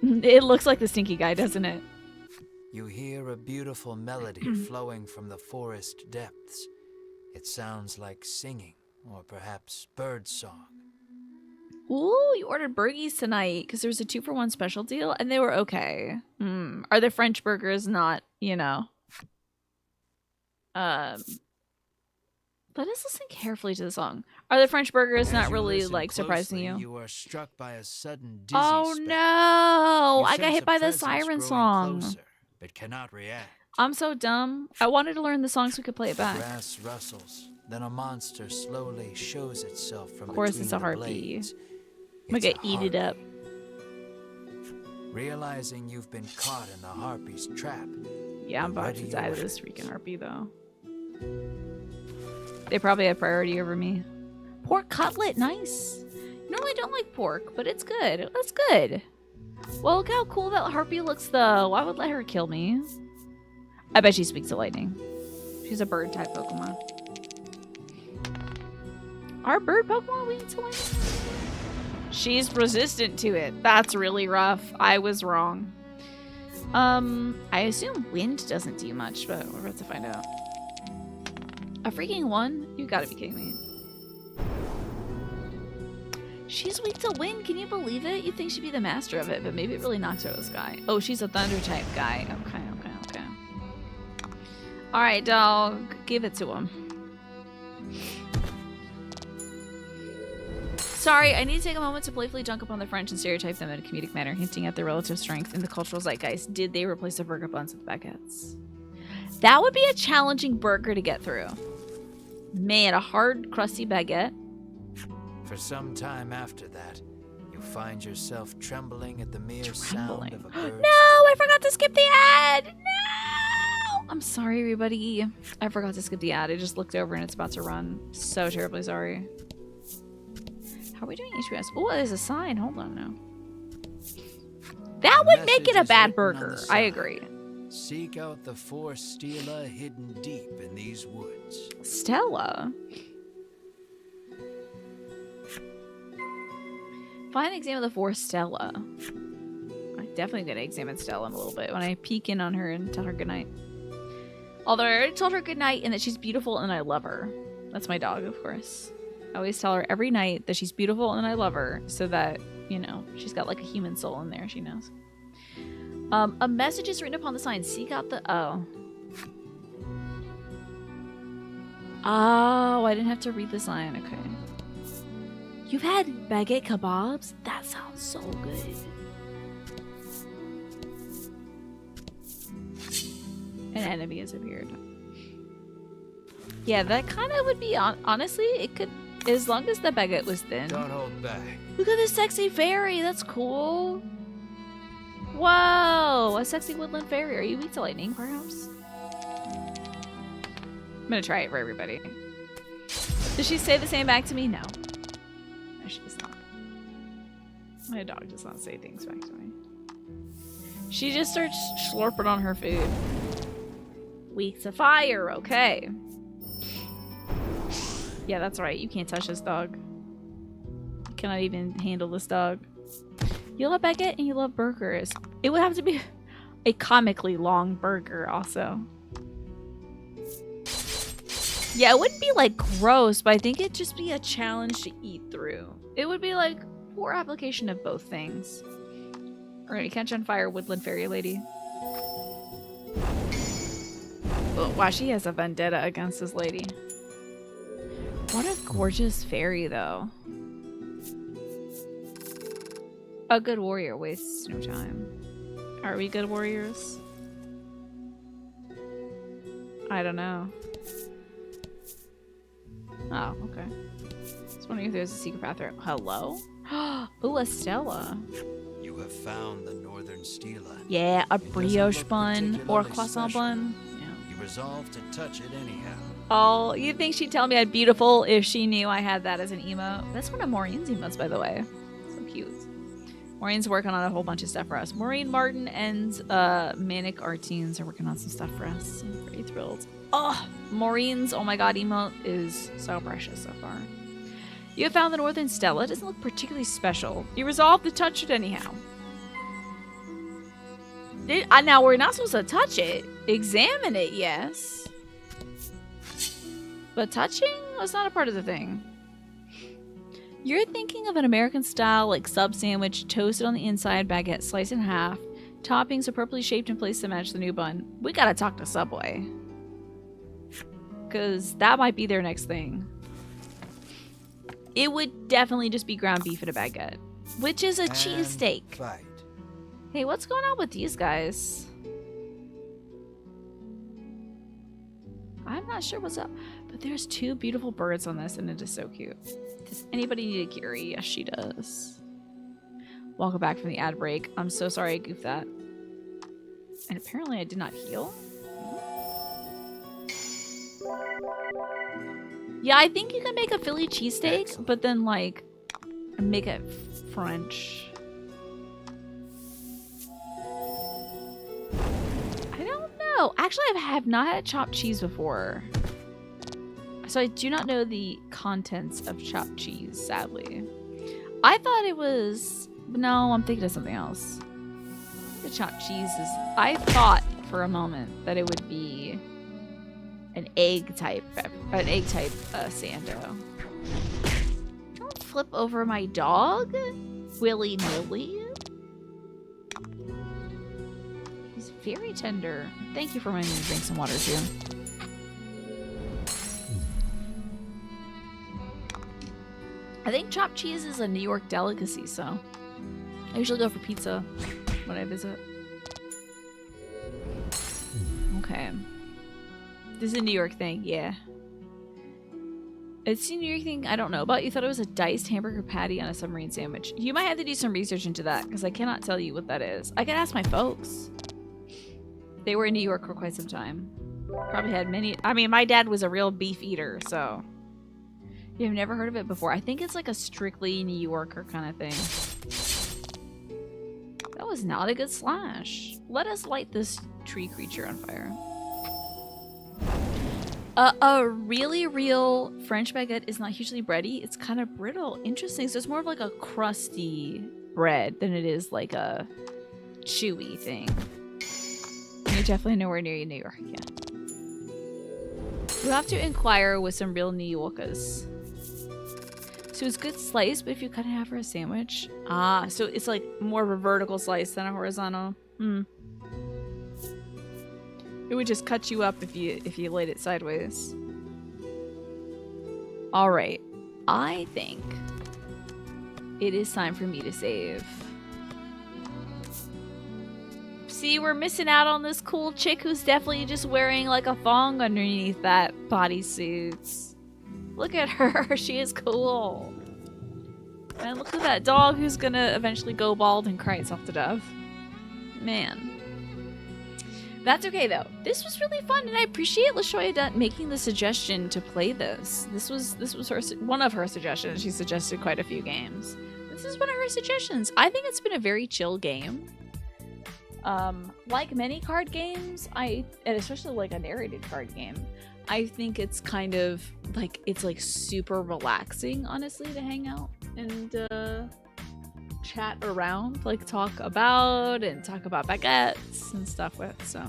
It looks like the stinky guy, doesn't it? You hear a beautiful melody flowing from the forest depths. It sounds like singing, or perhaps birdsong. Ooh, you ordered burgies tonight because there was a 2-for-1 special deal and they were okay. Are the French burgers not, you know? Let us listen carefully to the song. Are the French burgers As not you really listen like surprising closely, you? You are struck by a sudden dizzy Oh spell. no! You I got sense hit a by the presence siren growing song. closer, but cannot react. I'm so dumb. I wanted to learn the song so we could play it back. Grass rustles, then a monster slowly shows itself from Of course between it's a the harpy. blades. I'm It's gonna a eat it up. harpy. Realizing you've been caught in the harpy's trap, Yeah, I'm you're about ready to die to to this act. freaking harpy though. They probably had priority over me. Pork cutlet, nice. Normally I don't like pork, but it's good. That's good. Well, look how cool that harpy looks though. I would let her kill me. I bet she speaks to lightning. She's a bird type Pokemon. Are bird Pokemon weak to lightning? She's resistant to it. That's really rough. I was wrong. I assume wind doesn't do much, but we're about to find out. A freaking 1? You gotta be kidding me. She's weak to wind. Can you believe it? You'd think she'd be the master of it, but maybe it really knocks her out of the sky. Oh, she's a thunder type guy. Okay. Alright, dog. Give it to him. Sorry, I need to take a moment to playfully dunk upon the French and stereotype them in a comedic manner, hinting at their relative strength in the cultural zeitgeist. Did they replace the burger buns with baguettes? That would be a challenging burger to get through. Man, a hard, crusty baguette. For some time after that, you find yourself trembling at the mere sound of a No, bird's I forgot to skip the ad. No, I'm sorry, everybody. I forgot to skip the ad. I just looked over and it's about to run. So terribly sorry. How are we doing HPS? Oh, there's a sign. Hold on now. That A would make it a message bad is written on burger. the I sign. agree. Seek out the 4 Stela hidden deep in these woods. Stella. Find and examine the 4 Stella. I'm definitely gonna examine Stella in a little bit when I peek in on her and tell her goodnight. Although I already told her goodnight and that she's beautiful and I love her. That's my dog, of course. I always tell her every night that she's beautiful and I love her so that, you know, she's got like a human soul in there, she knows. A message is written upon the sign. Seek out the... Oh, I didn't have to read the sign. Okay. You've had baguette kebabs? That sounds so good. An enemy has appeared. Yeah, that kind of would be... Honestly, it could... As long as the baguette was thin. Don't hold back. Look at this sexy fairy. That's cool. Whoa, a sexy woodland fairy. Are you weak to lightning, perhaps? I'm gonna try it for everybody. Does she say the same back to me? No. No, she does not. My dog does not say things back to me. She just starts slurping on her food. Weak to fire, okay. Yeah, that's right. You can't touch this dog. You cannot even handle this dog. You love baguette and you love burgers. It would have to be a comically long burger also. Yeah, it wouldn't be like gross, but I think it'd just be a challenge to eat through. It would be like poor application of both things. Alright, catch on fire, woodland fairy lady. Oh, wow, she has a vendetta against this lady. What a gorgeous fairy, though. A good warrior wastes no time. Are we good warriors? I don't know. Oh, okay. Just wondering if there's a secret path there. Hello? Ooh, a Stella. You have found the Northern Stela. Yeah, a It doesn't brioche look bun or a particularly croissant special. bun. Yeah. You resolve to touch it anyhow. Oh, you think she'd tell me I'm beautiful if she knew I had that as an emote? That's one of Maureen's emotes, by the way. So cute. Maureen's working on a whole bunch of stuff for us. Maureen, Martin, and Manic Artines are working on some stuff for us. I'm very thrilled. Oh, Maureen's oh my god emote is so precious so far. You have found the Northern Stella. It doesn't look particularly special. You resolved to touch it anyhow. Now, we're not supposed to touch it. Examine it, yes. But touching was not a part of the thing. You're thinking of an American style, like sub sandwich, toasted on the inside, baguette sliced in half, toppings appropriately shaped and placed to match the new bun. We gotta talk to Subway. Because that might be their next thing. It would definitely just be ground beef and a baguette, which is a cheesesteak. Hey, what's going on with these guys? I'm not sure what's up, but there's two beautiful birds on this, and it is so cute. Does anybody need a Curie? Yes, she does. Welcome back from the ad break. I'm so sorry I goofed that. And apparently I did not heal. Yeah, I think you can make a Philly cheesesteak, but then, like, make it French. I don't know. Actually, I have not had chopped cheese before. So I do not know the contents of chopped cheese, sadly. I thought it was... No, I'm thinking of something else. The chopped cheese is... I thought for a moment that it would be an egg type sando. Don't flip over my dog, willy-nilly. He's very tender. Thank you for reminding me to drink some water too. I think chopped cheese is a New York delicacy, so I usually go for pizza when I visit. Okay. This is a New York thing, yeah. It's a New York thing I don't know about. You thought it was a diced hamburger patty on a submarine sandwich. You might have to do some research into that, because I cannot tell you what that is. I could ask my folks. They were in New York for quite some time. Probably had many... I mean, my dad was a real beef eater, so... You've never heard of it before. I think it's like a strictly New Yorker kind of thing. That was not a good slash. Let us light this tree creature on fire. A really real French baguette is not hugely bready. It's kind of brittle. Interesting. So it's more of like a crusty bread than it is like a chewy thing. You're definitely nowhere near New York, yeah. We'll have to inquire with some real New Yorkers. So it's good slice, but if you cut it in half for a sandwich. Ah, so it's like more of a vertical slice than a horizontal. It would just cut you up if you laid it sideways. All right, I think it is time for me to save. See, we're missing out on this cool chick who's definitely just wearing like a thong underneath that bodysuit. Look at her, she is cool. And look at that dog who's gonna eventually go bald and cry itself to death. Man. That's okay though. This was really fun, and I appreciate LaShoya making the suggestion to play this. This was her one of her suggestions. She suggested quite a few games. This is one of her suggestions. I think it's been a very chill game. Like many card games, and especially like a narrated card game, I think it's kind of like, it's like super relaxing, honestly, to hang out and chat around, like talk about baguettes and stuff with, so